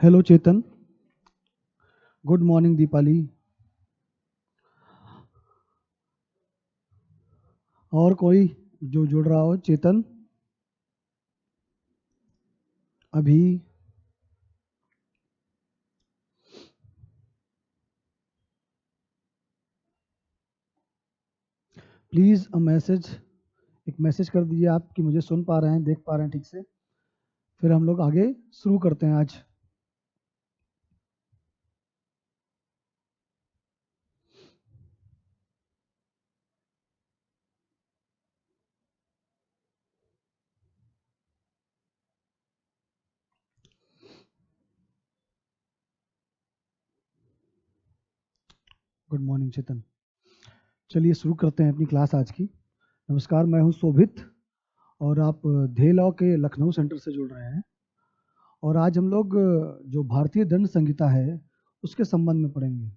Hello Chetan. Good morning Deepali. और कोई जो जुड़ रहा हो? चेतन अभी प्लीज़ एक मैसेज कर दीजिए आप कि मुझे सुन पा रहे हैं, देख पा रहे हैं ठीक से। फिर हम लोग आगे शुरू करते हैं आज। गुड मॉर्निंग चेतन। चलिए शुरू करते हैं अपनी क्लास आज की। नमस्कार, मैं हूं शोभित और आप धे लॉ के लखनऊ सेंटर से जुड़ रहे हैं। और आज हम लोग जो भारतीय दंड संहिता है उसके संबंध में पढ़ेंगे।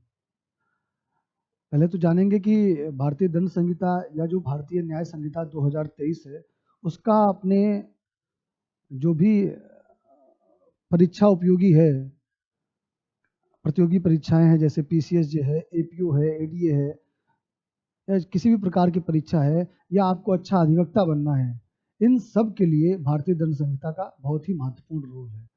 पहले तो जानेंगे कि भारतीय दंड संहिता या जो भारतीय न्याय संहिता 2023 है उसका अपने जो भी परीक्षा उपयोगी है, प्रतियोगी परीक्षाएं हैं जैसे पीसीएस जो है, एपीओ है, एडीए है, या किसी भी प्रकार की परीक्षा है, या आपको अच्छा अधिवक्ता बनना है, इन सब के लिए भारतीय दंड संहिता का बहुत ही महत्वपूर्ण रोल है।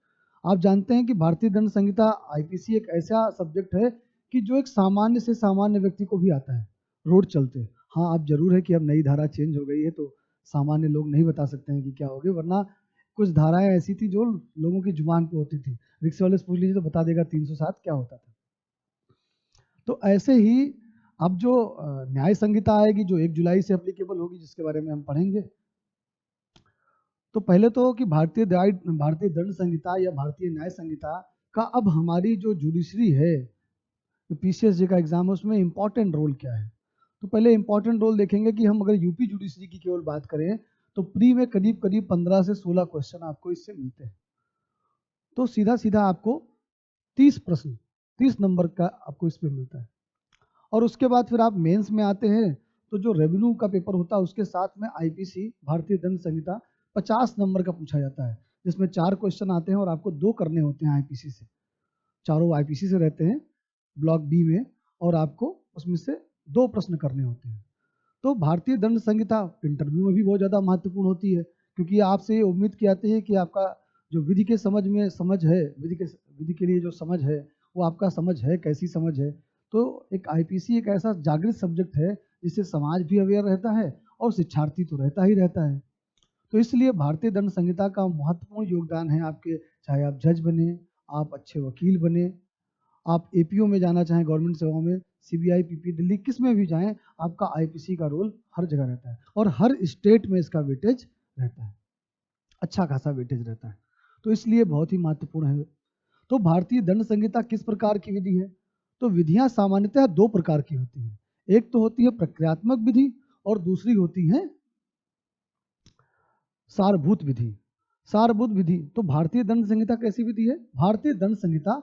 आप जानते हैं कि भारतीय दंड संहिता आईपीसी एक ऐसा सब्जेक्ट है कि जो एक सामान्य से सामान्य व्यक्ति को भी आता है रोड चलते। हाँ, आप जरूर है कि अब नई धारा चेंज हो गई है तो सामान्य लोग नहीं बता सकते हैं कि क्या हो गया, वरना कुछ धाराएं ऐसी थी जो लोगों की जुबान पे होती थी। रिक्शे वाले से पूछ लीजिए तो बता देगा 307 क्या होता था। तो ऐसे ही अब जो न्याय संहिता आएगी जो 1 जुलाई से एप्लीकेबल होगी, जिसके बारे में हम पढ़ेंगे। तो पहले तो कि भारतीय दंड संहिता या भारतीय न्याय संहिता का अब हमारी जो जुडिशरी है, जो पीसीएस का एग्जाम है, उसमें इंपॉर्टेंट रोल क्या है। तो पहले इंपॉर्टेंट रोल देखेंगे कि हम अगर यूपी जुडिशरी की केवल बात करें तो प्री में करीब करीब 15 से 16 क्वेश्चन आपको इससे मिलते हैं। तो सीधा सीधा आपको 30 प्रश्न, 30 नंबर का आपको इस पे मिलता है। और उसके बाद फिर आप मेंस में आते हैं तो जो रेवेन्यू का पेपर होता है उसके साथ में आईपीसी भारतीय दंड संहिता 50 नंबर का पूछा जाता है, जिसमें 4 क्वेश्चन आते हैं और आपको 2 करने होते हैं आईपीसी से। चारों आईपीसी से रहते हैं ब्लॉक बी में, और आपको उसमें से 2 प्रश्न करने होते हैं। तो भारतीय दंड संहिता इंटरव्यू में भी बहुत ज़्यादा महत्वपूर्ण होती है, क्योंकि आपसे ये उम्मीद की जाती है कि आपका जो विधि के समझ है, विधि के लिए जो समझ है वो आपका समझ है, कैसी समझ है। तो एक आईपीसी एक ऐसा जागृत सब्जेक्ट है जिससे समाज भी अवेयर रहता है और शिक्षार्थी तो रहता ही रहता है। तो इसलिए भारतीय दंड संहिता का महत्वपूर्ण योगदान है आपके, चाहे आप जज बने, आप अच्छे वकील बने, आप एपीओ में जाना चाहें, गवर्नमेंट सेवाओं में, सीबीआई, पीपी, दिल्ली, किस में भी जाएं, आपका आईपीसी का रोल हर जगह रहता है और हर स्टेट में इसका वेटेज रहता है, अच्छा खासा वेटेज रहता है। तो इसलिए बहुत ही महत्वपूर्ण है। तो भारतीय दंड संहिता किस प्रकार की विधि है? तो विधियां सामान्यतः 2 प्रकार की होती हैं। एक तो होती है प्रक्रियात्मक विधि और दूसरी होती है सारभूत विधि। सारभूत विधि, तो भारतीय दंड संहिता कैसी विधि है? भारतीय दंड संहिता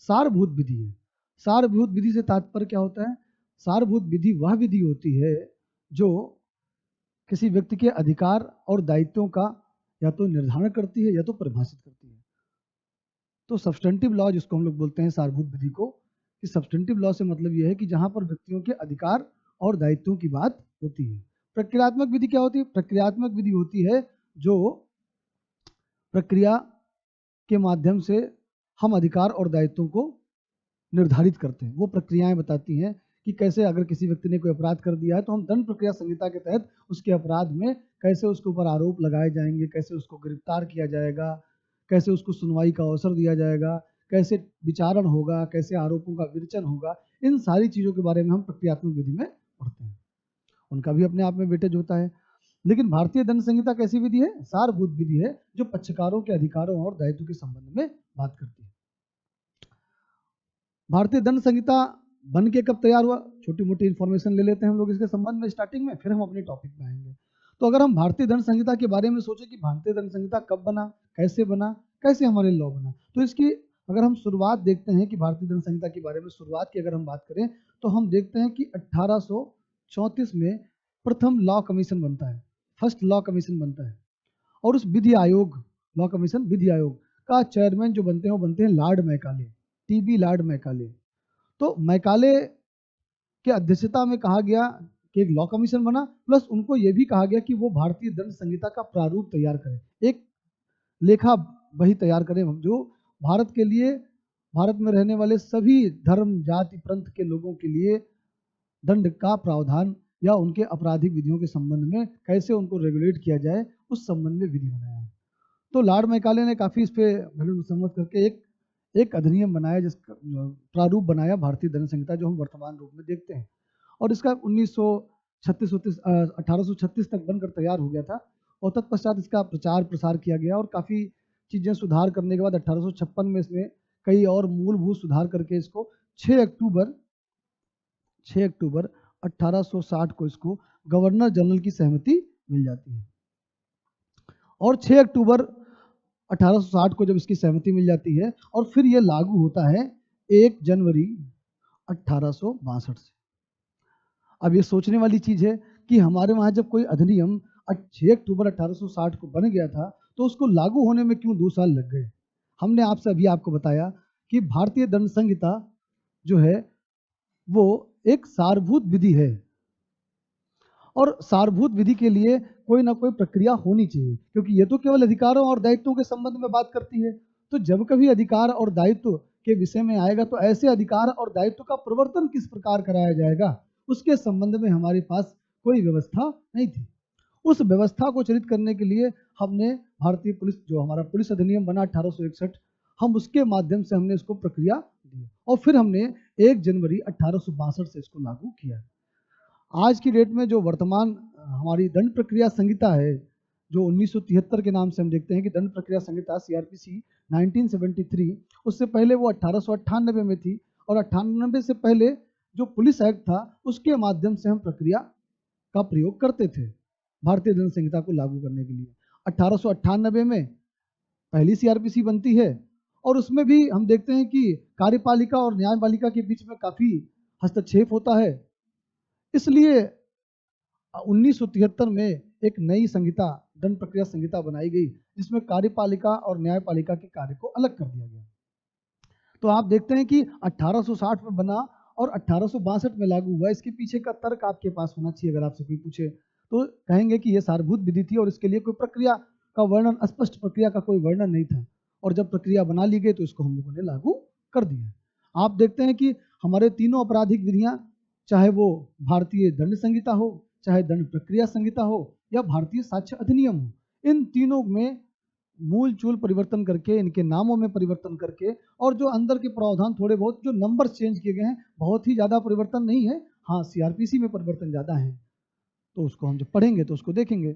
सारभूत विधि है। सारभूत विधि से तात्पर्य क्या होता है? सारभूत विधि वह विधि होती है जो किसी व्यक्ति के अधिकार और दायित्वों का या तो निर्धारण करती है या तो परिभाषित करती है। तो सब्सटेंटिव लॉ जिसको हम लोग बोलते हैं सारभूत विधि को, कि सब्सटेंटिव लॉ से मतलब यह है कि जहां पर व्यक्तियों के अधिकार और दायित्वों की बात होती है। प्रक्रियात्मक विधि क्या होती है? प्रक्रियात्मक विधि होती है जो प्रक्रिया के माध्यम से हम अधिकार और दायित्वों को निर्धारित करते हैं। वो प्रक्रियाएं बताती हैं कि कैसे अगर किसी व्यक्ति ने कोई अपराध कर दिया है तो हम दंड प्रक्रिया संहिता के तहत उसके अपराध में कैसे उसके ऊपर आरोप लगाए जाएंगे, कैसे उसको गिरफ्तार किया जाएगा, कैसे उसको सुनवाई का अवसर दिया जाएगा, कैसे विचारण होगा, कैसे आरोपों का विवेचन होगा। इन सारी चीज़ों के बारे में हम प्रक्रियात्मक विधि में पढ़ते हैं। उनका भी अपने आप में वेटेज होता है। लेकिन भारतीय दंड संहिता कैसी विधि है? सारभूत विधि है जो पक्षकारों के अधिकारों और दायित्व के संबंध में बात करती है। भारतीय दंड संहिता बन के कब तैयार हुआ? छोटी मोटी इंफॉर्मेशन ले लेते हैं हम लोग इसके संबंध में स्टार्टिंग में, फिर हम अपने टॉपिक में आएंगे। तो अगर हम भारतीय दंड संहिता के बारे में सोचे कि भारतीय दंड संहिता कब बना, कैसे हमारे लॉ बना, तो इसकी अगर हम शुरुआत देखते हैं कि भारतीय दंड संहिता के बारे में शुरुआत की अगर हम बात करें तो हम देखते हैं कि 1834 में प्रथम लॉ कमीशन बनता है, फर्स्ट लॉ कमीशन बनता है। और उस विधि आयोग, लॉ कमीशन विधि आयोग का चेयरमैन जो बनते हैं वो बनते हैं Lord Macaulay, TB Lord Macaulay. तो मैकाले के अध्यक्षता में कहा गया कि एक लॉ कमीशन बना, प्लस उनको यह भी कहा गया कि वो भारतीय दंड संहिता का प्रारूप तैयार करें, एक लेखा वही तैयार करें जो भारत के लिए, भारत में रहने वाले सभी धर्म जाति पंथ के लोगों के लिए दंड का प्रावधान या उनके आपराधिक विधियों के संबंध में कैसे उनको रेगुलेट किया जाए, उस संबंध में विधि बनाया है। तो लॉर्ड मैकाले ने काफी इस पे सहमत करके एक अधिनियम बनाया, जिसका प्रारूप बनाया भारतीय दंड संहिता, जो हम वर्तमान रूप में देखते हैं। और इसका 1836 तक बनकर तैयार हो गया था, और तत्पश्चात इसका प्रचार प्रसार किया गया, और काफ़ी चीज़ें सुधार करने के बाद 1856 में इसमें कई और मूलभूत सुधार करके इसको 6 अक्टूबर 1860 को इसको गवर्नर जनरल की सहमति मिल जाती है। और 6 अक्टूबर 1860 को जब इसकी सहमति मिल जाती है, और फिर यह लागू होता है 1 जनवरी 1862 से। अब ये सोचने वाली चीज है कि हमारे वहां जब कोई अधिनियम 6 अक्टूबर 1860 को बन गया था, तो उसको लागू होने में क्यों 2 साल लग गए? हमने आपको बताया कि भारतीय दंड संहिता जो है वो एक सारभूत विधि है, और सारभूत विधि के लिए कोई ना कोई प्रक्रिया होनी चाहिए, क्योंकि ये तो केवल अधिकारों और दायित्वों के संबंध में बात करती है। तो जब कभी अधिकार और दायित्व के विषय में आएगा, तो ऐसे अधिकार और दायित्व का प्रवर्तन किस प्रकार कराया जाएगा, उसके संबंध में हमारे पास कोई व्यवस्था नहीं थी। उस व्यवस्था को चरित करने के लिए हमने भारतीय पुलिस, जो हमारा पुलिस अधिनियम बना 1861, हम उसके माध्यम से हमने इसको प्रक्रिया दी, और फिर हमने 1 जनवरी 1862 से इसको लागू किया। आज की डेट में जो वर्तमान हमारी दंड प्रक्रिया संहिता है, जो 1973 के नाम से हम देखते हैं कि दंड प्रक्रिया संहिता सीआरपीसी 1973, उससे पहले वो 1898 में थी, और 98 से पहले जो पुलिस एक्ट था उसके माध्यम से हम प्रक्रिया का प्रयोग करते थे भारतीय दंड संहिता को लागू करने के लिए। 1898 में पहली सीआरपीसी बनती है, और उसमें भी हम देखते हैं कि कार्यपालिका और न्यायपालिका के बीच में काफी हस्तक्षेप होता है। इसलिए 1973 में एक नई संहिता, दंड प्रक्रिया संहिता बनाई गई, जिसमें कार्यपालिका और न्यायपालिका के कार्य को अलग कर दिया गया। तो आप देखते हैं कि 1860 में बना और 1862 में लागू हुआ। इसके पीछे का तर्क आपके पास होना चाहिए। अगर आपसे कोई पूछे तो कहेंगे कि यह सारभूत विधि थी, और इसके लिए कोई प्रक्रिया का वर्णन, स्पष्ट प्रक्रिया का कोई वर्णन नहीं था, और जब प्रक्रिया बना ली गई तो इसको हम लोगों ने लागू कर दिया। आप देखते हैं कि हमारे तीनों आपराधिक विधियां, चाहे वो भारतीय दंड संहिता हो, चाहे दंड प्रक्रिया संहिता हो, या भारतीय साक्ष्य अधिनियम हो, इन तीनों में मूल चूल परिवर्तन करके, इनके नामों में परिवर्तन करके, और जो अंदर के प्रावधान थोड़े बहुत जो नंबर चेंज किए गए हैं, बहुत ही ज्यादा परिवर्तन नहीं है। हाँ, सीआरपीसी में परिवर्तन ज्यादा है, तो उसको हम जब पढ़ेंगे तो उसको देखेंगे।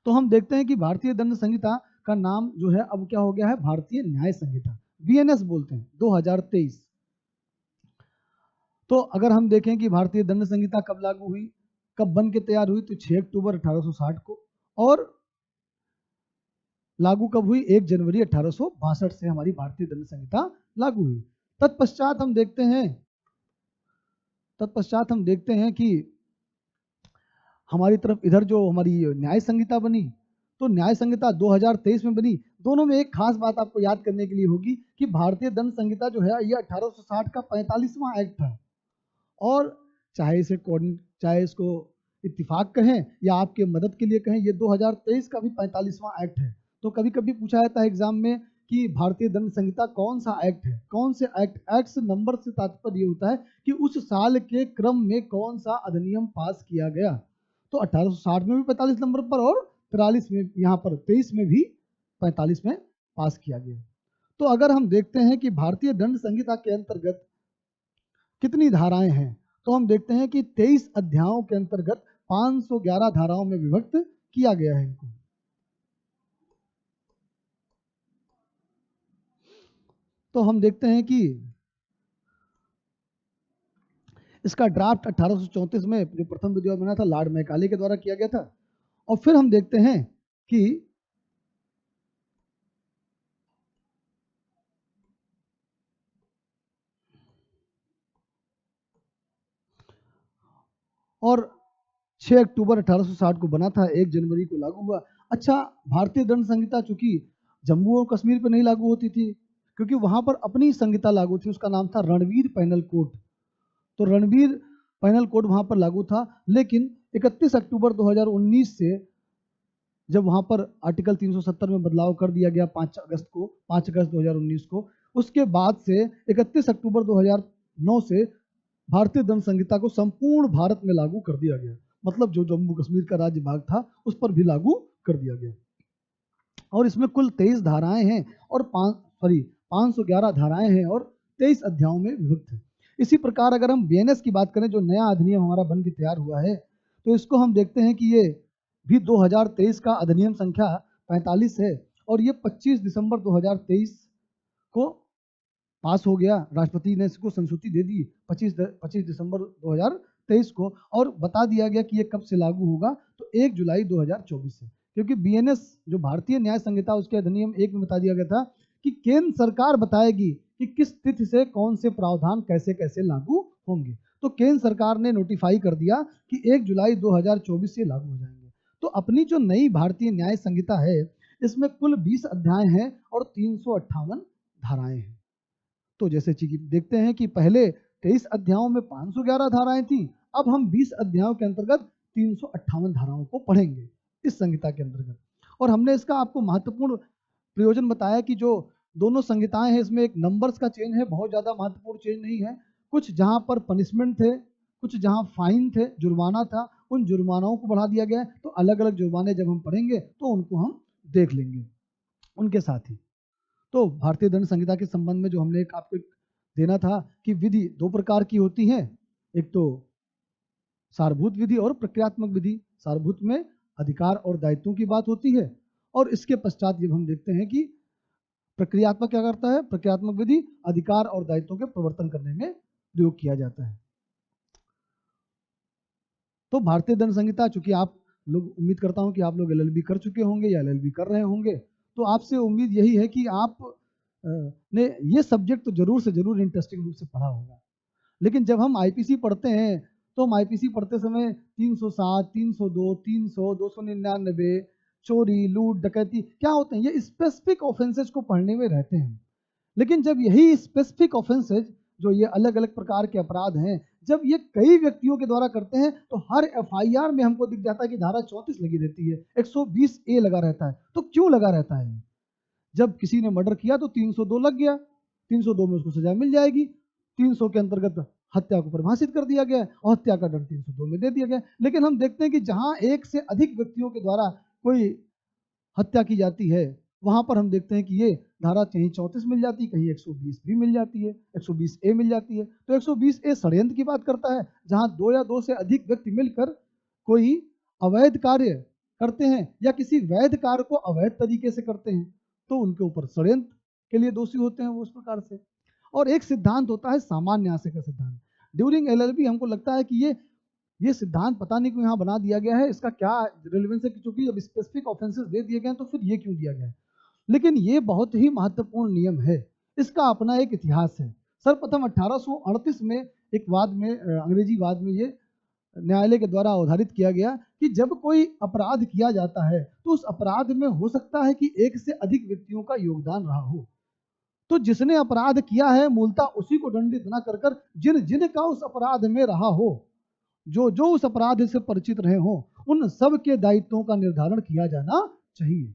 तो हम देखते हैं कि भारतीय दंड संहिता का नाम जो है अब क्या हो गया है, भारतीय न्याय संहिता, बीएनएस बोलते हैं, 2023। तो अगर हम देखें कि भारतीय दंड संहिता कब लागू हुई, कब बन के तैयार हुई, तो 6 अक्टूबर 1860 को, और लागू कब हुई, 1 जनवरी 1862 से हमारी भारतीय दंड संहिता लागू हुई। तत्पश्चात हम देखते हैं कि हमारी तरफ इधर जो हमारी न्याय संहिता बनी, तो न्याय संहिता 2023 में बनी। दोनों में एक खास बात आपको याद करने के लिए होगी कि भारतीय दंड संहिता जो है, ये 1860 का 45वां एक्ट था, और चाहे इसको इत्तिफाक कहें या आपके मदद के लिए कहें, ये 2023 का भी 45वां एक्ट है। तो कभी कभी पूछा जाता है एग्जाम में कि भारतीय दंड संहिता कौन सा एक्ट है, कौन से एक्ट नंबर से तात्पर्य होता है कि उस साल के क्रम में कौन सा अधिनियम पास किया गया। तो 1860 में भी 45 नंबर पर, और 43 में, यहाँ पर 23 में भी 45 में पास किया गया। तो अगर हम देखते हैं कि भारतीय दंड संहिता के अंतर्गत कितनी धाराएं हैं, तो हम देखते हैं कि 23 अध्यायों के अंतर्गत 511 धाराओं में विभक्त किया गया है इनको। तो हम देखते हैं कि इसका ड्राफ्ट 1834 में जो प्रथम विधिवत बना था, लॉर्ड मैकाले के द्वारा किया गया था। और फिर हम देखते हैं कि और 6 अक्टूबर 1860 को बना था, 1 जनवरी को लागू हुआ। अच्छा, भारतीय दंड संहिता चूंकि जम्मू और कश्मीर पे नहीं लागू होती थी, क्योंकि वहां पर अपनी संहिता लागू थी, उसका नाम था रणवीर पैनल कोड। तो रणवीर पैनल कोड वहां पर लागू था। लेकिन 31 अक्टूबर 2019 से जब वहां पर आर्टिकल 370 में बदलाव कर दिया गया 5 अगस्त 2019 को, उसके बाद से 31 अक्टूबर 2009 से भारतीय दंड संहिता को संपूर्ण भारत में लागू कर दिया गया। मतलब जो जम्मू कश्मीर का राज्य भाग था उस पर भी लागू कर दिया गया। और इसमें कुल 23 धाराएं हैं और 511 धाराएं हैं और 23 अध्यायों में विभक्त है। इसी प्रकार अगर हम बीएनएस की बात करें, जो नया अधिनियम हमारा बन के तैयार हुआ है, तो इसको हम देखते हैं कि ये भी 2023 का अधिनियम संख्या 45 है और ये 25 दिसंबर 2023 को पास हो गया। राष्ट्रपति ने इसको संस्तुति दे दी 25 दिसंबर 2023 को, और बता दिया गया कि ये कब से लागू होगा, तो 1 जुलाई 2024 से। क्योंकि बीएनएस जो भारतीय न्याय संहिता, उसके अधिनियम 1 में बता दिया गया था कि केंद्र सरकार बताएगी कि किस तिथि से कौन से प्रावधान कैसे कैसे लागू होंगे। तो केंद्र सरकार ने नोटिफाई कर दिया कि 1 जुलाई 2024 से लागू हो जाएंगे। तो अपनी जो नई भारतीय न्याय संहिता है, इसमें कुल 20 अध्याय हैं और 358 धाराएं हैं। तो जैसे कि देखते हैं कि पहले 23 अध्यायों में 511 धाराएं थी, अब हम 20 अध्यायों के अंतर्गत 358 धाराओं को पढ़ेंगे इस संहिता के अंतर्गत। और हमने इसका आपको महत्वपूर्ण प्रयोजन बताया कि जो दोनों संहिताएं हैं, इसमें एक नंबर्स का चेंज है, बहुत ज्यादा महत्वपूर्ण चेंज नहीं है। कुछ जहां पर पनिशमेंट थे, कुछ जहां फाइन थे, जुर्माना था, उन जुर्मानाओं को बढ़ा दिया गया है। तो अलग अलग जुर्माने जब हम पढ़ेंगे तो उनको हम देख लेंगे उनके साथ ही। तो भारतीय दंड संहिता के संबंध में जो हमने आपको देना था कि विधि दो प्रकार की होती है, एक तो सारभूत विधि और प्रक्रियात्मक विधि। सारभूत में अधिकार और दायित्वों की बात होती है, और इसके पश्चात जब हम देखते हैं कि प्रक्रियात्मक क्या करता है, प्रक्रियात्मक विधि अधिकार और दायित्वों के प्रवर्तन करने में प्रयोग किया जाता है। तो भारतीय दंड संहिता, चूंकि आप लोग, उम्मीद करता हूं कि आप लोग एलएलबी कर चुके होंगे या एलएलबी कर रहे होंगे, तो आपसे उम्मीद यही है कि आप ने ये सब्जेक्ट तो जरूर से जरूर इंटरेस्टिंग रूप से पढ़ा होगा। लेकिन जब हम आईपीसी पढ़ते हैं, तो हम आईपीसी पढ़ते समय 307, 302, 300, 299, चोरी, लूट, डकैती क्या होते हैं, ये स्पेसिफिक ऑफेंसेस को पढ़ने में रहते हैं। लेकिन जब यही स्पेसिफिक ऑफेंसेज, जो ये अलग अलग प्रकार के अपराध हैं, जब ये कई व्यक्तियों के द्वारा करते हैं, तो हर एफआईआर में हमको दिख जाता है कि धारा 34 लगी रहती है, 120 ए लगा रहता है। तो क्यों लगा रहता है? जब किसी ने मर्डर किया तो 302 लग गया, 302 में उसको सजा मिल जाएगी। 300 के अंतर्गत हत्या को परिभाषित कर दिया गया और हत्या का दंड 302 में दे दिया गया। लेकिन हम देखते हैं कि जहां एक से अधिक व्यक्तियों के द्वारा कोई हत्या की जाती है, वहां पर हम देखते हैं कि ये धारा कहीं 34 मिल जाती है, कहीं 120 भी मिल जाती है, 120 ए मिल जाती है। तो 120 ए षड्यंत्र की बात करता है, जहां दो या दो से अधिक व्यक्ति मिलकर कोई अवैध कार्य करते हैं या किसी वैध कार्य को अवैध तरीके से करते हैं, तो उनके ऊपर षड्यंत्र के लिए दोषी होते हैं वो उस प्रकार से। और एक सिद्धांत होता है सामान्य आशय का सिद्धांत। ड्यूरिंग एलएलबी हमको लगता है कि ये सिद्धांत पता नहीं क्यों यहाँ बना दिया गया है, इसका क्या रिलेवेंस है, क्योंकि जब स्पेसिफिक ऑफेंसेस दे दिए गए हैं तो फिर ये क्यों दिया गया है। लेकिन ये बहुत ही महत्वपूर्ण नियम है, इसका अपना एक इतिहास है। सर्वप्रथम 1838 में एक वाद में, अंग्रेजी वाद में, ये न्यायालय के द्वारा अवधारित किया गया कि जब कोई अपराध किया जाता है तो उस अपराध में हो सकता है कि एक से अधिक व्यक्तियों का योगदान रहा हो। तो जिसने अपराध किया है मूलतः उसी को दंडित न कर कर जिन जिन का उस अपराध में रहा हो, जो जो उस अपराध से परिचित रहे हो, उन सब के दायित्वों का निर्धारण किया जाना चाहिए।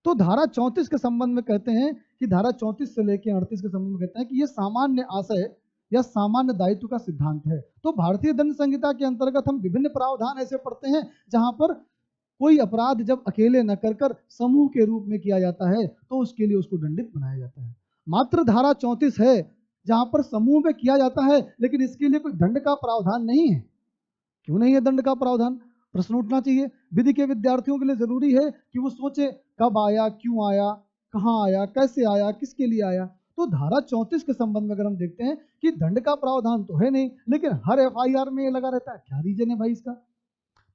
तो धारा 34 के संबंध में कहते हैं कि धारा 34 से लेकर 38 के संबंध में कहते हैं कि ये सामान्य आशय या सामान्य दायित्व का सिद्धांत है। तो भारतीय दंड संहिता के अंतर्गत हम विभिन्न प्रावधान ऐसे पढ़ते हैं जहां पर कोई अपराध जब अकेले न कर कर समूह के रूप में किया जाता है तो उसके लिए उसको दंडित बनाया जाता है। मात्र धारा 34 है जहां पर समूह में किया जाता है, लेकिन इसके लिए कोई दंड का प्रावधान नहीं है। क्यों नहीं है दंड का प्रावधान? प्रश्न उठना चाहिए। विधि के विद्यार्थियों के लिए जरूरी है कि वो सोचे कब आया, क्यों आया, कहाँ आया, कैसे आया, किसके लिए आया। तो धारा 34 के संबंध में अगर हम देखते हैं कि दंड का प्रावधान तो है नहीं, लेकिन हर एफआईआर में ये लगा रहता है। क्या रीजन है भाई इसका?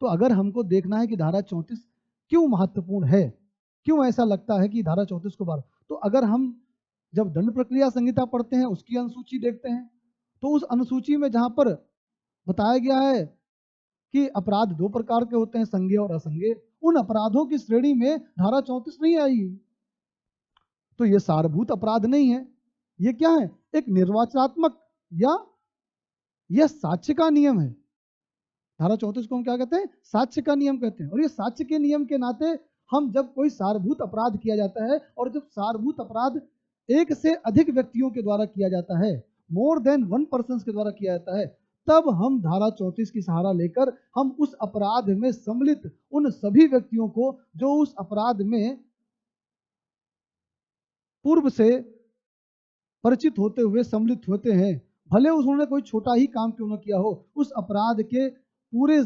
तो अगर हमको देखना है कि धारा 34 क्यों महत्वपूर्ण है, क्यों ऐसा लगता है कि धारा 34 को बार, तो अगर हम जब दंड प्रक्रिया संहिता पढ़ते हैं उसकी अनुसूची देखते हैं, तो उस अनुसूची में जहां पर बताया गया है कि अपराध दो प्रकार के होते हैं, संज्ञेय और असंज्ञेय, उन अपराधों की श्रेणी में धारा 34 नहीं आई। तो ये सारभूत अपराध नहीं है, ये क्या है, एक निर्वाचनात्मक या यह साक्ष्य का नियम है। धारा 34 को हम क्या कहते हैं, साक्ष्य का नियम कहते हैं। और ये साक्ष्य के नियम के नाते हम जब कोई सारभूत अपराध किया जाता है, और जब सारभूत अपराध एक से अधिक व्यक्तियों के द्वारा किया जाता है, मोर देन वन पर्सन के द्वारा किया जाता है, तब हम धारा 34 की सहारा लेकर हम उस अपराध में सम्मिलित उन सभी व्यक्तियों को जो उस अपराध में पूर्व से परिचित होते हुए सम्मिलित होते हैं, भले उन्होंने कोई छोटा ही काम क्यों न किया हो, उस अपराध के पूरे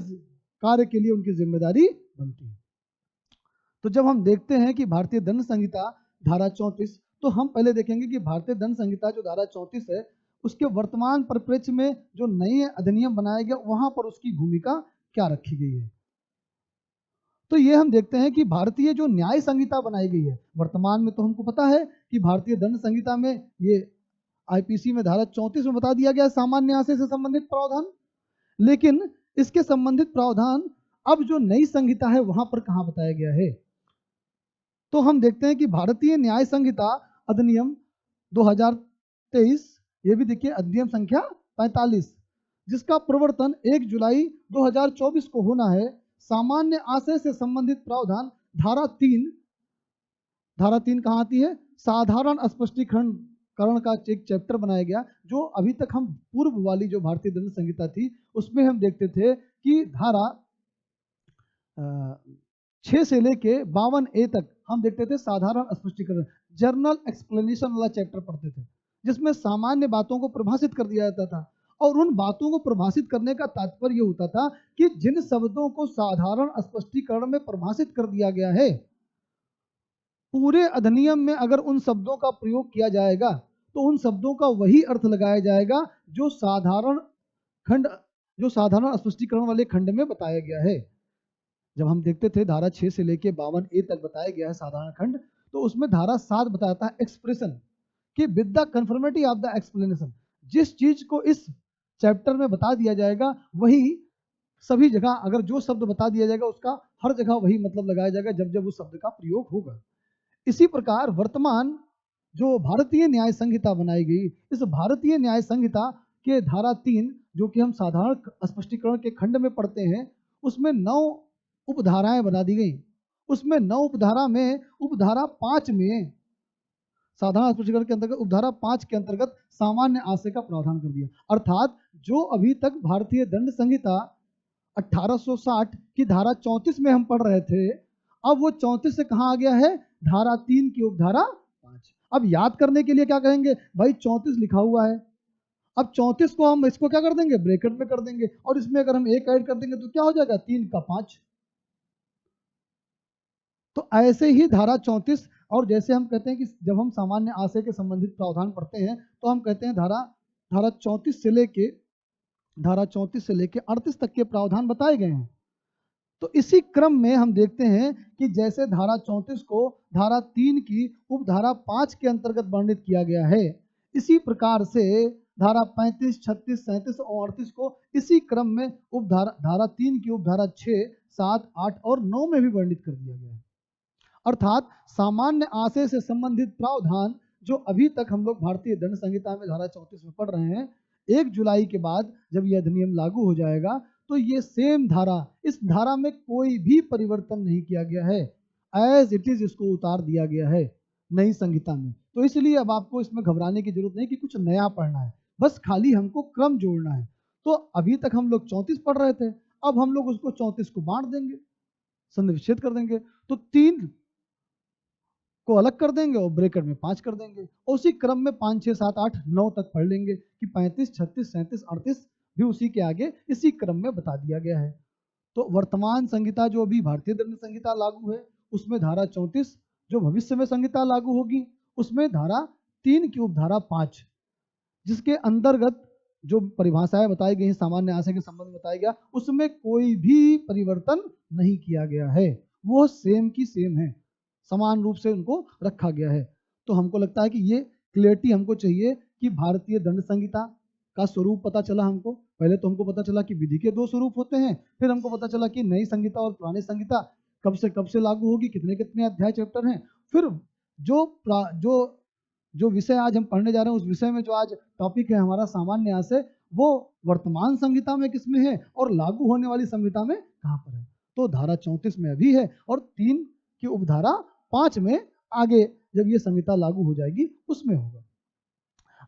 कार्य के लिए उनकी जिम्मेदारी बनती है। तो जब हम देखते हैं कि भारतीय दंड संहिता धारा 34, तो हम पहले देखेंगे कि भारतीय दंड संहिता जो धारा 34 है, उसके वर्तमान परिप्रेक्ष्य में जो नए अधिनियम बनाया गया, वहां पर उसकी भूमिका क्या रखी गई है। तो ये हम देखते हैं कि भारतीय जो न्याय संहिता बनाई गई है वर्तमान में, तो हमको पता है कि भारतीय दंड संहिता में ये आईपीसी में धारा 34 में बता दिया गया सामान्य आशय से संबंधित प्रावधान, लेकिन इसके संबंधित प्रावधान अब जो नई संहिता है वहां पर कहां बताया गया है। तो हम देखते हैं कि भारतीय न्याय संहिता अधिनियम 2023, ये भी देखिए अधिनियम संख्या 45, जिसका प्रवर्तन 1 जुलाई 2024 को होना है। सामान्य आशय से संबंधित प्रावधान धारा 3, धारा 3 कहाँ आती है, साधारण स्पष्टीकरण का एक चैप्टर बनाया गया, जो अभी तक हम पूर्व वाली जो भारतीय दंड संहिता थी उसमें हम देखते थे कि धारा 6 से लेके 52A तक हम देखते थे साधारण स्पष्टीकरण, जर्नल एक्सप्लेनेशन वाला चैप्टर पढ़ते थे, जिसमें सामान्य बातों को परिभाषित कर दिया जाता था। और उन बातों को परिभाषित करने का तात्पर्य होता था कि जिन शब्दों को साधारण स्पष्टीकरण में परिभाषित कर दिया गया है, पूरे अधिनियम में अगर उन शब्दों का प्रयोग किया जाएगा तो उन शब्दों का वही अर्थ लगाया जाएगा जो साधारण स्पष्टीकरण वाले खंड में बताया गया है। जब हम देखते थे धारा 6 से लेके 52A तक बताया गया है साधारण खंड, तो उसमें धारा 7 बताता है एक्सप्रेशन कि with the conformity of the explanation, जिस चीज को इस चैप्टर में बता दिया जाएगा वही सभी जगह, अगर जो शब्द बता दिया जाएगा उसका हर जगह वही मतलब लगाया जाएगा जब जब उस शब्द का प्रयोग होगा। इसी प्रकार वर्तमान जो भारतीय न्याय संहिता बनाई गई, इस भारतीय न्याय संहिता के धारा 3 जो कि हम साधारण स्पष्टीकरण के खंड में पढ़ते हैं, उसमें 9 उपधाराएं बना दी गई। उसमें 9 उपधारा में उपधारा 5 में साधारण स्पष्टीकरण के अंतर्गत उपधारा 5 के अंतर्गत सामान्य आशय का प्रावधान कर दिया। अर्थात जो अभी तक भारतीय दंड संहिता 1860 की धारा 34 में हम पढ़ रहे थे, अब वो 34 से कहाँ आ गया है, धारा 3 की उपधारा 5। अब याद करने के लिए क्या कहेंगे, भाई 34 लिखा हुआ है, अब 34 को हम इसको क्या कर देंगे, ब्रैकेट में कर देंगे, और इसमें अगर हम एक ऐड कर देंगे तो क्या हो जाएगा, 3 का 5। तो ऐसे ही धारा 34, और जैसे हम कहते हैं कि जब हम सामान्य आशय के संबंधित प्रावधान पढ़ते हैं तो हम कहते हैं धारा 34 से लेके 38 तक के प्रावधान बताए गए हैं। तो इसी क्रम में हम देखते हैं कि जैसे धारा 34 को धारा 3 की उपधारा 5 के अंतर्गत वर्णित किया गया है, इसी प्रकार से धारा 35, 36, 37 और 38 को इसी क्रम में धारा 3 की उपधारा 6, 7, 8 और 9 में भी वर्णित कर दिया गया है। अर्थात सामान्य आशय से संबंधित प्रावधान जो अभी तक हम लोग भारतीय दंड संहिता में धारा 34 में पढ़ रहे हैं, 1 जुलाई के बाद जब यह अधिनियम लागू हो जाएगा तो ये सेम धारा, इस धारा में कोई भी परिवर्तन नहीं किया गया है, एज इट इज इसको उतार दिया गया है नई संहिता में। तो इसलिए अब आपको इसमें घबराने की जरूरत नहीं कि कुछ नया पढ़ना है, बस खाली हमको क्रम जोड़ना है। तो अभी तक हम लोग 34 पढ़ रहे थे, अब हम लोग उसको 34 को बांट देंगे, संधिविच्छेद कर देंगे, तो 3 को अलग कर देंगे और ब्रैकेट में 5 कर देंगे, उसी क्रम में 5, 6, 7, 8, 9 तक पढ़ लेंगे कि 35, 36, 37, 38 भी उसी के आगे इसी क्रम में बता दिया गया है। तो वर्तमान संहिता जो अभी भारतीय दंड संहिता लागू है, उसमें धारा 34, जो भविष्य में संहिता लागू होगी उसमें धारा 3 की उपधारा 5, जिसके अंतर्गत जो परिभाषाएं बताई गई, सामान्य आशय के संबंध में बताया गया, उसमें कोई भी परिवर्तन नहीं किया गया है, वो सेम की सेम है, समान रूप से उनको रखा गया है। तो हमको लगता है कि ये क्लियरिटी हमको चाहिए कि भारतीय दंड संहिता का स्वरूप पता चला हमको। पहले तो हमको पता चला कि विधि के 2 स्वरूप होते हैं, फिर हमको पता चला कि नई संहिता और पुरानी संहिता कब से लागू होगी, कितने कितने अध्याय चैप्टर हैं, फिर जो जो विषय आज हम पढ़ने जा रहे हैं, उस विषय में जो आज टॉपिक है हमारा सामान्य आशय, वो वर्तमान संहिता में किसमें है और लागू होने वाली संहिता में कहाँ पर है। तो धारा 34 में अभी है और 3 की उपधारा 5 में आगे जब ये संहिता लागू हो जाएगी उसमें होगा।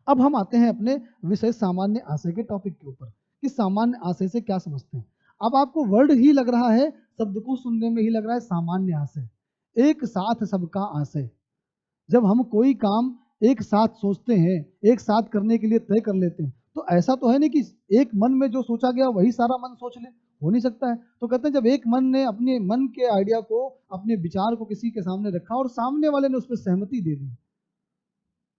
अब हम आते हैं अपने विषय सामान्य आशय के टॉपिक के ऊपर कि सामान्य आशय से क्या समझते हैं। अब आपको वर्ड ही लग रहा है, शब्द को सुनने में ही लग रहा है सामान्य आशय, एक साथ सबका आशय। जब हम कोई काम एक साथ सोचते हैं, एक साथ करने के लिए तय कर लेते हैं, तो ऐसा तो है नहीं कि एक मन में जो सोचा गया वही सारा मन सोच ले, हो नहीं सकता है। तो कहते हैं जब एक मन ने अपने मन के आइडिया को, अपने विचार को किसी के सामने रखा और सामने वाले ने उस पर सहमति दे दी,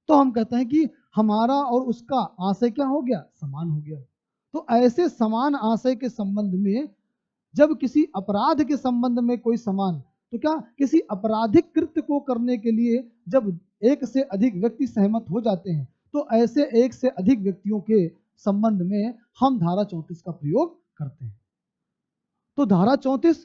तो हम कहते हैं कि हमारा और उसका आशय क्या हो गया, समान हो गया। तो ऐसे समान आशय के संबंध में जब किसी अपराध के संबंध में कोई समान, तो क्या किसी आपराधिक कृत्य को करने के लिए जब एक से अधिक व्यक्ति सहमत हो जाते हैं, तो ऐसे एक से अधिक व्यक्तियों के संबंध में हम धारा 34 का प्रयोग करते हैं। तो धारा 34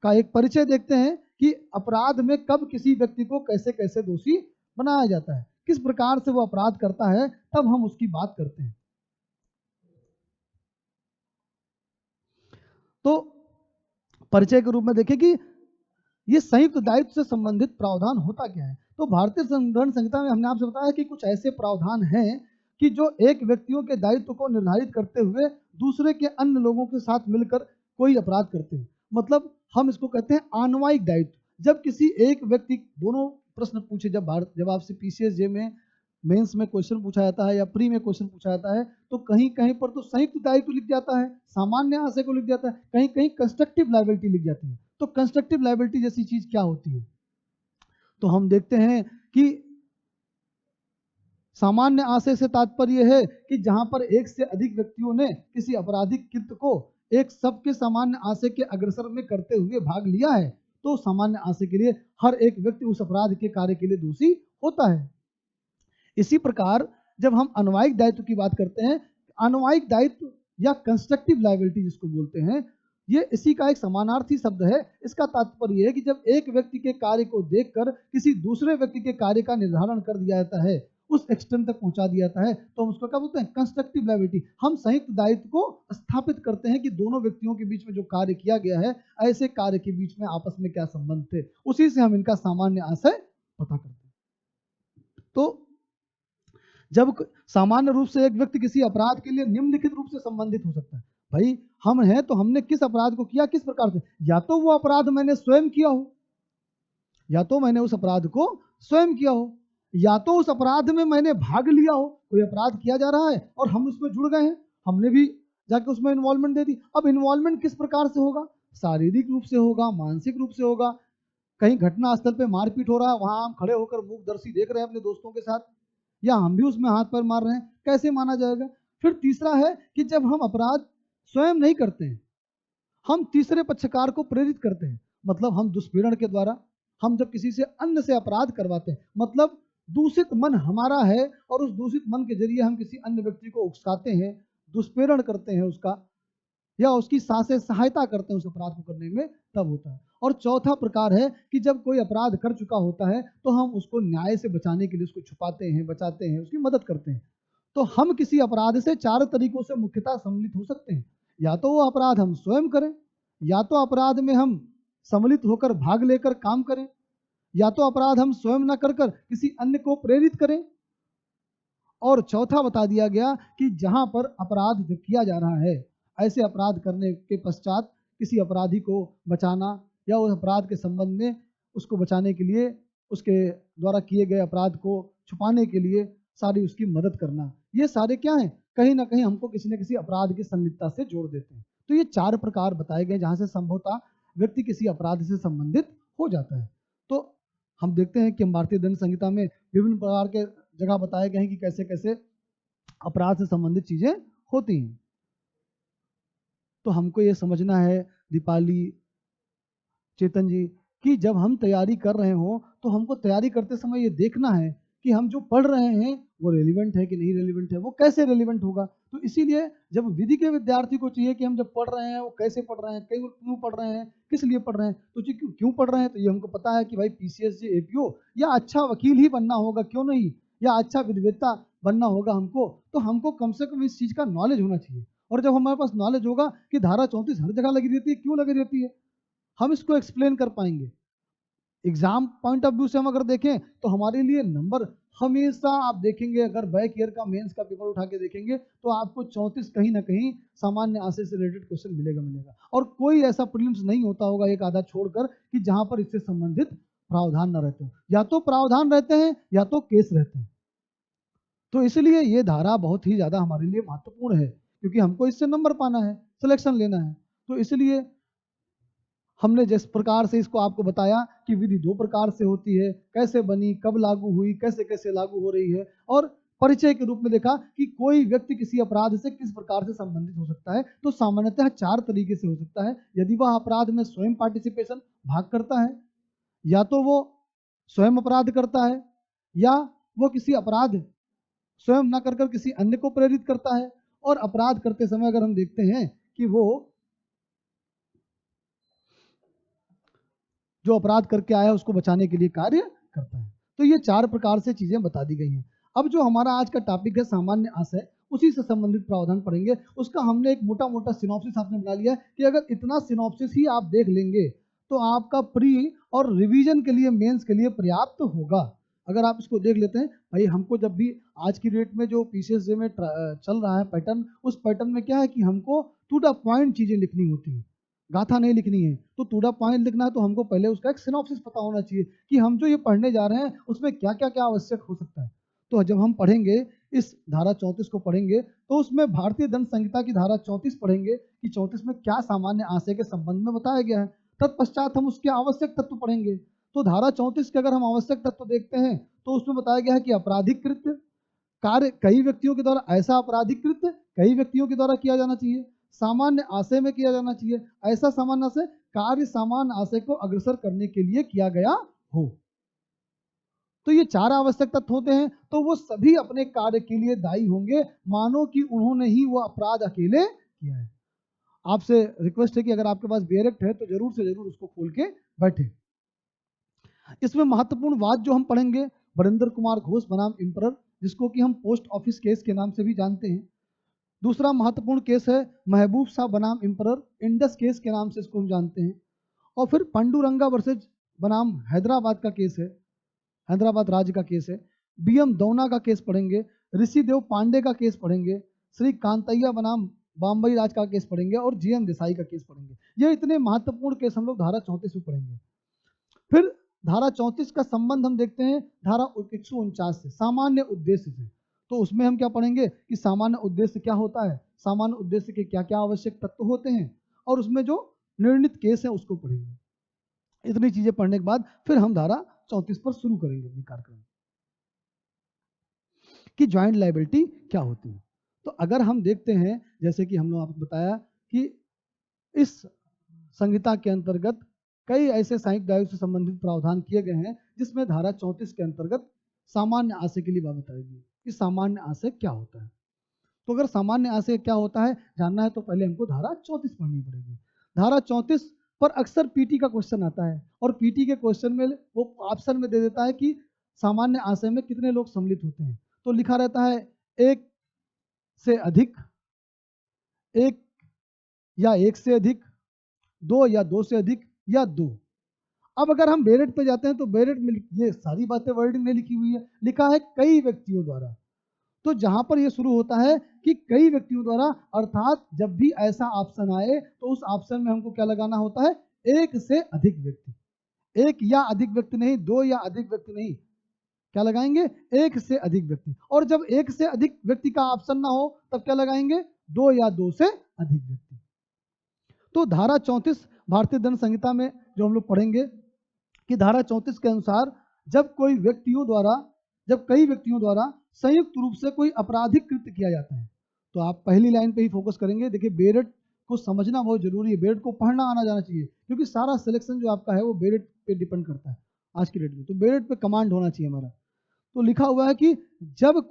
का एक परिचय देखते हैं कि अपराध में कब किसी व्यक्ति को कैसे कैसे दोषी बनाया जाता है, किस प्रकार से वो अपराध करता है, तब हम उसकी बात करते हैं। तो परिचय के रूप में देखें कि ये संयुक्त दायित्व से संबंधित प्रावधान होता क्या है। तो भारतीय दंड संहिता में हमने आपसे बताया कि कुछ ऐसे प्रावधान हैं कि जो एक व्यक्तियों के दायित्व को निर्धारित करते हुए दूसरे के अन्य लोगों के साथ मिलकर कोई अपराध करते हैं। मतलब हम इसको कहते हैं आन्वयिक दायित्व। जब किसी एक व्यक्ति, दोनों प्रश्न पूछे जब आपसे पीसीएसजे में मेंस में क्वेश्चन पूछा जाता है या प्री में क्वेश्चन पूछा जाता है, तो कहीं कहीं पर तो संयुक्त दायित्व लिख जाता है, सामान्य आशय को लिख जाता है, कहीं कहीं कंस्ट्रक्टिव लायबिलिटी लिख जाती है। तो कंस्ट्रक्टिव लायबिलिटी जैसी चीज क्या होती है, तो हम देखते हैं कि सामान्य आशय से तात्पर्य है कि जहां पर एक से अधिक व्यक्तियों ने किसी आपराधिक कृत्य को एक सबके सामान्य आशय के अग्रसर में करते हुए भाग लिया है, तो सामान्य आशय के लिए हर एक व्यक्ति उस अपराध के कार्य के लिए दोषी होता है। इसी प्रकार जब हम अन्वयिक दायित्व की बात करते हैं, अन्वयिक दायित्व या कंस्ट्रक्टिव लायबिलिटी जिसको बोलते हैं, ये इसी का एक समानार्थी शब्द है। इसका तात्पर्य है कि जब एक व्यक्ति के कार्य को देखकर किसी दूसरे व्यक्ति के कार्य का निर्धारण कर दिया जाता है, उस एक्सटेंट तक पहुंचा दिया जाता है, तो हम उसको क्या बोलते हैं, कंस्ट्रक्टिव लायबिलिटी। हम संयुक्त दायित्व को स्थापित करते हैं कि दोनों व्यक्तियों के बीच में जो कार्य किया गया है, ऐसे कार्य के बीच में आपस में क्या संबंध थे, उसी से हम इनका सामान्य आशय पता करते हैं। तो जब सामान्य रूप से एक व्यक्ति किसी अपराध के लिए निम्नलिखित रूप से संबंधित हो सकता है। भाई हम हैं तो हमने किस अपराध को किया, किस प्रकार से, या तो वो अपराध मैंने स्वयं किया हो, या तो मैंने उस अपराध को स्वयं किया हो, या तो उस अपराध में मैंने भाग लिया हो। कोई अपराध किया जा रहा है और हम उसमें जुड़ गए हैं, हमने भी जाके उसमें इन्वॉल्वमेंट दे दी। अब इन्वॉल्वमेंट किस प्रकार से होगा, शारीरिक रूप से होगा, मानसिक रूप से होगा, कहीं घटना स्थल पे मारपीट हो रहा है, वहां हम खड़े होकर मूकदर्शी देख रहे हैं अपने दोस्तों के साथ, या हम भी उसमें हाथ पैर मार रहे हैं, कैसे माना जाएगा। फिर तीसरा है कि जब हम अपराध स्वयं नहीं करते हैं, हम तीसरे पक्षकार को प्रेरित करते हैं। मतलब हम दुष्पीड़न के द्वारा, हम जब किसी से अन्य से अपराध करवाते हैं, मतलब दूषित मन हमारा है और उस दूषित मन के जरिए हम किसी अन्य व्यक्ति को उकसाते हैं, दुष्पीड़न करते हैं उसका, या उसकी सासे सहायता करते हैं उस अपराध को करने में, तब होता है। और चौथा प्रकार है कि जब कोई अपराध कर चुका होता है तो हम उसको न्याय से बचाने के लिए उसको छुपाते हैं, बचाते हैं, उसकी मदद करते हैं। तो हम किसी अपराध से 4 तरीकों से मुख्यतः सम्मिलित हो सकते हैं। या तो वो अपराध हम स्वयं करें, या तो अपराध में हम सम्मिलित होकर भाग लेकर काम करें, या तो अपराध हम स्वयं न कर किसी अन्य को प्रेरित करें, और चौथा बता दिया गया कि जहां पर अपराध जो किया जा रहा है, ऐसे अपराध करने के पश्चात किसी अपराधी को बचाना या उस अपराध के संबंध में उसको बचाने के लिए, उसके द्वारा किए गए अपराध को छुपाने के लिए सारी उसकी मदद करना, ये सारे क्या हैं, कहीं ना कहीं हमको किसी न किसी अपराध की संलिप्तता से जोड़ देते हैं। तो ये 4 प्रकार बताए गए जहां से संभवतः व्यक्ति किसी अपराध से संबंधित हो जाता है। तो हम देखते हैं कि हम भारतीय दंड संहिता में विभिन्न प्रकार के जगह बताए गए हैं कि कैसे कैसे अपराध से संबंधित चीजें होती हैं। तो हमको ये समझना है दीपाली, चेतन जी, कि जब हम तैयारी कर रहे हो तो हमको तैयारी करते समय ये देखना है कि हम जो पढ़ रहे हैं वो रेलिवेंट है कि नहीं रेलिवेंट है, वो कैसे रेलिवेंट होगा। तो तो इसीलिए जब विधि के विद्यार्थी को चाहिए कि हम जब पढ़ रहे हैं वो कैसे पढ़ रहे हैं, क्यों पढ़ रहे हैं, किस लिए पढ़ रहे हैं, तो क्यों पढ़ रहे हैं, तो ये हमको पता है कि भाई पीसीएसजी एपीओ या अच्छा वकील ही बनना होगा, क्यों नहीं, या अच्छा विधिवेत्ता बनना होगा हमको, तो हमको कम से कम इस चीज का नॉलेज होना चाहिए। और जब हमारे पास नॉलेज होगा कि धारा 34 हर जगह लगी रहती है, क्यों लगी रहती है, हम इसको एक्सप्लेन कर पाएंगे। एग्जाम पॉइंट ऑफ व्यू से हम अगर देखें तो हमारे लिए नंबर हमेशा, आप देखेंगे अगर बैक ईयर का मेंस का पेपर उठा के देखेंगे तो आपको 34 कहीं ना कहीं सामान्य आशय से रिलेटेड क्वेश्चन मिलेगा। और कोई ऐसा प्रीलिम्स नहीं होता होगा एक आधा छोड़कर कि जहां पर इससे संबंधित प्रावधान न रहते हो, या तो प्रावधान रहते हैं या तो केस रहते हैं। तो इसलिए ये धारा बहुत ही ज्यादा हमारे लिए महत्वपूर्ण है, क्योंकि हमको इससे नंबर पाना है, सिलेक्शन लेना है। तो इसलिए हमने जिस प्रकार से इसको आपको बताया कि विधि 2 प्रकार से होती है, कैसे बनी, कब लागू हुई, कैसे कैसे लागू हो रही है, और परिचय के रूप में देखा कि कोई व्यक्ति किसी अपराध से किस प्रकार से संबंधित हो सकता है। तो सामान्यतः 4 तरीके से हो सकता है। यदि वह अपराध में स्वयं पार्टिसिपेशन भाग करता है, या तो वो स्वयं अपराध करता है, या वो किसी अपराध स्वयं ना कर कर किसी अन्य को प्रेरित करता है, और अपराध करते समय अगर हम देखते हैं कि वो जो अपराध करके आया है उसको बचाने के लिए कार्य करता है। तो ये 4 प्रकार से चीजें बता दी गई हैं। अब जो हमारा आज का टॉपिक है सामान्य आशय, उसी से संबंधित प्रावधान पढ़ेंगे। उसका हमने एक मोटा मोटा सिनॉप्सिस आपने बना लिया कि अगर इतना सिनॉप्सिस ही आप देख लेंगे तो आपका प्री और रिवीजन के लिए, मेंस के लिए पर्याप्त होगा। अगर आप इसको देख लेते हैं, भाई हमको जब भी आज की डेट में जो पीसीएसजे में चल रहा है पैटर्न, उस पैटर्न में क्या है कि हमको टू द पॉइंट चीजें लिखनी होती है, गाथा नहीं लिखनी है। तो टू द पॉइंट लिखना है तो हमको पहले उसका एक सिनॉप्सिस पता होना चाहिए कि हम जो ये पढ़ने जा रहे हैं उसमें क्या क्या क्या आवश्यक हो सकता है। तो जब हम पढ़ेंगे इस धारा 34 को पढ़ेंगे तो उसमें भारतीय दंड संहिता की धारा 34 पढ़ेंगे कि 34 में क्या सामान्य आशय के संबंध में बताया गया है। तत्पश्चात हम उसके आवश्यक तत्व पढ़ेंगे। तो धारा 34 के अगर हम आवश्यक तत्व देखते हैं तो उसमें बताया गया है कि आपराधिक कृत्य कार्य कई व्यक्तियों के द्वारा, ऐसा आपराधिक कृत्य कई व्यक्तियों के द्वारा किया जाना चाहिए, सामान्य आशय में किया जाना चाहिए, ऐसा सामान्य आशय कार्य सामान्य आशय को अग्रसर करने के लिए किया गया हो। तो ये 4 आवश्यक तत्व होते हैं, तो वो सभी अपने कार्य के लिए दायी होंगे, मानो कि उन्होंने ही वो अपराध अकेले किया है। आपसे रिक्वेस्ट है कि अगर आपके पास बेरेक्ट है तो जरूर से जरूर उसको खोल के बैठे। इसमें महत्वपूर्ण बात जो हम पढ़ेंगे, वरिंदर कुमार घोष बनाम इम्परर, जिसको कि हम पोस्ट ऑफिस केस के नाम से भी जानते हैं। दूसरा महत्वपूर्ण केस है महबूब शाह बनाम इम्परर, इंडस केस के नाम से इसको हम जानते हैं। और फिर पांडुरंगा वर्सेज बनाम हैदराबाद का केस है, हैदराबाद राज्य का केस है। बीएम दौना का केस पढ़ेंगे, ऋषिदेव पांडे का केस पढ़ेंगे, श्री कांतैया बनाम बॉम्बई राज का केस पढ़ेंगे, और जीएन देसाई का केस पढ़ेंगे। ये इतने महत्वपूर्ण केस हम लोग धारा 34 में पढ़ेंगे। फिर धारा 34 का संबंध हम देखते हैं धारा 149 से, सामान्य उद्देश्य से। तो उसमें हम क्या पढ़ेंगे कि सामान्य उद्देश्य क्या होता है, सामान्य उद्देश्य के क्या क्या आवश्यक तत्व होते हैं, और उसमें जो निर्णित केस है उसको पढ़ेंगे। इतनी चीजें पढ़ने के बाद फिर हम धारा 34 पर शुरू करेंगे अपनी कार्यक्रम कि ज्वाइंट लायबिलिटी क्या होती है। तो अगर हम देखते हैं, जैसे कि हम लोग आपको बताया कि इस संहिता के अंतर्गत कई ऐसे संयुक्त आयोग से संबंधित प्रावधान किए गए हैं जिसमें धारा 34 के अंतर्गत सामान्य आशय के लिए बात बताएगी कि सामान्य आशय क्या होता है। तो अगर सामान्य आशय क्या होता है जानना है तो पहले हमको धारा 34 पढ़नी पड़ेगी। धारा 34 पर अक्सर पीटी का क्वेश्चन आता है, और पीटी के क्वेश्चन में वो ऑप्शन में दे देता है कि सामान्य आशय में कितने लोग सम्मिलित होते हैं। तो लिखा रहता है एक से अधिक, एक या एक से अधिक, दो या दो से अधिक, या दो। अब अगर हम बेरेट पे जाते हैं तो बेरेट में ये सारी बातें वर्डिंग नहीं लिखी हुई है, लिखा है कई व्यक्तियों द्वारा। तो जहां पर ये शुरू होता है कि कई व्यक्तियों द्वारा, अर्थात जब भी ऐसा ऑप्शन आए तो उस ऑप्शन में हमको क्या लगाना होता है, एक से अधिक व्यक्ति। एक या अधिक व्यक्ति नहीं, दो या अधिक व्यक्ति नहीं, क्या लगाएंगे, एक से अधिक व्यक्ति। और जब एक से अधिक व्यक्ति का ऑप्शन ना हो तब क्या लगाएंगे, दो या दो से अधिक व्यक्ति। तो धारा 34 भारतीय दंड संहिता में जो हम लोग पढ़ेंगे कि धारा 34 के अनुसार जब कई व्यक्तियों द्वारा संयुक्त रूप से कोई आपराधिक कृत्य किया जाता है, तो आप पहली लाइन पे ही फोकस करेंगे। देखिए बेरेट को समझना बहुत जरूरी है, बेरेट को पढ़ना आना जाना चाहिए, क्योंकि सारा सिलेक्शन जो आपका है वो बेरेट पे डिपेंड करता है आज की डेट में। तो बेरेट पे कमांड होना चाहिए हमारा। तो लिखा हुआ है कि जब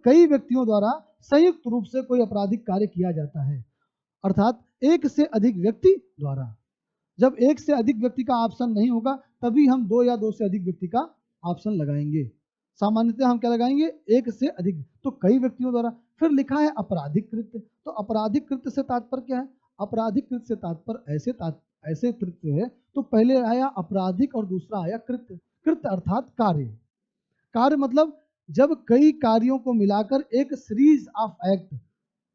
कई व्यक्तियों द्वारा संयुक्त रूप से कोई आपराधिक कार्य किया जाता है, अर्थात एक से अधिक व्यक्ति द्वारा। जब एक से अधिक व्यक्ति का ऑप्शन नहीं होगा तभी हम दो या दो से अधिक व्यक्ति का ऑप्शन लगाएंगे। सामान्यतः हम क्या लगाएंगे, एक से अधिक, तो कई व्यक्तियों द्वारा। फिर लिखा है आपराधिक कृत्य। तो आपराधिक कृत्य से तात्पर्य क्या है? आपराधिक कृत्य से तात्पर्य ऐसे कृत्य है। तो पहले आया आपराधिक और दूसरा आया कृत्य। कृत्य अर्थात कार्य। कार्य मतलब जब कई कार्यों को मिलाकर एक सीरीज ऑफ एक्ट,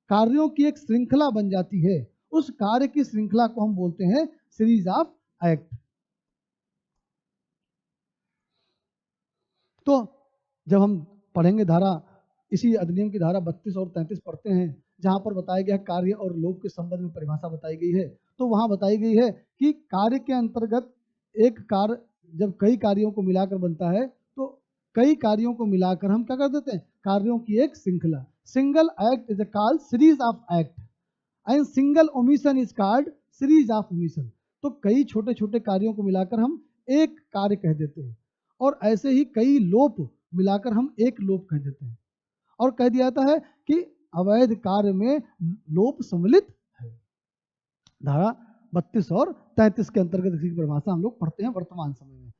कार्यों की एक श्रृंखला बन जाती है, उस कार्य की श्रृंखला को हम बोलते हैं सीरीज ऑफ एक्ट। तो जब हम पढ़ेंगे धारा, इसी अधिनियम की धारा 32 और 33 पढ़ते हैं, जहां पर बताया गया कार्य और लोभ के संबंध में परिभाषा बताई गई है, तो वहां बताई गई है कि कार्य के अंतर्गत एक कार्य जब कई कार्यों को मिलाकर बनता है, तो कई कार्यों को मिलाकर हम क्या कर देते हैं, कार्यों की एक श्रृंखला। Single act is called series of act and single omission is called series of omission. तो कई छोटे छोटे कार्यों को मिलाकर हम एक कार्य कह देते हैं, और ऐसे ही कई लोप मिलाकर हम एक लोप कह देते हैं। और कह दिया जाता है कि अवैध कार्य में लोप सम्मिलित है। धारा 32 और 33 के अंतर्गत इसकी परिभाषा हम लोग पढ़ते हैं वर्तमान समय में।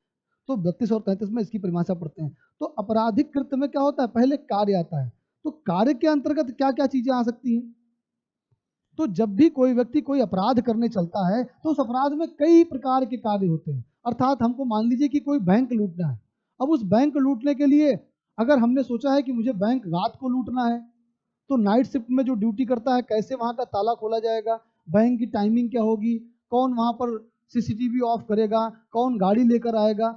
तो 32 और 33 में इसकी परिभाषा पढ़ते हैं। तो आपराधिक कृत्य में क्या होता है, पहले कार्य आता है। तो कार्य के अंतर्गत क्या क्या चीजें आ सकती हैं? तो जब भी कोई व्यक्ति कोई अपराध करने चलता है तो उस अपराध में कई प्रकार के कार्य होते हैं। अर्थात हमको मान लीजिए कि कोई बैंक लूटना है। अब उस बैंक लूटने के लिए अगर हमने सोचा है कि मुझे बैंक रात को लूटना है, तो नाइट शिफ्ट में जो ड्यूटी करता है, कैसे वहां का ताला खोला जाएगा, बैंक की टाइमिंग क्या होगी, कौन वहां पर सीसीटीवी ऑफ करेगा, कौन गाड़ी लेकर आएगा,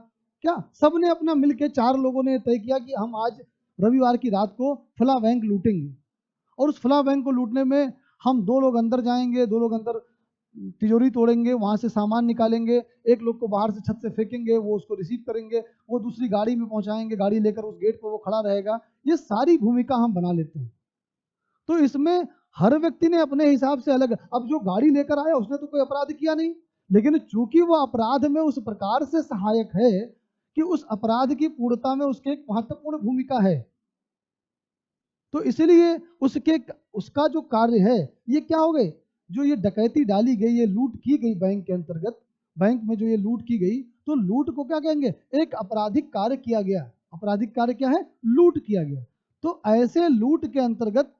क्या सबने अपना मिलके 4 लोगों ने तय किया कि हम आज रविवार की रात को फला बैंक लूटेंगे। और उस फला बैंक को लूटने में हम 2 लोग अंदर जाएंगे, 2 लोग अंदर तिजोरी तोड़ेंगे, वहां से सामान निकालेंगे, एक लोग को बाहर से छत से फेंकेंगे, वो उसको रिसीव करेंगे, वो दूसरी गाड़ी में पहुंचाएंगे, गाड़ी लेकर उस गेट पर वो खड़ा रहेगा। ये सारी भूमिका हम बना लेते हैं। तो इसमें हर व्यक्ति ने अपने हिसाब से अलग, अब जो गाड़ी लेकर आया उसने तो कोई अपराध किया नहीं, लेकिन चूंकि वो अपराध में उस प्रकार से सहायक है कि उस अपराध की पूर्णता में उसकी एक महत्वपूर्ण भूमिका है, तो इसलिए उसका जो कार्य है, ये क्या हो गए, जो ये डकैती डाली गई, ये लूट की गई बैंक के अंतर्गत, बैंक में जो ये लूट की गई, तो लूट को क्या कहेंगे, एक आपराधिक कार्य किया गया। आपराधिक कार्य क्या है, लूट किया गया। तो ऐसे लूट के अंतर्गत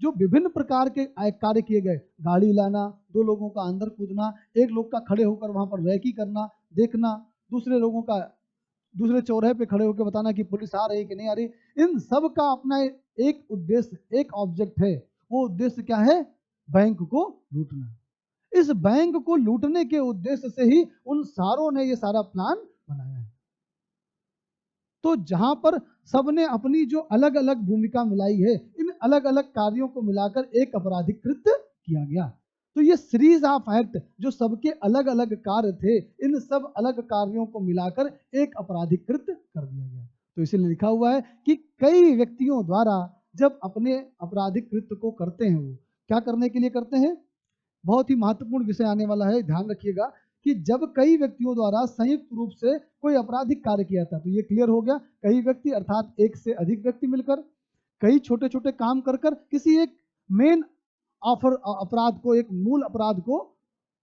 जो विभिन्न प्रकार के कार्य किए गए, गाड़ी लाना, 2 लोगों का अंदर कूदना, एक लोग का खड़े होकर वहां पर रैकी करना, देखना, दूसरे लोगों का दूसरे चौराहे पे खड़े होकर बताना कि पुलिस आ रही कि नहीं आ रही, इन सब का अपना एक उद्देश्य, एक ऑब्जेक्ट है। वो उद्देश्य क्या है, बैंक को लूटना। इस बैंक को लूटने के उद्देश्य से ही उन सारों ने ये सारा प्लान बनाया है। तो जहां पर सबने अपनी जो अलग अलग भूमिका मिलाई है, इन अलग अलग कार्यों को मिलाकर एक आपराधिक कृत्य किया गया। तो ये सीरीज ऑफ एक्ट जो सबके अलग अलग कार्य थे, इन सब अलग कार्यों को मिलाकर एक आपराधिक कृत्य कर दिया गया। तो इसीलिए लिखा हुआ है कि कई व्यक्तियों द्वारा जब अपने आपराधिक कृत्य को करते हैं, वो क्या करने के लिए करते हैं, बहुत ही महत्वपूर्ण विषय आने वाला है, ध्यान रखिएगा कि जब कई व्यक्तियों द्वारा संयुक्त रूप से कोई आपराधिक कार्य किया था, तो ये क्लियर हो गया, कई व्यक्ति अर्थात एक से अधिक व्यक्ति मिलकर कई छोटे छोटे काम कर कर किसी एक मेन अपराध को, एक मूल अपराध को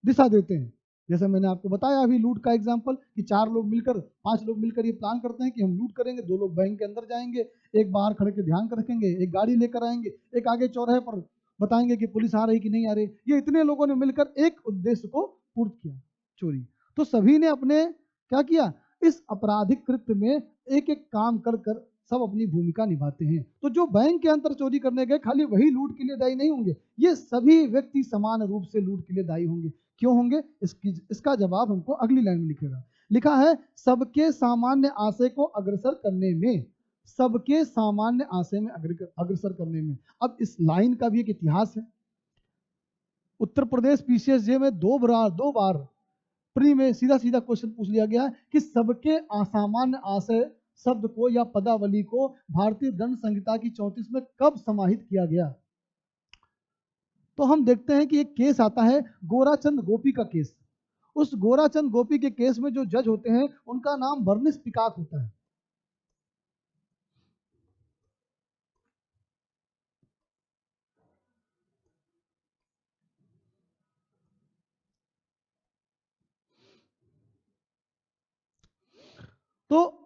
दिशा देते हैं। जैसे मैंने आपको बताया अभी लूट का एग्जाम्पल कि 4 लोग मिलकर, 5 लोग मिलकर ये प्लान करते हैं कि हम लूट करेंगे, 2 लोग बैंक के अंदर जाएंगे, एक बाहर खड़े के ध्यान रखेंगे, एक गाड़ी लेकर आएंगे, एक आगे चौराहे पर बताएंगे कि पुलिस आ रही कि नहीं आ रही। ये इतने लोगों ने मिलकर एक उद्देश्य को पूर्त किया, चोरी। तो सभी ने अपने क्या किया, इस आपराधिक कृत्य में एक एक काम कर कर सब अपनी भूमिका निभाते हैं। तो जो बैंक के अंदर चोरी करने गए, खाली वही लूट के लिए दायी नहीं होंगे, ये सभी व्यक्ति समान रूप से लूट के लिए दायी होंगे। क्यों होंगे, इसका जवाब हमको अगली लाइन में लिखेगा। लिखा है सबके सामान्य आशय को अग्रसर करने में, सबके सामान्य आशय में अग्रसर करने में। अब इस लाइन का भी एक इतिहास है। उत्तर प्रदेश पीसीएसजे में दो बार प्री में सीधा सीधा क्वेश्चन पूछ लिया गया है कि सबके असामान्य आशय शब्द को या पदावली को भारतीय दंड संहिता की 34 में कब समाहित किया गया। तो हम देखते हैं कि एक केस आता है गोराचंद गोपी का केस। उस गोराचंद गोपी के केस में जो जज होते हैं उनका नाम बर्निस पिकाक होता है।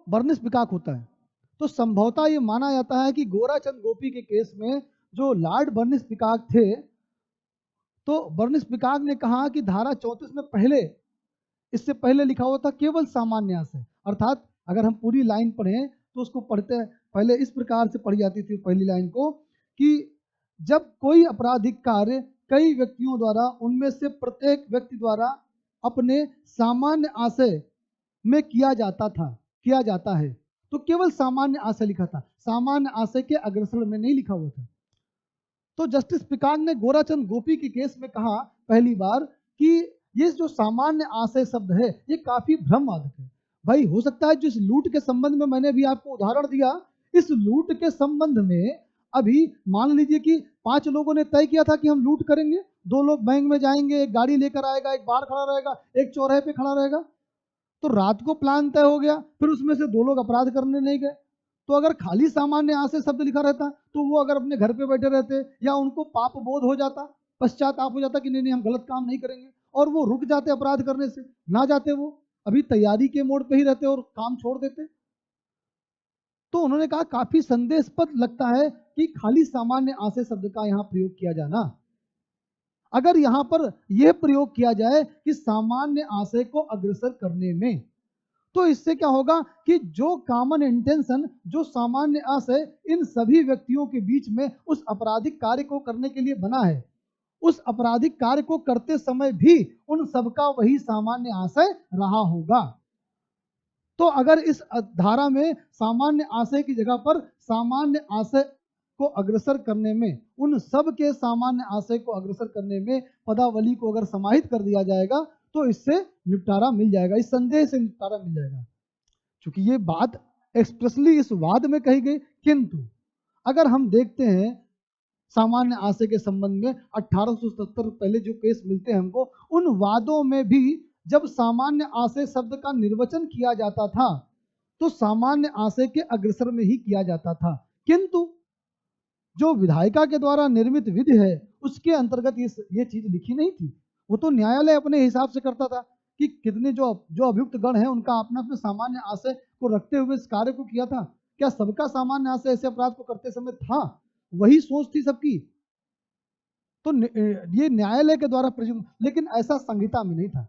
बर्निस्पिकाक होता है। तो संभवतः ये माना जाता है कि गोराचंद गोपी के केस में जो लॉर्ड बर्निस्पिकाक थे, तो बर्निस्पिकाक ने कहा कि धारा 34 में पहले, इससे पहले लिखा हुआ था केवल सामान्य आशय, अर्थात अगर हम पूरी लाइन पढ़ें तो उसको पढ़ते पहले इस प्रकार से पढ़ी जाती थी पहली लाइन को कि जब कोई आपराधिक कार्य कई व्यक्तियों द्वारा, उनमें से प्रत्येक व्यक्ति द्वारा अपने सामान्य आशय में किया जाता है, तो केवल सामान्य आशय लिखा था, सामान्य आशय के अग्रसर में नहीं लिखा हुआ था। तो जस्टिस पिकाक ने गोराचंद गोपी के केस में कहा पहली बार कि ये जो सामान्य आशय शब्द है ये काफी भ्रमवादक है। भाई हो सकता है जिस लूट के संबंध में मैंने भी आपको उदाहरण दिया, इस लूट के संबंध में अभी मान लीजिए कि 5 लोगों ने तय किया था कि हम लूट करेंगे, 2 लोग बैंक में जाएंगे, एक गाड़ी लेकर आएगा, एक बाहर खड़ा रहेगा, एक चौराहे पे खड़ा रहेगा। तो रात को प्लान तय हो गया, फिर उसमें से 2 लोग अपराध करने नहीं गए। तो अगर खाली सामान्य आशय शब्द लिखा रहता तो वो अगर अपने घर पे बैठे रहते या उनको पाप बोध हो जाता, पश्चाताप हो जाता कि नहीं हम गलत काम नहीं करेंगे, और वो रुक जाते अपराध करने से, ना जाते वो अभी तैयारी के मोड पे ही रहते और काम छोड़ देते। तो उन्होंने कहा काफी संदेहास्पद लगता है कि खाली सामान्य आशय शब्द का यहाँ प्रयोग किया जाना। अगर यहाँ पर यह प्रयोग किया जाए कि सामान्य आशय को अग्रसर करने में, तो इससे क्या होगा कि जो कॉमन इंटेंशन, जो सामान्य आशय इन सभी व्यक्तियों के बीच में उस आपराधिक कार्य को करने के लिए बना है, उस आपराधिक कार्य को करते समय भी उन सबका वही सामान्य आशय रहा होगा। तो अगर इस धारा में सामान्य आशय की जगह पर सामान्य आशय को अग्रसर करने में, उन सब के सामान्य आशय को अग्रसर करने में पदावली को अगर समाहित कर दिया जाएगा तो इससे निपटारा मिल जाएगा, इस संदेह से निपटारा मिल जाएगा। क्योंकि ये बात एक्सप्रेसली इस वाद में कही गई। किंतु अगर हम देखते हैं सामान्य आशय के संबंध में 1877 पहले जो केस मिलते हैं हमको, उन वादों में भी जब सामान्य आशय शब्द का निर्वचन किया जाता था तो सामान्य आशय के अग्रसर में ही किया जाता था, किंतु जो विधायिका के द्वारा निर्मित विधि है उसके अंतर्गत ये चीज लिखी नहीं थी। वो तो न्यायालय अपने हिसाब से करता था कि कितने जो अभियुक्त गण है उनका अपना अपना सामान्य आशय को रखते हुए इस कार्य को किया था। क्या सबका सामान्य आशय ऐसे अपराध को करते समय था? वही सोच थी सबकी। तो ये न्यायालय के द्वारा प्रेज्यूम, लेकिन ऐसा संहिता में नहीं था।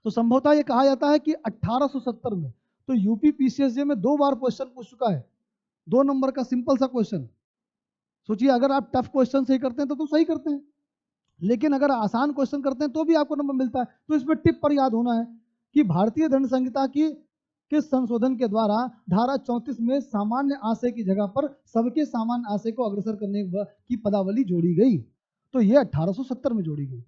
तो संभवतः ये कहा जाता है कि 1870 में तो यूपी पीसीएसजे में 2 बार क्वेश्चन पूछ चुका है, 2 नंबर का सिंपल सा क्वेश्चन। सोचिए अगर आप टफ क्वेश्चन सही करते हैं तो सही करते हैं, लेकिन अगर आसान क्वेश्चन करते हैं तो भी आपको नंबर मिलता है। तो इसमें टिप पर याद होना है कि भारतीय दंड संहिता की के संशोधन के द्वारा धारा 34 में सामान्य आशय की जगह पर सबके सामान्य आशय को अग्रसर करने की पदावली जोड़ी गई। तो ये 1870 में जोड़ी गई।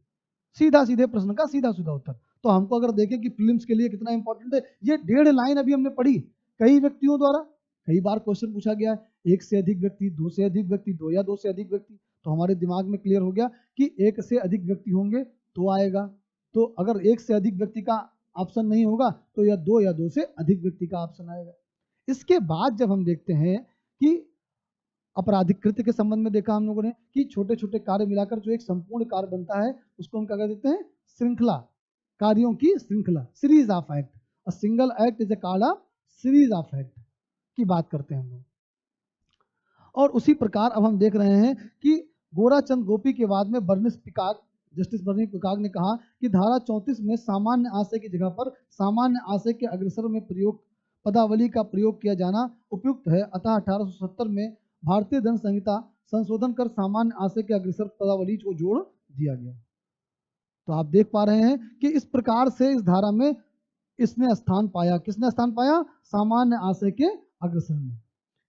सीधा सीधे प्रश्न का सीधा सीधा उत्तर। तो हमको अगर देखें कि प्रीलिम्स के लिए कितना इंपॉर्टेंट है, ये 1.5 लाइन अभी हमने पढ़ी, कई व्यक्तियों द्वारा कई बार क्वेश्चन पूछा गया है, 1 से अधिक व्यक्ति, 2 से अधिक व्यक्ति, 2 या 2 से अधिक व्यक्ति। तो हमारे दिमाग में क्लियर हो गया कि 1 से अधिक व्यक्ति होंगे तो आएगा। तो अगर 1 से अधिक व्यक्ति का ऑप्शन नहीं होगा तो या 2 से अधिक व्यक्ति का ऑप्शन आएगा। इसके बाद जब हम देखते हैं कि आपराधिक कृत्य के संबंध में देखा हम लोगों ने कि छोटे छोटे कार्य मिलाकर जो एक संपूर्ण कार्य बनता है उसको हम क्या कह देते हैं? श्रृंखला, कार्यों की श्रृंखला, series of act. A single act is called a series of act की बात करते हैं हम लोग। और उसी प्रकार अब हम देख रहे हैं कि गोराचंद गोपी के बाद में बर्निस पिकाक, जस्टिस बर्निस पिकाक ने कहा कि धारा 34 में सामान्य आशय की जगह पर सामान्य आशय के अग्रसर में प्रयोग पदावली का प्रयोग किया जाना उपयुक्त है। अतः 1870 में भारतीय दंड संहिता संशोधन कर सामान्य आशय के अग्रसर पदावली को जोड़ दिया गया। तो आप देख पा रहे हैं कि इस प्रकार से इस धारा में इसने स्थान पाया। किसने स्थान पाया? सामान्य आशय के अग्रसर में,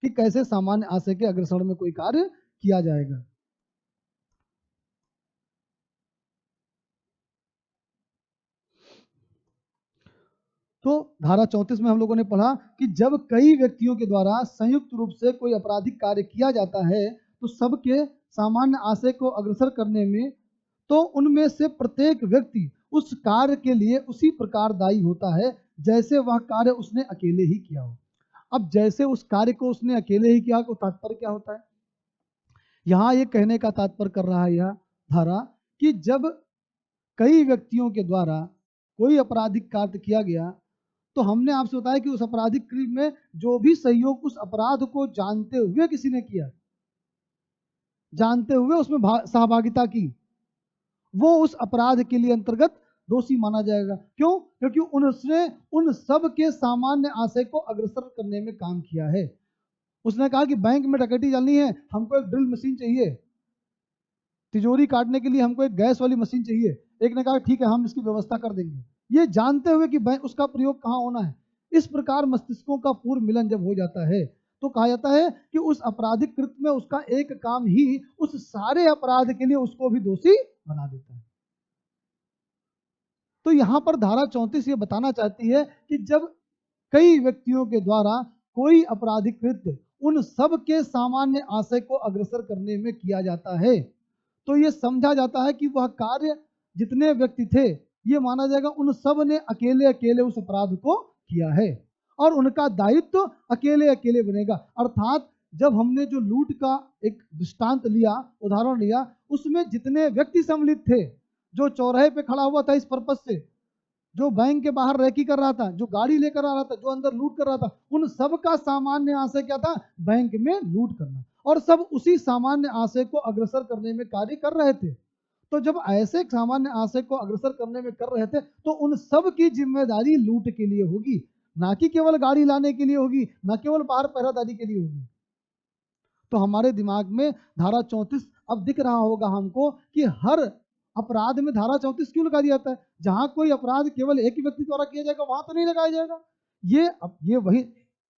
कि कैसे सामान्य आशय के अग्रसर में कोई कार्य किया जाएगा। तो धारा 34 में हम लोगों ने पढ़ा कि जब कई व्यक्तियों के द्वारा संयुक्त रूप से कोई आपराधिक कार्य किया जाता है तो सबके सामान्य आशय को अग्रसर करने में, तो उनमें से प्रत्येक व्यक्ति उस कार्य के लिए उसी प्रकार दायी होता है जैसे वह कार्य उसने अकेले ही किया हो। अब जैसे उस कार्य को उसने अकेले ही किया तो तात्पर्य क्या होता है? यहाँ ये कहने का तात्पर्य कर रहा है यह धारा कि जब कई व्यक्तियों के द्वारा कोई आपराधिक कार्य किया गया तो हमने आपसे बताया कि उस आपराधिक कृत्य में जो भी सहयोग उस अपराध को जानते हुए किसी ने किया, जानते हुए उसमें सहभागिता की, वो उस अपराध के लिए अंतर्गत दोषी माना जाएगा। क्यों? क्योंकि उसने उन सब के सामान्य आशय को अग्रसर करने में काम किया है। उसने कहा कि बैंक में डकैती चलनी है, हमको एक ड्रिल मशीन चाहिए, तिजोरी काटने के लिए हमको एक गैस वाली मशीन चाहिए। एक ने कहा ठीक है, हम इसकी व्यवस्था कर देंगे, ये जानते हुए कि बैंक उसका प्रयोग कहाँ होना है। इस प्रकार मस्तिष्कों का पूर्व मिलन जब हो जाता है तो कहा जाता है कि उस आपराधिक कृत्य में उसका एक काम ही उस सारे अपराध के लिए उसको भी दोषी बना देता है। तो यहां पर धारा 34 ये बताना चाहती है कि जब कई व्यक्तियों के द्वारा कोई आपराधिक कृत्य उन सब के सामान्य आशय को अग्रसर करने में किया जाता है तो ये समझा जाता है कि वह कार्य जितने व्यक्ति थे ये माना जाएगा उन सब ने अकेले अकेले उस अपराध को किया है और उनका दायित्व अकेले अकेले बनेगा। अर्थात जब हमने जो लूट का एक दृष्टांत लिया, उदाहरण लिया, उसमें जितने व्यक्ति सम्मिलित थे, जो चौराहे पे खड़ा हुआ था इस पर्पस से, जो बैंक के बाहर रैकी कर रहा था, जो गाड़ी लेकर आ रहा था, जो अंदर लूट कर रहा था, उन सब का सामान्य आशय क्या था? बैंक में लूट करना। और सब उसी सामान्य आशय को अग्रसर करने में कार्य कर रहे थे। तो जब ऐसे सामान्य आशय को अग्रसर करने में कर रहे थे तो उन सब की जिम्मेदारी लूट के लिए होगी, ना कि केवल गाड़ी लाने के लिए होगी, ना केवल बाहर पहरादारी के लिए होगी। तो हमारे दिमाग में धारा 34 अब दिख रहा होगा हमको कि हर अपराध में धारा 34 क्यों लगा दिया जाता है। जहां कोई अपराध केवल एक ही व्यक्ति द्वारा किया जाएगा वहां तो नहीं लगाया जाएगा। ये वही,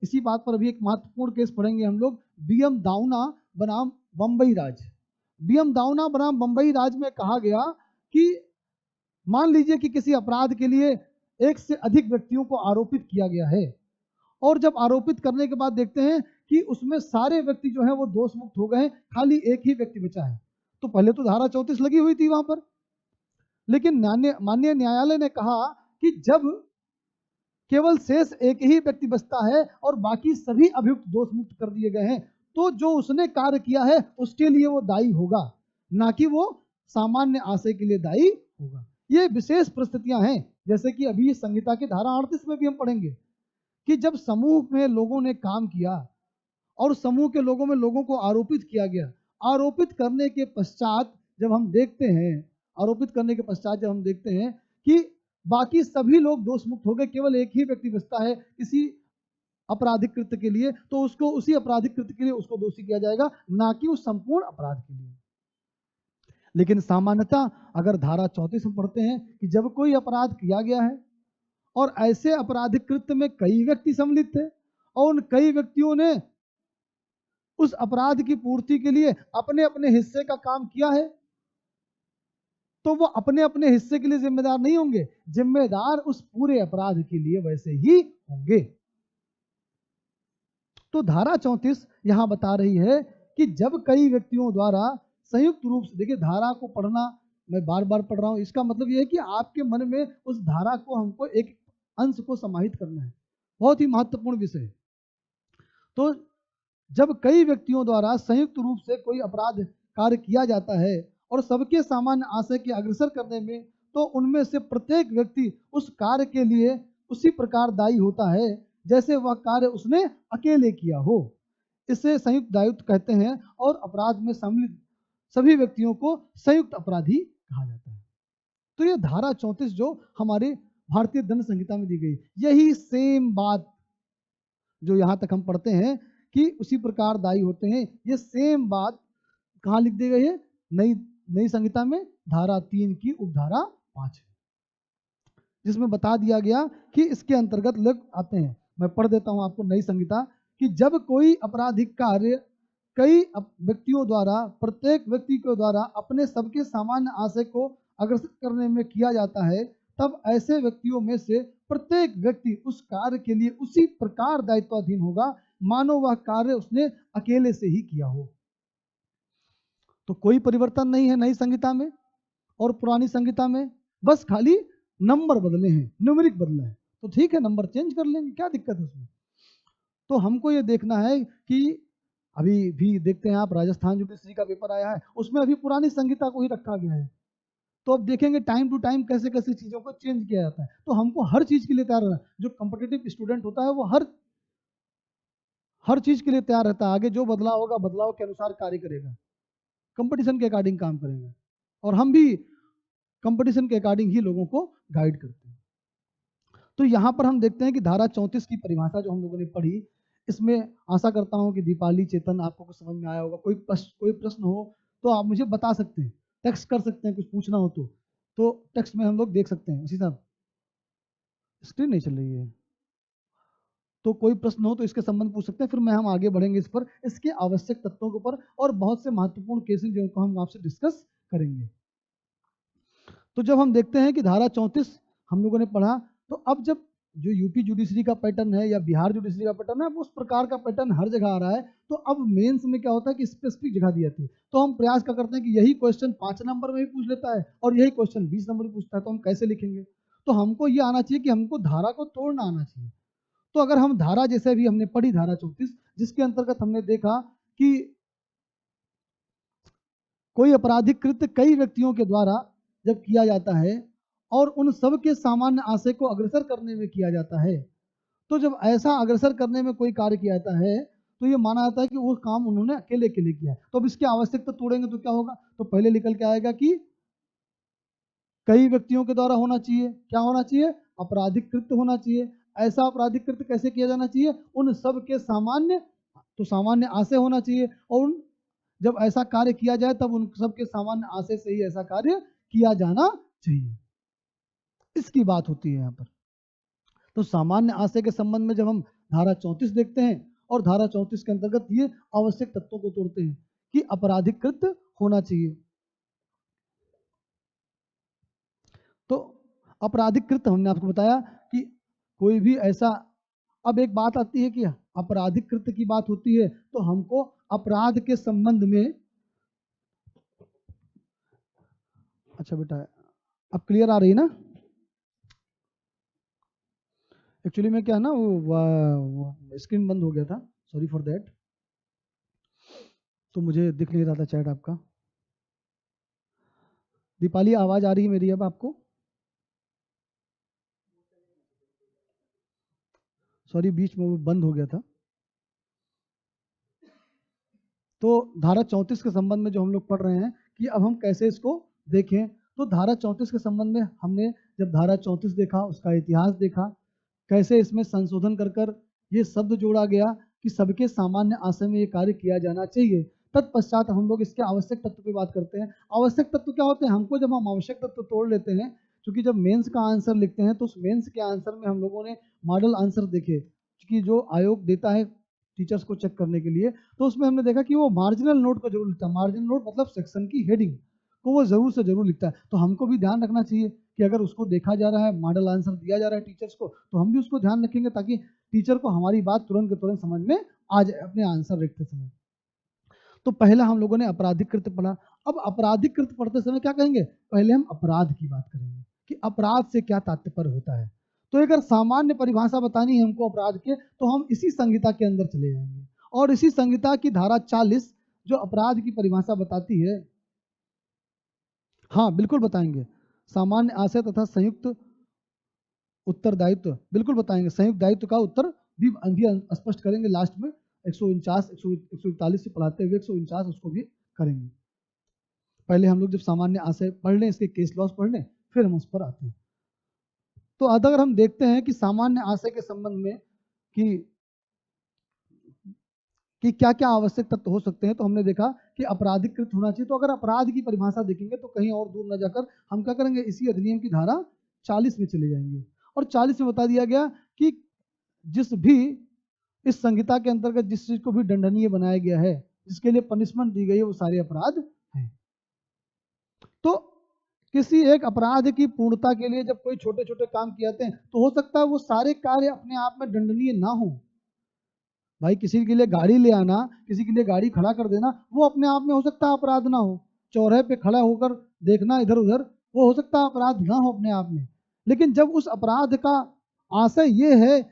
इसी बात पर अभी एक महत्वपूर्ण केस पढ़ेंगे हम लोग, बीएम दाउना बनाम बंबई राज। बीएम दाउना बनाम बंबई राज में कहा गया कि मान लीजिए कि किसी अपराध के लिए एक से अधिक व्यक्तियों को आरोपित किया गया है और जब आरोपित करने के बाद देखते हैं कि उसमें सारे व्यक्ति जो है वो दोष मुक्त हो गए हैं, खाली एक ही व्यक्ति बचा है। तो पहले तो धारा 34 लगी हुई थी वहां पर, लेकिन माननीय न्यायालय ने कहा कि जब केवल शेष एक ही व्यक्ति बचता है और बाकी सभी अभियुक्त दोष मुक्त कर दिए गए हैं तो जो उसने कार्य किया है उसके लिए वो दायी होगा, ना कि वो सामान्य आशय के लिए दायी होगा। ये विशेष परिस्थितियां हैं, जैसे कि अभी संहिता की धारा 38 में भी हम पढ़ेंगे कि जब समूह में लोगों ने काम किया और समूह के लोगों में लोगों को आरोपित किया गया, आरोपित करने के पश्चात जब हम देखते हैं, आरोपित करने के पश्चात जब हम देखते हैं कि बाकी सभी लोग दोष मुक्त हो गए, केवल एक ही व्यक्ति बचता है किसी आपराधिक कृत्य के लिए, तो उसको उसी आपराधिक कृत्य के लिए उसको दोषी किया जाएगा, ना कि उस संपूर्ण अपराध के लिए। लेकिन सामान्यतः अगर धारा 34 में पढ़ते हैं कि जब कोई अपराध किया गया है और ऐसे आपराधिक कृत्य में कई व्यक्ति सम्मिलित थे और उन कई व्यक्तियों ने उस अपराध की पूर्ति के लिए अपने अपने हिस्से का काम किया है, तो वो अपने अपने हिस्से के लिए जिम्मेदार नहीं होंगे, जिम्मेदार उस पूरे अपराध के लिए वैसे ही होंगे। तो धारा 34 यहां बता रही है कि जब कई व्यक्तियों द्वारा संयुक्त रूप से, देखिए धारा को पढ़ना मैं बार बार पढ़ रहा हूं, इसका मतलब यह है कि आपके मन में उस धारा को हमको एक अंश को समाहित करना है, बहुत ही महत्वपूर्ण विषय। तो जब कई व्यक्तियों द्वारा संयुक्त रूप से कोई अपराध कार्य किया जाता है और सबके सामान्य आशय के अग्रसर करने में, तो उनमें से प्रत्येक व्यक्ति उस कार्य के लिए उसी प्रकार दायी होता है जैसे वह कार्य उसने अकेले किया हो। इसे संयुक्त दायित्व कहते हैं और अपराध में सम्मिलित सभी व्यक्तियों को संयुक्त अपराधी कहा जाता है। तो ये धारा 34 जो हमारे भारतीय दंड संहिता में दी गई, यही सेम बात जो यहाँ तक हम पढ़ते हैं कि उसी प्रकार दायी होते हैं, ये सेम बात कहाँ लिख दी गई है? नई नई संहिता में धारा 3 की उपधारा 5, जिसमें बता दिया गया कि इसके अंतर्गत लग आते हैं। मैं पढ़ देता हूं आपको नई संहिता कि जब कोई आपराधिक कार्य कई व्यक्तियों द्वारा, प्रत्येक व्यक्ति के द्वारा अपने सबके सामान्य आशय को अग्रसर करने में किया जाता है, तब ऐसे व्यक्तियों में से प्रत्येक व्यक्ति उस कार्य के लिए उसी प्रकार दायित्वाधीन होगा मानो वह कार्य उसने अकेले से ही किया हो। तो कोई परिवर्तन नहीं है नई संहिता में और पुरानी संहिता में, बस खाली नंबर बदले हैं, न्यूमेरिक बदला है। तो ठीक है, नंबर चेंज कर लेंगे, क्या दिक्कत है उसमें। तो हमको ये देखना है कि अभी भी देखते हैं आप, राजस्थान जुडिशरी का पेपर आया है, उसमें अभी पुरानी संहिता को ही रखा गया है। तो अब देखेंगे टाइम टू टाइम कैसे कैसे चीज़ों को चेंज किया जाता है। तो हमको हर चीज़ के लिए तैयार रहना है। जो कॉम्पिटिटिव स्टूडेंट होता है वो हर चीज़ के लिए तैयार रहता है। आगे जो बदलाव होगा बदलाव के अनुसार कार्य करेगा, कंपटीशन के अकॉर्डिंग काम करेगा, और हम भी कंपटीशन के अकॉर्डिंग ही लोगों को गाइड करते हैं। तो यहाँ पर हम देखते हैं कि धारा 34 की परिभाषा जो हम लोगों ने पढ़ी, इसमें आशा करता हूँ कि दीपाली, चेतन, आपको कुछ समझ में आया होगा। कोई प्रश्न हो तो आप मुझे बता सकते हैं, टेक्स्ट कर सकते हैं, कुछ पूछना हो तो टेक्स्ट में हम लोग देख सकते हैं। उसी साहब स्क्रीन नहीं चल रही है, तो कोई प्रश्न हो तो इसके संबंध पूछ सकते हैं, फिर मैं हम आगे बढ़ेंगे इस पर, इसके आवश्यक तत्वों के ऊपर, और बहुत से महत्वपूर्ण केसेस जिनको हम आपसे डिस्कस करेंगे। तो जब हम देखते हैं कि धारा 34 हम लोगों ने पढ़ा, तो अब जब जो यूपी जुडिशरी का पैटर्न है या बिहार जुडिशरी का पैटर्न है, उस प्रकार का पैटर्न हर जगह आ रहा है। तो अब मेंस में क्या होता है कि स्पेसिफिक जगह दी जाती है। तो हम प्रयास क्या करते हैं कि यही क्वेश्चन 5 नंबर में भी पूछ लेता है और यही क्वेश्चन 20 नंबर में पूछता है, तो हम कैसे लिखेंगे? तो हमको ये आना चाहिए कि हमको धारा को तोड़ना आना चाहिए। तो अगर हम धारा जैसे भी हमने पढ़ी धारा 34, जिसके अंतर्गत हमने देखा कि कोई आपराधिक कृत्य कई व्यक्तियों के द्वारा जब किया जाता है और उन सब के सामान्य आशय को अग्रसर करने में किया जाता है, तो जब ऐसा अग्रसर करने में कोई कार्य किया जाता है तो ये माना जाता है कि वो काम उन्होंने अकेले अकेले किया है। तो अब इसकी आवश्यकता तोड़ेंगे तो क्या होगा? तो पहले निकल के आएगा कि कई व्यक्तियों के द्वारा होना चाहिए। क्या होना चाहिए? आपराधिक कृत्य होना चाहिए। ऐसा आपराधिक कृत्य कैसे किया जाना चाहिए? उन सब के सामान्य, तो सामान्य आशय होना चाहिए, और जब ऐसा कार्य किया जाए तब उन सबके सामान्य आशय से ही ऐसा कार्य किया जाना चाहिए। इसकी बात होती है यहाँ पर। तो सामान्य आशय के संबंध में जब हम धारा 34 देखते हैं और धारा 34 के अंतर्गत ये आवश्यक तत्वों को तोड़ते हैं कि आपराधिक कृत्य होना चाहिए। तो आपराधिक कृत्य हमने आपको बताया कि कोई भी ऐसा, अब एक बात आती है कि आपराधिक कृत्य की बात होती है तो हमको अपराध के संबंध में, अच्छा बेटा अब क्लियर आ रही है ना? एक्चुअली में क्या है ना, वो स्क्रीन बंद हो गया था, सॉरी फॉर दैट, तो मुझे दिख नहीं रहा था चैट आपका। दीपाली आवाज आ रही है मेरी अब आपको? सॉरी बीच में वो बंद हो गया था। तो धारा 34 के संबंध में जो हम लोग पढ़ रहे हैं कि अब हम कैसे इसको देखें, तो धारा 34 के संबंध में हमने जब धारा 34 देखा, उसका इतिहास देखा, कैसे इसमें संशोधन कर कर ये शब्द जोड़ा गया कि सबके सामान्य आशय में ये कार्य किया जाना चाहिए। तत्पश्चात हम लोग इसके आवश्यक तत्व की बात करते हैं। आवश्यक तत्व क्या होते हैं? हमको जब हम आवश्यक तत्व तोड़ लेते हैं, क्योंकि जब मेंस का आंसर लिखते हैं तो उस मेंस के आंसर में हम लोगों ने मॉडल आंसर देखे, क्योंकि जो आयोग देता है टीचर्स को चेक करने के लिए, तो उसमें हमने देखा कि वो मार्जिनल नोट को जरूर लिखता है। मार्जिनल नोट मतलब सेक्शन की हेडिंग को वो जरूर से जरूर लिखता है। तो हमको भी ध्यान रखना चाहिए कि अगर उसको देखा जा रहा है, मॉडल आंसर दिया जा रहा है टीचर्स को, तो हम भी उसको ध्यान रखेंगे ताकि टीचर को हमारी बात तुरंत के तुरंत समझ में आ जाए अपने आंसर लिखते समय। तो पहला हम लोगों ने आपराधिक कृत्य पढ़ा। अब आपराधिक कृत्य पढ़ते समय क्या कहेंगे? पहले हम अपराध की बात करेंगे कि अपराध से क्या तात्पर्य होता है। तो अगर सामान्य परिभाषा बतानी है हमको अपराध के, तो हम इसी संहिता के अंदर चले जाएंगे और इसी संहिता की धारा 40 जो अपराध की परिभाषा बताती है, हाँ बिल्कुल बताएंगे, सामान्य आशय तथा संयुक्त उत्तरदायित्व बिल्कुल बताएंगे, संयुक्त दायित्व का उत्तर भी स्पष्ट करेंगे लास्ट में। 149 141 से पढ़ाते हुए 149 उसको भी करेंगे। पहले हम लोग जब सामान्य आशय पढ़ लें, इसके केस लॉस पढ़ लें, फिर हम उस पर आते हैं। तो अगर हम देखते हैं कि सामान्य आशय के संबंध में कि क्या क्या आवश्यक तत्व हो सकते हैं, तो हमने देखा कि आपराधिक कृत्य होना चाहिए। तो अगर अपराध की परिभाषा देखेंगे तो कहीं और दूर न जाकर हम क्या करेंगे? इसी अधिनियम की धारा 40 में चले जाएंगे और 40 में बता दिया गया कि जिस भी इस संहिता के अंतर्गत जिस चीज को भी दंडनीय बनाया गया है, जिसके लिए पनिशमेंट दी गई है, वो सारे अपराध हैं। तो किसी एक अपराध की पूर्णता के लिए जब कोई छोटे छोटे काम किए जाते हैं, तो हो सकता है वो सारे कार्य अपने आप में दंडनीय ना हो। भाई किसी के लिए गाड़ी ले आना, किसी के लिए गाड़ी खड़ा कर देना, वो अपने आप में हो सकता है अपराध ना हो। चौराहे पे खड़ा होकर देखना इधर उधर, वो हो सकता है अपराध ना हो अपने आप में। लेकिन जब उस अपराध का आशय ये है,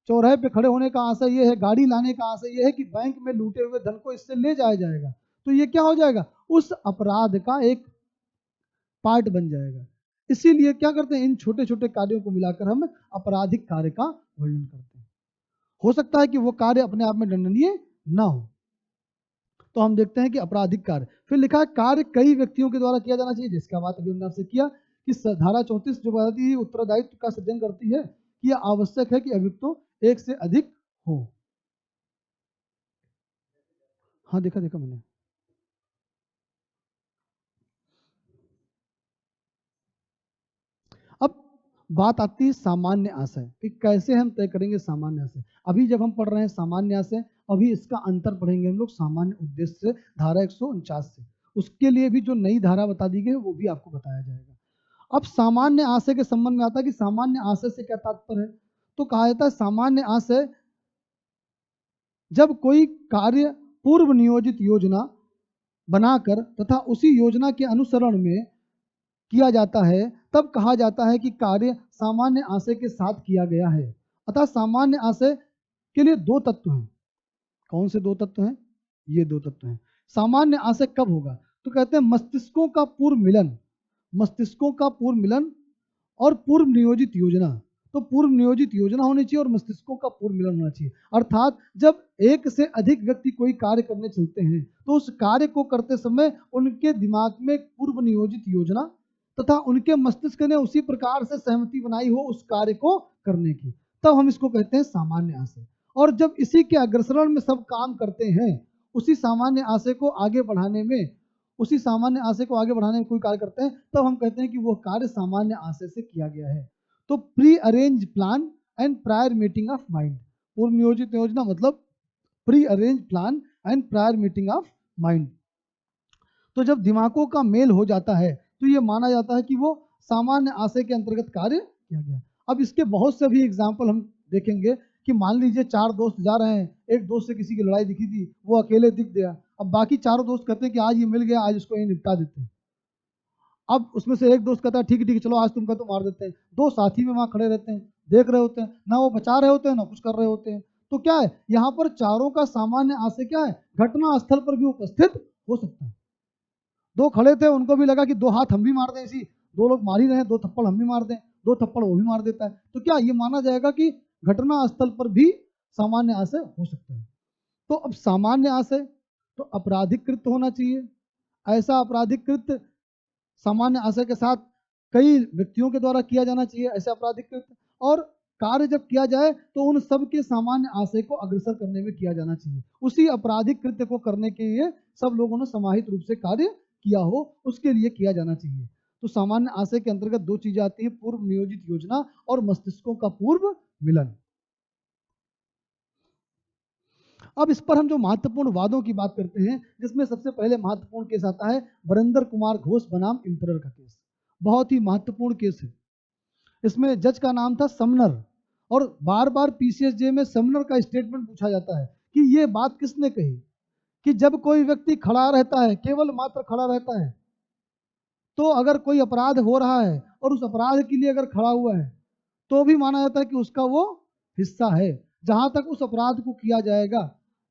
चौराहे पे खड़े होने का आशय ये है, गाड़ी लाने का आशय ये है कि बैंक में लूटे हुए धन को इससे ले जाया जाएगा, तो ये क्या हो जाएगा? उस अपराध का एक पार्ट बन जाएगा। इसीलिए क्या करते हैं, इन छोटे छोटे कार्यों को मिलाकर हम आपराधिक कार्य का वर्णन करते हैं। हो सकता है कि वो कार्य अपने आप में दंडनीय ना हो। तो हम देखते हैं कि आपराधिक कार्य, फिर लिखा है कार्य कई व्यक्तियों के द्वारा किया जाना चाहिए, जिसका बात अभी हमने आपसे किया कि धारा 34 जो बताती है उत्तरदायित्व का सृजन करती है कि यह आवश्यक है कि अभियुक्तों एक से अधिक हो। हाँ देखा देखा मैंने। अब बात आती है सामान्य आशय कि कैसे हम तय करेंगे सामान्य आशय। अभी जब हम पढ़ रहे हैं सामान्य आशय, अभी इसका अंतर पढ़ेंगे हम लोग सामान्य उद्देश्य से, धारा 149 से। उसके लिए भी जो नई धारा बता दी गई वो भी आपको बताया जाएगा। अब सामान्य आशय के संबंध में आता है कि सामान्य आशय से क्या तात्पर्य है। तो कहा जाता है सामान्य आशय जब कोई कार्य पूर्व नियोजित योजना बनाकर तथा उसी योजना के अनुसरण में किया जाता है, तब कहा जाता है कि कार्य सामान्य आशय के साथ किया गया है। अतः सामान्य आशय के लिए दो तत्व हैं। कौन से दो तत्व हैं? ये दो तत्व हैं। सामान्य आशय कब होगा? तो कहते हैं मस्तिष्कों का पूर्व मिलन, मस्तिष्कों का पूर्व मिलन और पूर्व नियोजित योजना। तो पूर्व नियोजित योजना होनी चाहिए और मस्तिष्कों का पूर्व मिलन होना चाहिए। अर्थात जब एक से अधिक व्यक्ति कोई कार्य करने चलते हैं तो उस कार्य को करते समय उनके दिमाग में पूर्व नियोजित योजना तथा उनके मस्तिष्क ने उसी प्रकार से सहमति बनाई हो उस कार्य को करने की, तब हम इसको कहते हैं सामान्य आशय। और जब इसी के अग्रसरण में सब काम करते हैं, उसी सामान्य आशय को आगे बढ़ाने में, उसी सामान्य आशय को आगे बढ़ाने में कोई कार्य करते हैं, तब हम कहते हैं कि वो कार्य सामान्य आशय से किया गया है। तो pre arrange plan and prior meeting of mind, पूर्व नियोजित योजना मतलब pre arrange plan and prior meeting of mind. तो जब दिमागों का मेल हो जाता है तो ये माना जाता है कि वो सामान्य आशय के अंतर्गत कार्य किया गया। अब इसके बहुत से भी एग्जाम्पल हम देखेंगे कि मान लीजिए चार दोस्त जा रहे हैं, एक दोस्त से किसी की लड़ाई दिखी थी, वो अकेले दिख गया। अब बाकी चारों दोस्त कहते हैं कि आज ये मिल गया, आज इसको ये निपटा देते हैं। अब उसमें से एक दोस्त कहता है ठीक है ठीक है चलो आज तुम कहते मार देते हैं। दो साथी में वहां खड़े रहते हैं, देख रहे होते हैं, ना वो बचा रहे होते हैं ना कुछ कर रहे होते हैं। तो क्या है, यहाँ पर चारों का सामान्य आशय क्या है, घटना स्थल पर भी उपस्थित हो सकता है। दो खड़े थे, उनको भी लगा कि दो हाथ हम भी मार दें, इसी दो लोग मार ही रहे हैं, दो थप्पड़ हम भी मार दें, दो थप्पड़ वो भी मार देता है। तो क्या ये माना जाएगा कि घटना स्थल पर भी सामान्य आशय हो सकता है। तो अब सामान्य आशय तो आपराधिक कृत्य होना चाहिए। ऐसा आपराधिक कृत्य सामान्य आशय के साथ कई व्यक्तियों के द्वारा किया जाना चाहिए, ऐसे आपराधिक कृत्य। और कार्य जब किया जाए तो उन सब के सामान्य आशय को अग्रसर करने में किया जाना चाहिए। उसी आपराधिक कृत्य को करने के लिए सब लोगों ने समाहित रूप से कार्य किया हो, उसके लिए किया जाना चाहिए। तो सामान्य आशय के अंतर्गत दो चीजें आती हैं, पूर्व नियोजित योजना और मस्तिष्कों का पूर्व मिलन। अब इस पर हम जो महत्वपूर्ण वादों की बात करते हैं, जिसमें सबसे पहले महत्वपूर्ण केस आता है वरेंद्र कुमार घोष बनाम इंपरर का केस। बहुत ही महत्वपूर्ण केस है। इसमें जज का नाम था समनर, और बार बार पीसीएसजे में समनर का स्टेटमेंट पूछा जाता है कि ये बात किसने कही कि जब कोई व्यक्ति खड़ा रहता है, केवल मात्र खड़ा रहता है, तो अगर कोई अपराध हो रहा है और उस अपराध के लिए अगर खड़ा हुआ है तो भी माना जाता है कि उसका वो हिस्सा है। जहां तक उस अपराध को किया जाएगा,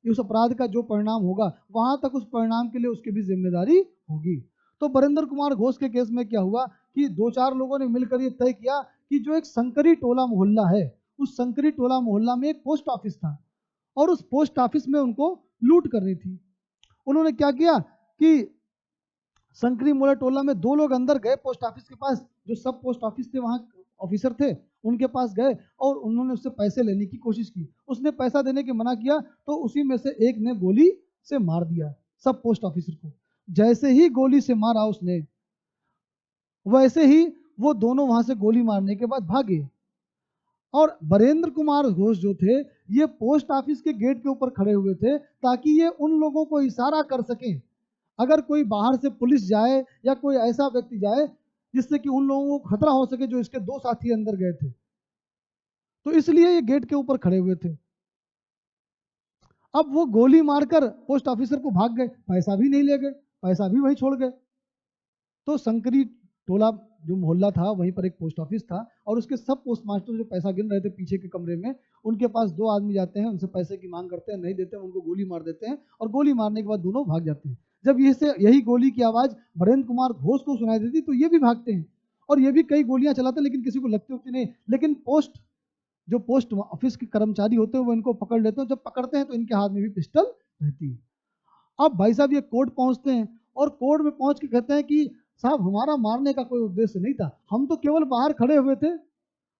उस अपराध का जो परिणाम होगा, वहां तक उस परिणाम के लिए उसकी भी जिम्मेदारी होगी। तो वरेंद्र कुमार घोष के केस में क्या हुआ कि दो चार लोगों ने मिलकर ये तय किया कि जो एक संकरी टोला मोहल्ला है, उस संकरी टोला मोहल्ला में एक पोस्ट ऑफिस था और उस पोस्ट ऑफिस में उनको लूट करनी थी। उन्होंने क्या किया कि संकरी मोहल्ला टोला में दो लोग अंदर गए पोस्ट ऑफिस के पास, जो सब पोस्ट ऑफिस थे वहां ऑफिसर थे, उनके पास गए और उन्होंने उससे पैसे लेने की कोशिश की। उसने पैसा देने के मना किया तो उसी में से एक ने गोली से मार दिया सब पोस्ट ऑफिसर को। जैसे ही गोली से मारा उसने, वैसे ही वो दोनों वहां से गोली मारने के बाद भागे। और वरेंद्र कुमार घोष जो थे, ये पोस्ट ऑफिस के गेट के ऊपर खड़े हुए थे ताकि ये उन लोगों को इशारा कर सकें, अगर कोई बाहर से पुलिस जाए या कोई ऐसा व्यक्ति जाए जिससे कि उन लोगों को खतरा हो सके जो इसके दो साथी अंदर गए थे, तो इसलिए ये गेट के ऊपर खड़े हुए थे। अब वो गोली मारकर पोस्ट ऑफिसर को भाग गए, पैसा भी नहीं ले गए, पैसा भी वहीं छोड़ गए। तो संकरी टोला जो मोहल्ला था वहीं पर एक पोस्ट ऑफिस था और उसके सब पोस्ट मास्टर जो पैसा गिन रहे थे पीछे के कमरे में, उनके पास दो आदमी जाते हैं, उनसे पैसे की मांग करते हैं, नहीं देते हैं, उनको गोली मार देते हैं और गोली मारने के बाद दोनों भाग जाते हैं। जब यही गोली की आवाज वीरेंद्र कुमार घोष को सुनाई देती तो ये भी भागते हैं और ये भी कई गोलियां चलाते हैं, लेकिन किसी को लगती होती नहीं। लेकिन जो पोस्ट ऑफिस के कर्मचारी होते हैं वो इनको पकड़ लेते हैं, जब पकड़ते हैं तो इनके हाथ में भी पिस्टल रहती है। अब भाई साहब ये कोर्ट पहुंचते हैं और कोर्ट में पहुंच के कहते हैं कि साहब हमारा मारने का कोई उद्देश्य नहीं था, हम तो केवल बाहर खड़े हुए थे,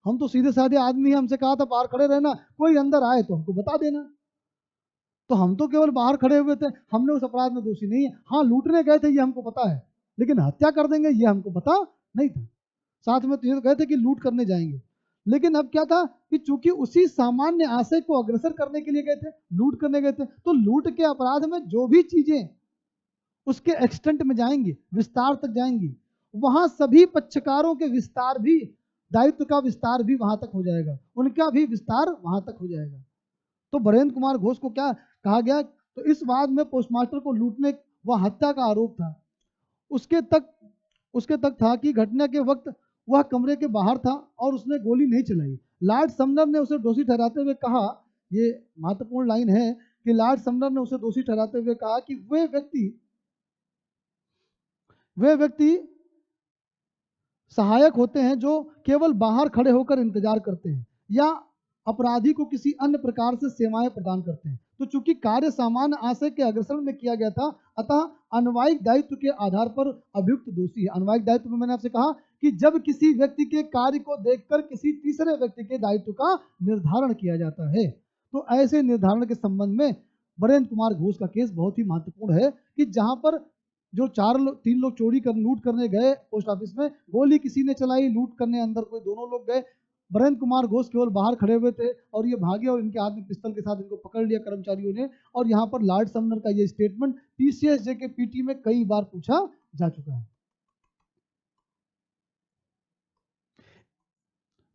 हम तो सीधे साधे आदमी हैं, हमसे कहा था बाहर खड़े रहना, कोई अंदर आए तो हमको बता देना, तो हम तो केवल बाहर खड़े हुए थे, हमने उस अपराध में दोषी नहीं है। हाँ लूटने गए थे ये हमको पता है, लेकिन हत्या कर देंगे ये हमको पता नहीं था। साथ में तो ये कहे थे कि लूट करने जाएंगे, लेकिन अब क्या था कि चूंकि उसी सामान्य आशय को अग्रसर करने के लिए गए थे, लूट करने गए थे, तो लूट के अपराध में जो भी चीजें उसके एक्सटेंट में जाएंगी, विस्तार तक जाएंगी, वहां सभी पक्षकारों के विस्तार भी, दायित्व का विस्तार भी वहां तक हो जाएगा, उनका भी विस्तार वहां तक हो जाएगा। तो वीरेंद्र कुमार घोष को क्या कहा गया, तो इस बात में पोस्टमास्टर को लूटने व हत्या का आरोप था। उसके तक था कि घटना के वक्त वह कमरे के बाहर था और उसने गोली नहीं चलाई। लॉर्ड समनर ने उसे दोषी ठहराते हुए कहा, ये महत्वपूर्ण लाइन है कि लॉर्ड समनर ने उसे दोषी ठहराते हुए कहा कि वे व्यक्ति सहायक होते हैं जो केवल बाहर खड़े होकर इंतजार करते हैं या अपराधी को किसी अन्य प्रकार से सेवाएं प्रदान करते हैं। तो चूंकि कार्य सामान्य आशय के अग्रसर में किया गया था, अतः अन्वयिक दायित्व के आधार पर अभियुक्त दोषी है। अन्वयिक दायित्व में मैंने आपसे कहा कि जब किसी व्यक्ति के कार्य को देखकर किसी तीसरे व्यक्ति के दायित्व का निर्धारण किया जाता है, तो ऐसे निर्धारण के संबंध में वीरेंद्र कुमार घोष का केस बहुत ही महत्वपूर्ण है कि जहां पर जो तीन लोग लूट करने गए पोस्ट ऑफिस में, गोली किसी ने चलाई, लूट करने अंदर कोई दोनों लोग गए, वीरेंद्र कुमार घोष केवल बाहर खड़े हुए थे और ये भागे और इनके हाथ में पिस्तौल के साथ इनको पकड़ लिया कर्मचारियों ने। और यहाँ पर लॉर्ड समनर का ये स्टेटमेंट टीसीएस के पीटी में कई बार पूछा जा चुका है।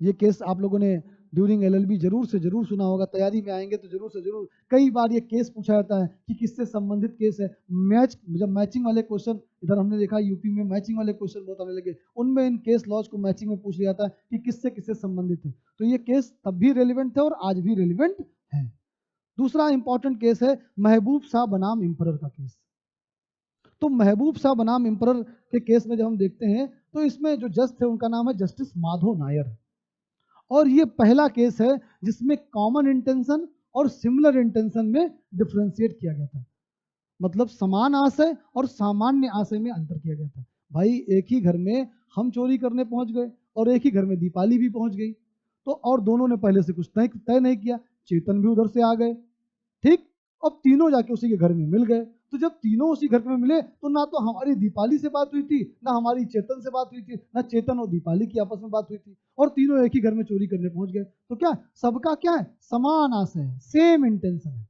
ये केस आप लोगों ने ड्यूरिंग एलएलबी जरूर से जरूर सुना होगा, तैयारी में आएंगे तो जरूर से जरूर कई बार ये केस पूछा जाता है कि किससे संबंधित केस है। जब मैचिंग वाले क्वेश्चन इधर हमने देखा यूपी में मैचिंग वाले क्वेश्चन बहुत आने लगे, उनमें इन केस लॉज को मैचिंग में पूछ लिया जाता है कि किससे किससे संबंधित है। तो ये केस तब भी रेलिवेंट थे और आज भी रेलिवेंट है। दूसरा इंपॉर्टेंट केस है महबूब शाह बनाम एम्परर का केस। तो महबूब शाह बनाम एम्परर के केस में जब हम देखते हैं तो इसमें जो जज थे उनका नाम है जस्टिस माधव नायर, और ये पहला केस है जिसमें कॉमन इंटेंशन और सिमिलर इंटेंशन में डिफरेंशिएट किया गया था, मतलब समान आशय और सामान्य आशय में अंतर किया गया था। भाई एक ही घर में हम चोरी करने पहुंच गए और एक ही घर में दीपाली भी पहुंच गई, तो और दोनों ने पहले से कुछ तय नहीं किया, चेतन भी उधर से आ गए, ठीक, अब तीनों जाके उसी के घर में मिल गए। तो जब तीनों उसी घर में मिले तो ना तो हमारी दीपाली से बात हुई थी, ना हमारी चेतन से बात हुई थी, ना चेतन और दीपाली की आपस में बात हुई थी, और तीनों एक ही घर में चोरी करने पहुंच गए। तो क्या सबका क्या है, समान आशय है, सेम इंटेंशन है,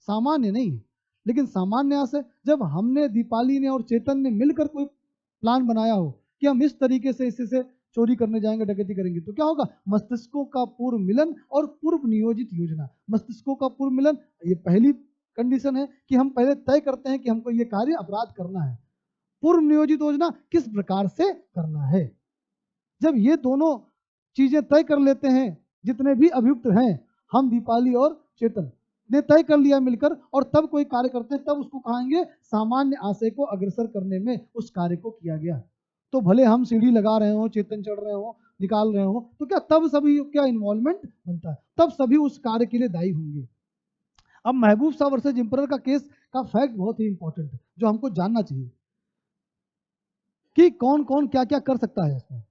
सामान्य नहीं है। लेकिन सामान्य आशय जब हमने दीपाली ने और चेतन ने मिलकर कोई प्लान बनाया हो कि हम इस तरीके से इससे चोरी करने जाएंगे, डकैती करेंगे, तो क्या होगा, मस्तिष्कों का पूर्व मिलन और पूर्व नियोजित योजना। मस्तिष्कों का पूर्व मिलन, ये पहली कंडीशन है कि हम पहले तय करते हैं कि हमको ये कार्य अपराध करना है। पूर्व नियोजित योजना किस प्रकार से करना है। जब ये दोनों चीजें तय कर लेते हैं, जितने भी अभियुक्त हैं, हम दीपाली और चेतन ने तय कर लिया मिलकर, और तब कोई कार्य करते हैं, तब उसको कहेंगे सामान्य आशय को अग्रसर करने में उस कार्य को किया गया। तो भले हम सीढ़ी लगा रहे हो, चेतन चढ़ रहे हो, निकाल रहे हो, तो क्या तब सभी क्या इन्वॉल्वमेंट बनता है, तब सभी उस कार्य के लिए दायी होंगे। अब महबूब शाह वर्सेज एम्परर का केस का फैक्ट बहुत ही इंपॉर्टेंट है जो हमको जानना चाहिए कि कौन कौन क्या क्या कर सकता है इसमें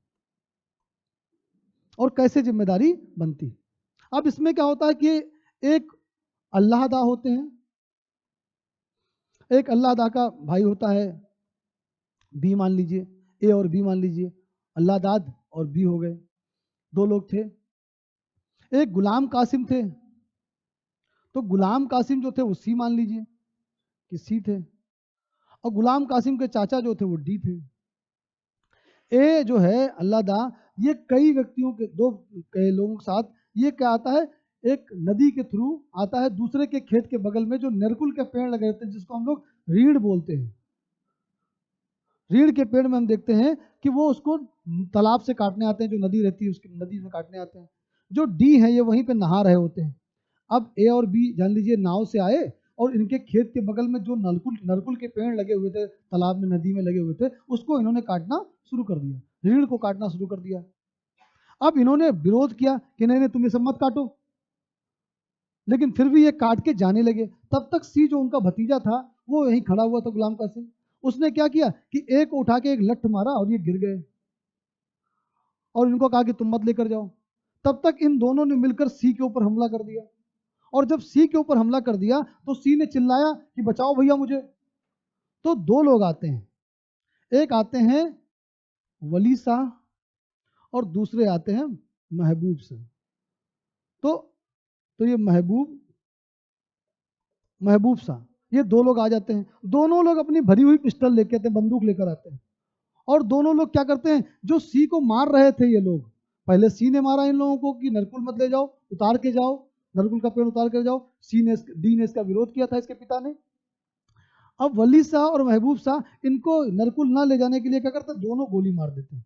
और कैसे जिम्मेदारी बनती। अब इसमें क्या होता है कि एक अल्लाहदा होते हैं, एक अल्लाहदा का भाई होता है बी, मान लीजिए ए और बी मान लीजिए, अल्लाहदाद और बी हो गए, दो लोग थे। एक गुलाम कासिम थे, तो गुलाम कासिम जो थे वो सी मान लीजिए कि सी थे, और गुलाम कासिम के चाचा जो थे वो डी थे। ए जो है अल्लाहदा, ये कई व्यक्तियों के कई लोगों के साथ ये क्या आता है, एक नदी के थ्रू आता है, दूसरे के खेत के बगल में जो नरकुल के पेड़ लगे रहते हैं जिसको हम लोग रीढ़ बोलते हैं, रीढ़ के पेड़ में हम देखते हैं कि वो उसको तालाब से काटने आते हैं, जो नदी रहती है उसकी नदी में काटने आते हैं। जो डी है ये वहीं पे नहा रहे होते हैं। अब ए और बी जान लीजिए नाव से आए और इनके खेत के बगल में जो नरकुल के पेड़ लगे हुए थे, तालाब में, नदी में लगे हुए थे, उसको इन्होंने काटना शुरू कर दिया, रीढ़ को काटना शुरू कर दिया। अब इन्होंने विरोध किया कि नहीं नहीं, तुम ये सब मत काटो, लेकिन फिर भी ये काट के जाने लगे। तब तक सी जो उनका भतीजा था वो यहीं खड़ा हुआ था, गुलाम कासिम। उसने क्या किया कि एक उठा के एक लठ मारा और ये गिर गए, और इनको कहा कि तुम मत लेकर जाओ। तब तक इन दोनों ने मिलकर सी के ऊपर हमला कर दिया, और जब सी के ऊपर हमला कर दिया तो सी ने चिल्लाया कि बचाओ भैया मुझे। तो दो लोग आते हैं, एक आते हैं वली शाह और दूसरे आते हैं महबूब शाह। तो ये महबूब शाह, ये दो लोग आ जाते हैं। दोनों लोग अपनी भरी हुई पिस्टल लेके आते हैं, बंदूक लेकर आते हैं, और दोनों लोग क्या करते हैं, जो सी को मार रहे थे ये लोग, पहले सी ने मारा इन लोगों को कि नरकुल मत ले जाओ, उतार के जाओ, नरकुल का पेड़ उतार कर जाओ। डी ने इसका विरोध किया था, इसके पिता ने। अब वली शाह और महबूब शाह इनको नरकुल ना ले जाने के लिए क्या करते हैं, दोनों गोली मार देते हैं,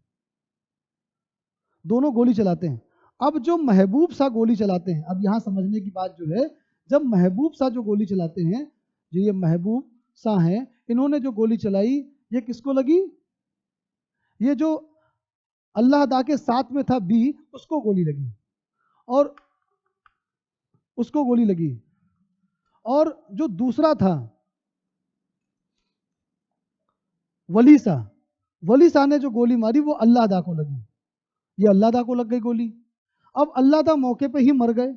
दोनों गोली चलाते हैं। अब जो महबूब शाह गोली चलाते हैं, अब यहाँ समझने की बात जो है, जब महबूब शाह जो गोली चलाते हैं, जो ये महबूब शाह हैं, इन्होंने जो गोली चलाई ये किसको लगी, ये जो अल्लाह दा के साथ में था बी, उसको गोली लगी, और उसको गोली लगी। और जो दूसरा था वली शाह ने जो गोली मारी वो अल्लाह दा को लगी, ये अल्लाह दा को लग गई गोली। अब अल्लाह दा मौके पे ही मर गए,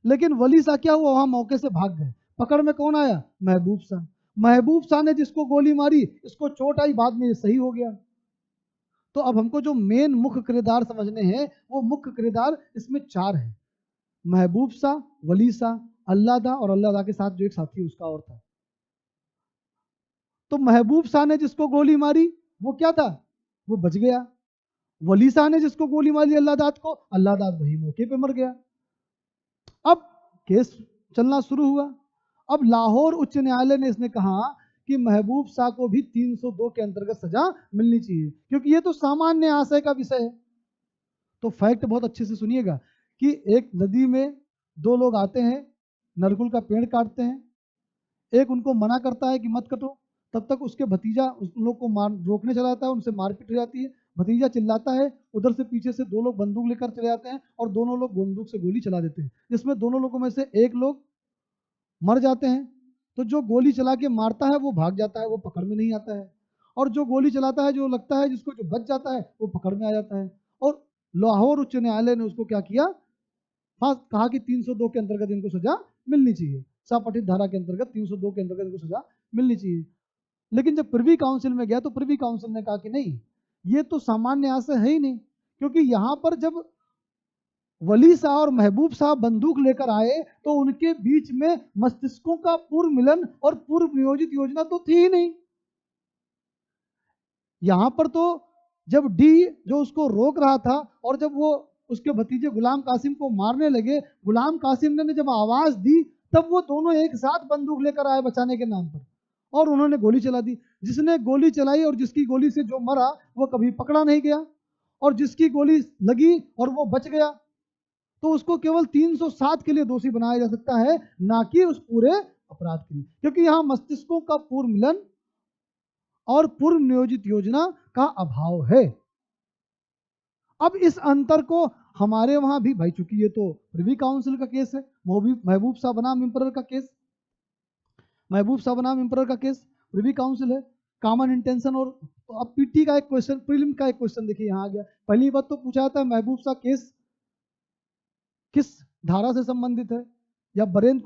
लेकिन वली शाह क्या हुआ, वहां मौके से भाग गए। पकड़ में कौन आया, महबूब शाह ने जिसको गोली मारी, इसको चोट आई, बाद में ये सही हो गया। तो अब हमको जो मेन मुख्य किरदार समझने हैं, वो मुख्य किरदार इसमें चार है, महबूब शाह, वली शाह, अल्लाह दा, और अल्लाह दा के साथ जो एक साथी उसका और था। तो महबूब शाह ने जिसको गोली मारी वो क्या था, वो बच गया। वली शाह ने जिसको गोली मारी अल्लाह दाद को, अल्लाह दाद वही मौके पे मर गया। अब केस चलना शुरू हुआ। अब लाहौर उच्च न्यायालय ने इसने कहा कि महबूब शाह को भी 302 के अंतर्गत सजा मिलनी चाहिए, क्योंकि ये तो सामान्य आशय का विषय है। तो फैक्ट बहुत अच्छे से सुनिएगा कि एक नदी में दो लोग आते हैं, नरकुल का पेड़ काटते हैं, एक उनको मना करता है कि मत कटो, तब तक उसके भतीजा उस लोग को रोकने चला जाता है, उनसे मारपीट हो जाती है। भतीजा चिल्लाता है, उधर से पीछे से दो लोग बंदूक लेकर चले जाते हैं और दोनों लोग बंदूक से गोली चला देते हैं, जिसमें दोनों लोगों में से एक लोग मर जाते हैं। तो जो गोली चला के मारता है वो भाग जाता है, वो पकड़ में नहीं आता है, और जो गोली चलाता है, जो लगता है जिसको, जो बच जाता है, वो पकड़ में आ जाता है। और लाहौर उच्च न्यायालय ने उसको क्या किया, कहा कि 302 के अंतर्गत इनको सजा मिलनी चाहिए, सपठित धारा के अंतर्गत 302 के अंतर्गत इनको सजा मिलनी चाहिए। लेकिन जब प्रिवी काउंसिल में गया तो प्रिवी काउंसिल ने कहा कि नहीं, ये तो सामान्य आशय है ही नहीं, क्योंकि यहां पर जब वली शाह और महबूब शाह बंदूक लेकर आए तो उनके बीच में मस्तिष्कों का पूर्व मिलन और पूर्व नियोजित योजना तो थी ही नहीं। यहां पर तो जब डी जो उसको रोक रहा था, और जब वो उसके भतीजे गुलाम कासिम को मारने लगे, गुलाम कासिम ने जब आवाज दी, तब वो दोनों एक साथ बंदूक लेकर आए बचाने के नाम पर, और उन्होंने गोली चला दी। जिसने गोली चलाई और जिसकी गोली से जो मरा वो कभी पकड़ा नहीं गया, और जिसकी गोली लगी और वो बच गया, तो उसको केवल 307 के लिए दोषी बनाया जा सकता है, ना कि उस पूरे अपराध के लिए, क्योंकि यहां मस्तिष्कों का पूर्व मिलन और पूर्व नियोजित योजना का अभाव है। अब इस अंतर को हमारे वहां भी, भाई चूंकि ये तो प्रिवी काउंसिल का केस है, महबूब शाह बनाम एम्परर का केस, महबूब शाह बनाम एम्परर का केस प्रिवी काउंसिल है, कॉमन इंटेंशन। और तो अब पीटी का एक क्वेश्चन, प्रीलिम का एक क्वेश्चन देखिए यहाँ आ गया। पहली बात तो पूछा जाता है महबूब शाह केस किस धारा से संबंधित है, या बरेंद्र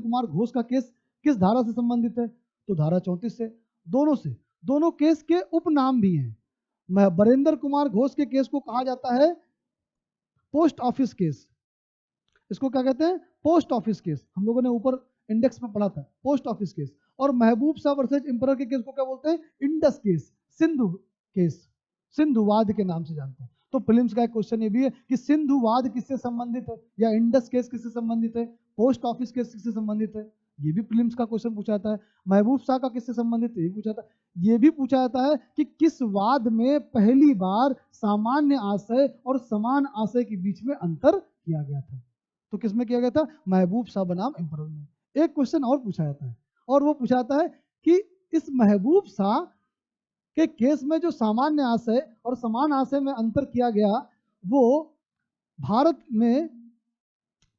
कुमार घोष का केस किस धारा से संबंधित है, तो धारा 34 से। दोनों से, दोनों केस के उपनाम भी हैं। बरेंद्र कुमार घोष के केस को कहा जाता है पोस्ट ऑफिस केस, इसको क्या कहते हैं, पोस्ट ऑफिस केस। हम लोगों ने ऊपर इंडेक्स में पढ़ा था पोस्ट ऑफिस केस। और महबूब शाह वर्सेस एम्परर के केस को क्या बोलते हैं, इंडस केस, सिंधु केस, सिंधुवाद के नाम से जानते हैं। तो प्रीलिम्स का एक क्वेश्चन ये भी है कि सिंधुवाद किससे संबंधित है, या इंडस केस किससे संबंधित है, पोस्ट ऑफिस केस किससे संबंधित है, ये भी प्रीलिम्स का क्वेश्चन पूछा जाता है। महबूब शाह का किससे संबंधित है, ये पूछा जाता है। ये भी पूछा जाता है कि किस वाद में पहली बार सामान्य आशय और समान आशय के बीच में अंतर किया गया था। तो किसमें किया गया था? महबूब शाह बनाम एम्परर में। एक क्वेश्चन और पूछा जाता है, और वो पूछा जाता है कि इस महबूब शाह के केस में जो सामान्य आशय और समान आशय में अंतर किया गया, वो भारत में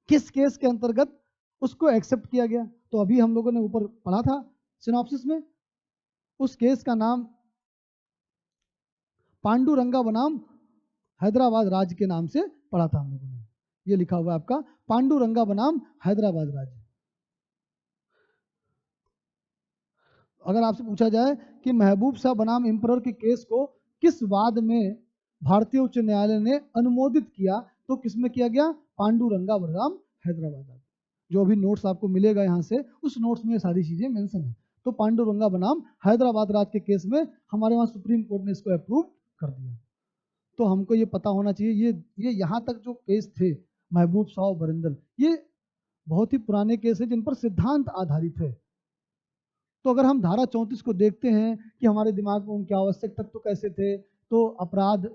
किस केस के अंतर्गत उसको एक्सेप्ट किया गया? तो अभी हम लोगों ने ऊपर पढ़ा था सिनॉप्सिस में, उस केस का नाम पांडुरंगा बनाम हैदराबाद राज्य के नाम से पढ़ा था हम लोगों ने। ये लिखा हुआ है आपका, पांडुरंगा बनाम हैदराबाद राज्य। अगर आपसे पूछा जाए कि महबूब शाह बनाम एम्परर के केस को किस वाद में भारतीय उच्च न्यायालय ने अनुमोदित किया, तो किसमें किया गया? पांडुरंगा बनाम हैदराबाद राज्य। जो अभी नोट्स आपको मिलेगा यहाँ से, उस नोट्स में सारी चीजें मेंशन है। तो पांडुरंगा बनाम हैदराबाद राज्य के केस में हमारे वहाँ सुप्रीम कोर्ट ने इसको अप्रूव कर दिया। तो हमको ये पता होना चाहिए, ये यहाँ तक जो केस थे महबूब शाह और बरिंदर, ये बहुत ही पुराने केस है जिन पर सिद्धांत आधारित है। तो अगर हम धारा 34 को देखते हैं कि हमारे दिमाग में उनके आवश्यक तत्व कैसे थे, तो अपराध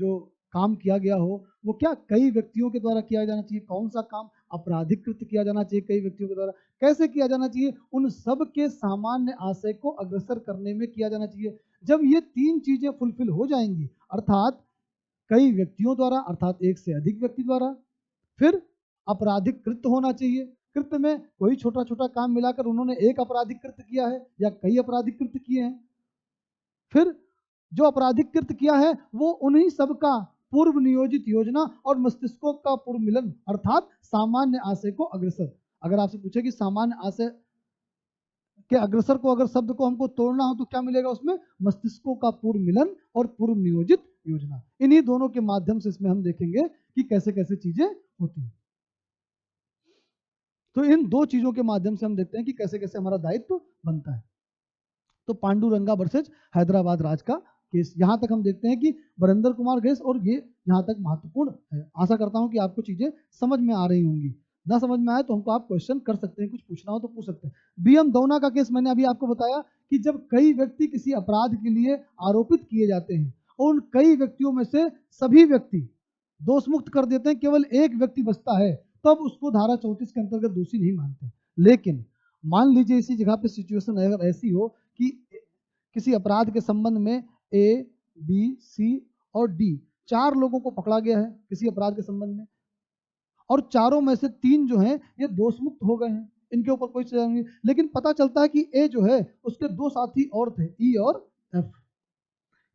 जो काम किया गया हो वो क्या कई व्यक्तियों के द्वारा किया जाना चाहिए, कौन सा काम अपराधिकृत किया जाना चाहिए कई व्यक्तियों के द्वारा, कैसे किया जाना चाहिए, उन सब के सामान्य आशय को अग्रसर करने में किया जाना चाहिए। जब ये तीन चीजें फुलफिल हो जाएंगी, अर्थात कई व्यक्तियों द्वारा, अर्थात एक से अधिक व्यक्ति द्वारा, फिर आपराधिक कृत्य होना चाहिए, कृत्य में कोई छोटा छोटा काम मिलाकर उन्होंने एक आपराधिक कृत्य किया है या कई आपराधिक कृत्य किए हैं, फिर जो आपराधिक कृत्य किया है वो उन्हीं सबका पूर्व नियोजित योजना और मस्तिष्कों का पूर्व मिलन, अर्थात सामान्य आशय को अग्रसर। अगर आपसे पूछे कि सामान्य आशय के अग्रसर को अगर शब्द को हमको तोड़ना हो तो क्या मिलेगा उसमें? मस्तिष्कों का पूर्व मिलन और पूर्व नियोजित योजना। इन्हीं दोनों के माध्यम से इसमें हम देखेंगे कि कैसे कैसे चीजें होती हैं। तो इन दो चीजों के माध्यम से हम देखते हैं कि कैसे कैसे हमारा दायित्व बनता है। तो पांडुरंगा वर्सेज हैदराबाद राज का केस, यहाँ तक हम देखते हैं कि बरिंदर कुमार केस, और ये यहाँ तक महत्वपूर्ण है। आशा करता हूँ कि आपको चीजें समझ में आ रही होंगी। ना समझ में आए तो हमको आप क्वेश्चन कर सकते हैं, कुछ पूछना हो तो पूछ सकते हैं। बीएम दौना का केस मैंने अभी आपको बताया कि जब कई व्यक्ति किसी अपराध के लिए आरोपित किए जाते हैं और उन कई व्यक्तियों में से सभी व्यक्ति दोष मुक्त कर देते हैं, केवल एक व्यक्ति बचता है, तब उसको धारा 34 के अंतर्गत दोषी नहीं मानते। लेकिन मान लीजिए इसी जगह पे सिचुएशन अगर ऐसी हो कि किसी अपराध के संबंध में ए, बी, सी और डी चार लोगों को पकड़ा गया है किसी अपराध के संबंध में, और चारों में से तीन जो हैं ये दोष मुक्त हो गए हैं, इनके ऊपर कोई सजा नहीं, लेकिन पता चलता है कि ए जो है उसके दो साथी और थे, ई और एफ,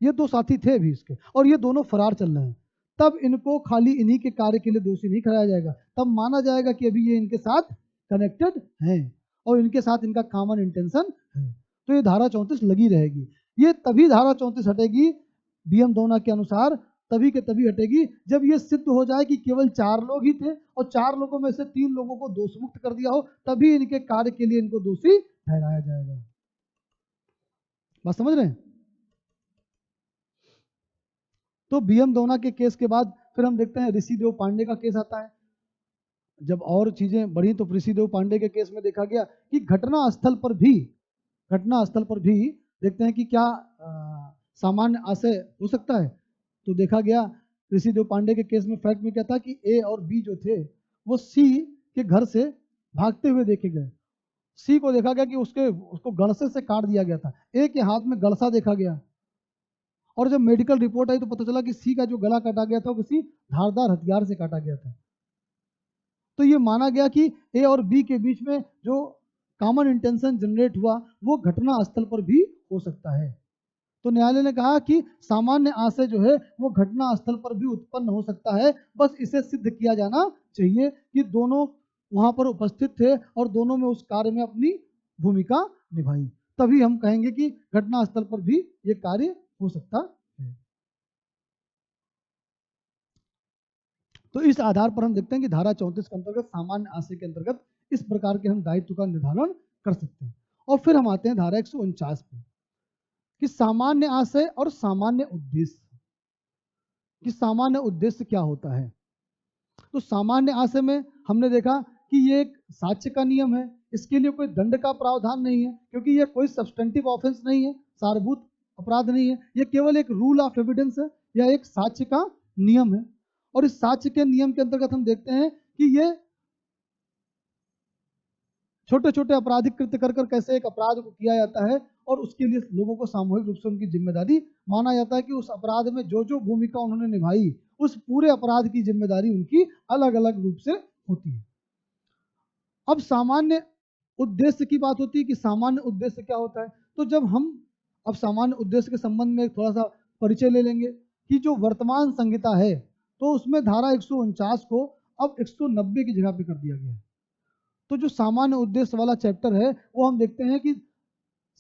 ये दो साथी थे भी इसके, और ये दोनों फरार चल रहे हैं। तब इनको खाली इन्हीं के कार्य के लिए दोषी नहीं ठहराया जाएगा, तब माना जाएगा कि अभी ये इनके साथ कनेक्टेड हैं और इनके साथ इनका कॉमन इंटेंशन है। तो ये धारा 34 लगी रहेगी। ये तभी धारा 34 हटेगी बीएम दौना के अनुसार, तभी के तभी हटेगी जब ये सिद्ध हो जाए कि केवल चार लोग ही थे और चार लोगों में से तीन लोगों को दोष मुक्त कर दिया हो, तभी इनके कार्य के लिए इनको दोषी ठहराया जाएगा। बात समझ रहे हैं? तो बीएम दौना के केस के बाद फिर हम देखते हैं ऋषिदेव पांडे का केस आता है। जब और चीजें बढ़ी तो ऋषिदेव पांडे के केस में देखा गया कि घटना स्थल पर भी देखते हैं कि क्या सामान्य आशय हो सकता है। तो देखा गया ऋषिदेव पांडे के केस में फैक्ट में क्या था कि ए और बी जो थे वो सी के घर से भागते हुए देखे गए। सी को देखा गया कि उसको गड़से से काट दिया गया था, ए के हाथ में गड़सा देखा गया, और जब मेडिकल रिपोर्ट आई तो पता चला कि सी का जो गला काटा गया था वो किसी धारदार हथियार से काटा गया था। तो ये माना गया कि ए और बी के बीच में जो कॉमन इंटेंशन जनरेट हुआ वो घटना स्थल पर भी हो सकता है। तो न्यायालय ने कहा कि सामान्य आशय जो है वो घटना स्थल पर भी उत्पन्न हो सकता है, बस इसे सिद्ध किया जाना चाहिए कि दोनों वहां पर उपस्थित थे और दोनों में उस कार्य में अपनी भूमिका निभाई, तभी हम कहेंगे कि घटना स्थल पर भी ये कार्य हो सकता है। तो इस आधार पर हम देखते हैं कि धारा 34 के अंतर्गत सामान्य आशय के अंतर्गत इस प्रकार के हम दायित्व का निर्धारण कर सकते हैं। और फिर हम आते हैं धारा 149 पे कि सामान्य आशय और सामान्य उद्देश्य, कि सामान्य उद्देश्य क्या होता है। तो सामान्य आशय में हमने देखा कि ये एक साक्ष्य का नियम है, इसके लिए कोई दंड का प्रावधान नहीं है क्योंकि ये कोई सब्सटेंटिव ऑफेंस नहीं है, सारभूत अपराध नहीं है, ये केवल एक रूल ऑफ एविडेंस है या एक साक्ष्य का नियम है। और इस साक्ष्य के नियम के अंतर्गत हम देखते हैं कि ये छोटे छोटे आपराधिक कृत्य कर कर कैसे एक अपराध को किया जाता है, और उसके लिए लोगों को सामूहिक रूप से उनकी जिम्मेदारी माना जाता है कि उस अपराध में जो जो भूमिका उन्होंने निभाई, उस पूरे अपराध की जिम्मेदारी उनकी अलग अलग रूप से होती है। अब सामान्य उद्देश्य की बात होती है कि सामान्य उद्देश्य क्या होता है। तो जब हम अब सामान्य उद्देश्य के संबंध में थोड़ा सा परिचय ले लेंगे कि जो वर्तमान संहिता है, तो उसमें धारा 149 को अब 190 की जगह पे कर दिया गया है। तो जो सामान्य उद्देश्य वाला चैप्टर है वो हम देखते हैं कि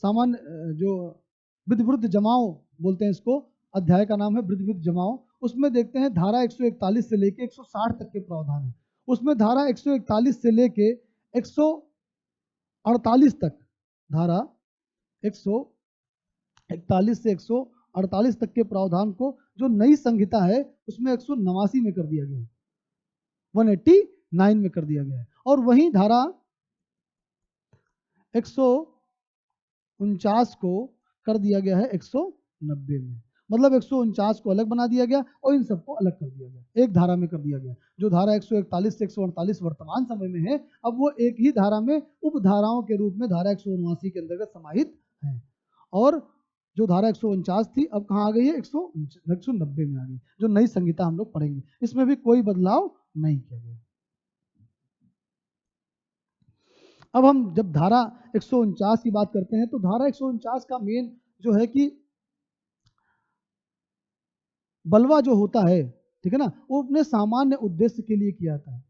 सामान्य जो विधि विरुद्ध जमाओ बोलते हैं इसको, अध्याय का नाम है विधि विरुद्ध जमाओ। उसमें देखते हैं धारा 141 से लेके 160 तक के प्रावधान है। उसमें धारा 141 से लेके 148 तक, धारा 141 से 148 तक के प्रावधान को जो नई संहिता है उसमें 189 में कर दिया गया है, 189 में कर दिया गया है। और वहीं धारा 149 को कर दिया गया है 190 में, मतलब 149 को अलग बना दिया गया और इन सबको अलग कर दिया गया, एक धारा में कर दिया गया। जो धारा 141 से 148 वर्तमान समय में है, अब वो एक ही धारा में उपधाराओं के रूप में धारा 179 के अंतर्गत समाहित है। और जो धारा 149 थी अब कहाँ आ गई है, 190 में आ गई। जो नई संहिता हम लोग पढ़ेंगे, इसमें भी कोई बदलाव नहीं किया गया। अब हम जब धारा 149 की बात करते हैं, तो धारा 149 का मेन जो है कि बलवा जो होता है, ठीक है ना, वो अपने सामान्य उद्देश्य के लिए किया जाता है।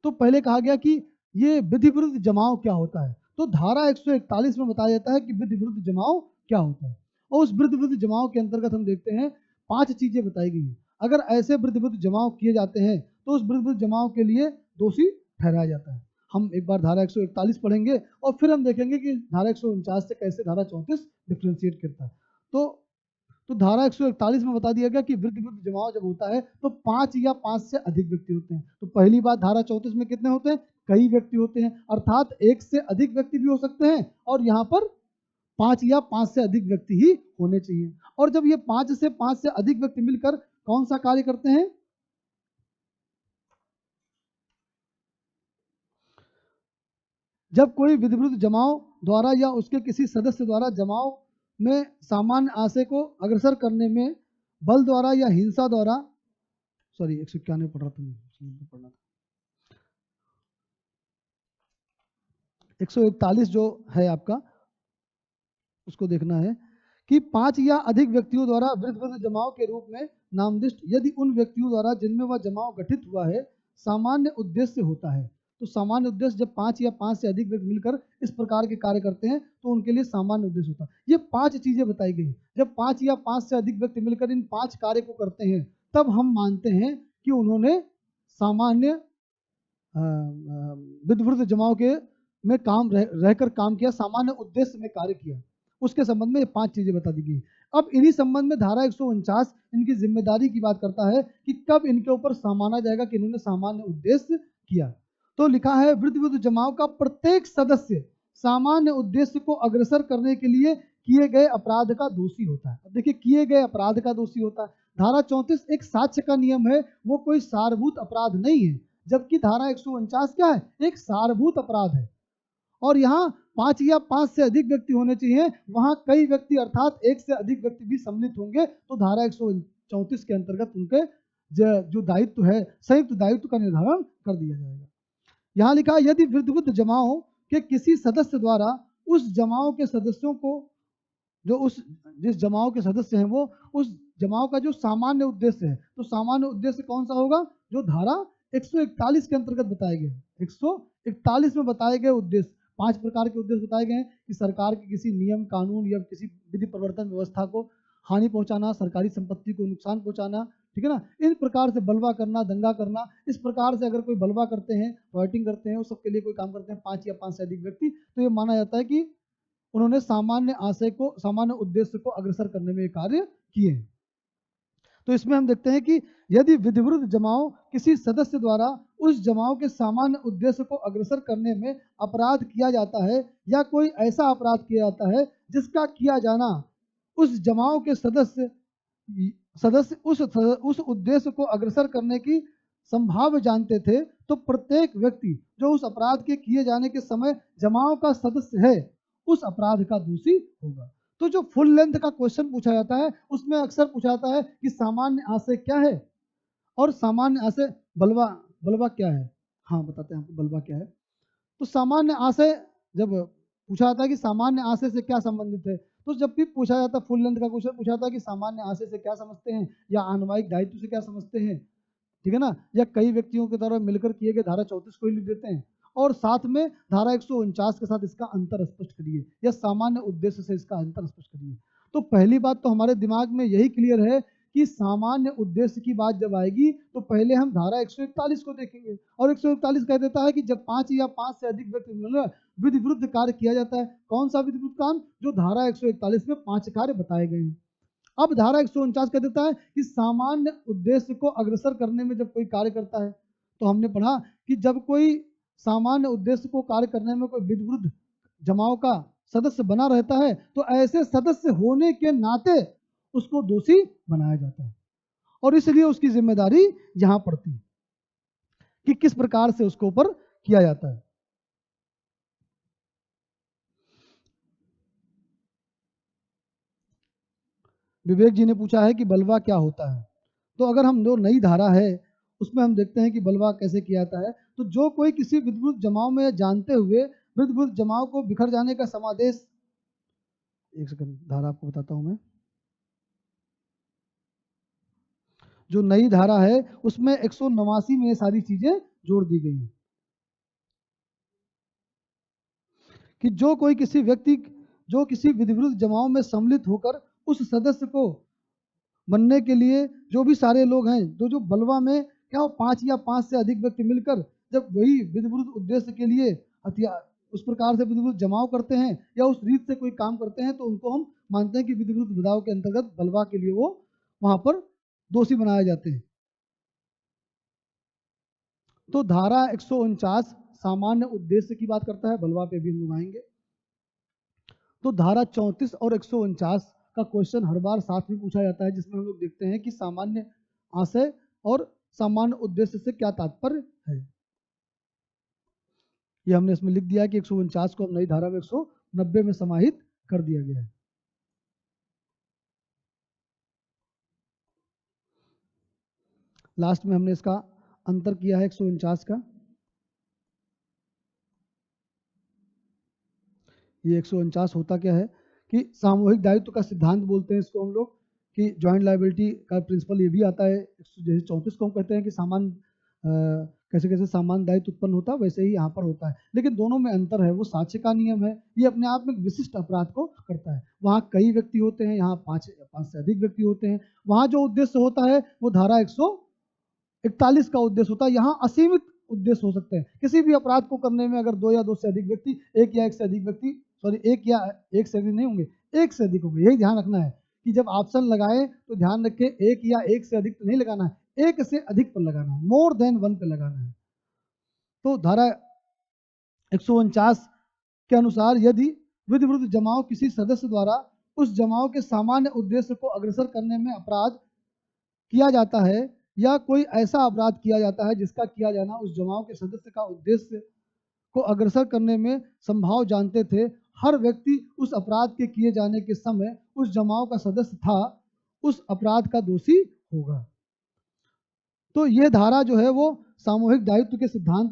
तो पहले कहा गया कि ये विधि विरुद्ध जमाव क्या होता है, तो धारा 141 में बताया जाता है कि विधि विरुद्ध जमाव क्या होता है। और उस विधि विरुद्ध जमाव के अंतर्गत हम देखते हैं 5 चीजें बताई गई हैं। अगर ऐसे विधि विरुद्ध जमाव किए जाते हैं तो उस विधि विरुद्ध जमाव के लिए दोषी ठहराया जाता है। हम एक बार धारा 141 पढ़ेंगे और फिर हम देखेंगे कि धारा 149 से कैसे धारा 34 डिफ्रेंशिएट करता है। तो धारा 141 में बता दिया गया कि विरुद्ध विरुद्ध जमाव जब होता है तो 5 या 5 से अधिक व्यक्ति होते हैं। तो पहली बात, धारा 34 में कितने होते हैं, कई व्यक्ति होते हैं, अर्थात एक से अधिक व्यक्ति भी हो सकते हैं, और यहाँ पर 5 या 5 से अधिक व्यक्ति ही होने चाहिए। और जब ये 5 से अधिक व्यक्ति मिलकर कौन सा कार्य करते हैं, जब कोई विधि विरुद्ध जमाव द्वारा या उसके किसी सदस्य द्वारा जमाव में सामान्य आशय को अग्रसर करने में बल द्वारा या हिंसा द्वारा, सॉरी 191 पढ़ रहा था, पढ़ना था, 141 जो है आपका उसको देखना है कि 5 या अधिक व्यक्तियों द्वारा विरुद्ध विरुद्ध जमाव के रूप में नामदिष्ट यदि उन व्यक्तियों द्वारा जिनमें वह जमाव गठित हुआ है सामान्य उद्देश्य होता है। तो सामान्य उद्देश्य जब 5 या 5 से अधिक व्यक्ति मिलकर इस प्रकार के कार्य करते हैं तो उनके लिए सामान्य उद्देश्य होता है। ये 5 चीजें बताई गई। जब 5 या 5 से अधिक व्यक्ति मिलकर इन 5 कार्य को करते हैं तब हम मानते हैं कि उन्होंने सामान्य विरुद्ध विरुद्ध जमाव के में काम रहकर काम किया, सामान्य उद्देश्य में कार्य किया। उसके संबंध में ये 5 चीजें बता दी गई। अब इन्हीं संबंध में धारा 149 इनकी जिम्मेदारी की बात करता है कि कब इनके ऊपर माना जाएगा कि इन्होंने सामान्य उद्देश्य किया। तो लिखा है विरुद्ध विरुद्ध जमाव का प्रत्येक सदस्य सामान्य उद्देश्य को अग्रसर करने के लिए किए गए अपराध का दोषी होता है। अब देखिए, किए गए अपराध का दोषी होता है। धारा 34 एक साक्ष्य का नियम है, वो कोई सारभूत अपराध नहीं है, जबकि धारा 149 क्या है, एक सारभूत अपराध है। और यहाँ 5 या 5 से अधिक व्यक्ति होने चाहिए, वहां कई व्यक्ति अर्थात एक से अधिक व्यक्ति भी सम्मिलित होंगे तो धारा 134 के अंतर्गत उनके जो दायित्व है, संयुक्त दायित्व का निर्धारण कर दिया जाएगा। यहाँ लिखा है यदि विरुद्ध विरुद्ध जमाओं के किसी सदस्य द्वारा उस जमाओ के सदस्यों को, जो जिस जमाओ के सदस्य हैं वो उस जमाओ का जो सामान्य उद्देश्य है, तो सामान्य उद्देश्य कौन सा होगा, जो धारा 141 के अंतर्गत बताए गए। 141 में बताए गए उद्देश्य, 5 प्रकार के उद्देश्य बताए गए हैं कि सरकार के किसी नियम कानून या किसी विधि प्रवर्तन व्यवस्था को हानि पहुंचाना, सरकारी संपत्ति को नुकसान पहुंचाना, ठीक है ना, इन प्रकार से बलवा करना, दंगा करना, इस प्रकार से अगर कोई बलवा करते हैं, राइटिंग करते हैं, उस सबके लिए कोई काम करते हैं 5 या 5 से अधिक व्यक्ति, तो ये माना जाता है कि उन्होंने सामान्य आशय को, सामान्य उद्देश्य को अग्रसर करने में कार्य किए। तो इसमें हम देखते हैं कि यदि विधि विरुद्ध जमाव किसी सदस्य द्वारा उस जमाव के सामान्य उद्देश्य को अग्रसर करने में अपराध किया जाता है या कोई ऐसा अपराध किया जाता है जिसका किया जाना उस जमाव के सदस्य उस उद्देश्य को अग्रसर करने की संभाव्य जानते थे तो प्रत्येक व्यक्ति जो उस अपराध के किए जाने के समय जमाव का सदस्य है उस अपराध का दोषी होगा। तो जो फुल लेंथ का क्वेश्चन पूछा जाता है उसमें अक्सर पूछा जाता है कि सामान्य आशय क्या है और सामान्य आशय बलवा बलवा क्या है। हाँ, बताते हैं आपको बलवा क्या है। तो सामान्य आशय जब पूछा जाता है कि सामान्य आशय से क्या संबंधित है, तो जब भी पूछा जाता है फुल लेंथ का क्वेश्चन पूछा जाता है कि सामान्य आशय से क्या समझते हैं या अन्वयिक दायित्व से क्या समझते हैं, ठीक है ना, या कई व्यक्तियों के द्वारा मिलकर किए गए धारा 34 को ही लिख देते हैं और साथ में धारा 149 के साथ इसका अंतर स्पष्ट करिए या सामान्य उद्देश्य से इसका अंतर स्पष्ट करिए। तो पहली बात तो हमारे दिमाग में यही क्लियर है कि सामान्य उद्देश्य की बात जब आएगी तो पहले हम धारा 141 को देखेंगे और 141 कह देता है कि जब 5 या 5 से अधिक व्यक्ति मिलकर विधि विरुद्ध कार्य किया जाता है। कौन सा विधि विरुद्ध काम? जो धारा 141 में 5 कार्य बताए गए हैं। अब धारा 149 कह देता है कि सामान्य उद्देश्य को अग्रसर करने में जब कोई कार्य करता है, तो हमने पढ़ा कि जब कोई सामान्य उद्देश्य को कार्य करने में कोई विधि विरुद्ध जमाव का सदस्य बना रहता है तो ऐसे सदस्य होने के नाते उसको दोषी बनाया जाता है और इसलिए उसकी जिम्मेदारी यहां पड़ती है कि किस प्रकार से उसको ऊपर किया जाता है। विवेक जी ने पूछा है कि बलवा क्या होता है। तो अगर हम जो नई धारा है उसमें हम देखते हैं कि बलवा कैसे किया जाता है। तो जो कोई किसी विधिवत जमाव में जानते हुए विधिवत जमाव को बिखर जाने का समादेश, एक सेकंड धारा आपको बताता हूं मैं। जो नई धारा है उसमें 189 में ये सारी चीजें जोड़ दी गई हैं कि जो कोई किसी व्यक्ति जो किसी विधिवत जमाव में सम्मिलित होकर उस सदस्य को बनने के लिए जो भी सारे लोग हैं जो जो बलवा में क्या हो 5 या 5 से अधिक व्यक्ति मिलकर जब वही विधिवत उद्देश्य के लिए हथियार उस प्रकार से विधिवत जमाव करते हैं या उस रीत से कोई काम करते हैं तो उनको हम मानते हैं कि विधिवत विधाओं के अंतर्गत बलवा के लिए वो वहां पर दोषी बनाए जाते हैं। तो धारा 149 सामान्य उद्देश्य की बात करता है, बलवा पे भी हम लोग आएंगे। तो धारा 34 और 149 का क्वेश्चन हर बार साथ में पूछा जाता है जिसमें हम लोग देखते हैं कि सामान्य आशय और सामान्य उद्देश्य से क्या तात्पर्य है। ये हमने इसमें लिख दिया कि 149 को हम नई धारा में 190 में समाहित कर दिया गया है। लास्ट में हमने इसका अंतर किया है 149 का। ये 149 होता क्या है कि सामूहिक दायित्व का सिद्धांत बोलते हैं इसको हम लोग कि जॉइंट लायबिलिटी का प्रिंसिपल ये भी आता है। जैसे 34 को हम कहते हैं कि कैसे कैसे सामान्य दायित्व उत्पन्न होता है वैसे ही यहाँ पर होता है, लेकिन दोनों में अंतर है। वो साक्ष्य का नियम है, ये अपने आप में विशिष्ट अपराध को करता है। वहाँ कई व्यक्ति होते हैं, यहाँ 5 से अधिक व्यक्ति होते हैं। वहाँ जो उद्देश्य होता है वो धारा 141 का उद्देश्य होता है। यहाँ असीमित उद्देश्य हो सकते हैं। किसी भी अपराध को करने में अगर 2 या 2 से अधिक व्यक्ति, एक या एक से अधिक व्यक्ति, सॉरी एक या एक से अधिक नहीं होंगे, एक से अधिक होंगे। यही ध्यान रखना है कि जब ऑप्शन लगाएं तो ध्यान रखें एक या एक से अधिक तो नहीं लगाना है, एक से अधिक पर लगाना है, मोर देन 1 पे लगाना है। तो धारा 149 के अनुसार यदि विधिवत जमाव किसी सदस्य द्वारा उस जमाव के सामान्य उद्देश्य को अग्रसर करने में अपराध किया जाता है या कोई ऐसा अपराध किया जाता है जिसका किया जाना उस जमाव के सदस्य का उद्देश्य को अग्रसर करने में संभाव जानते थे, हर व्यक्ति उस अपराध के किए जाने के समय उस जमाव का सदस्य था, उस अपराध का दोषी होगा। तो यह धारा जो है वो सामूहिक दायित्व के सिद्धांत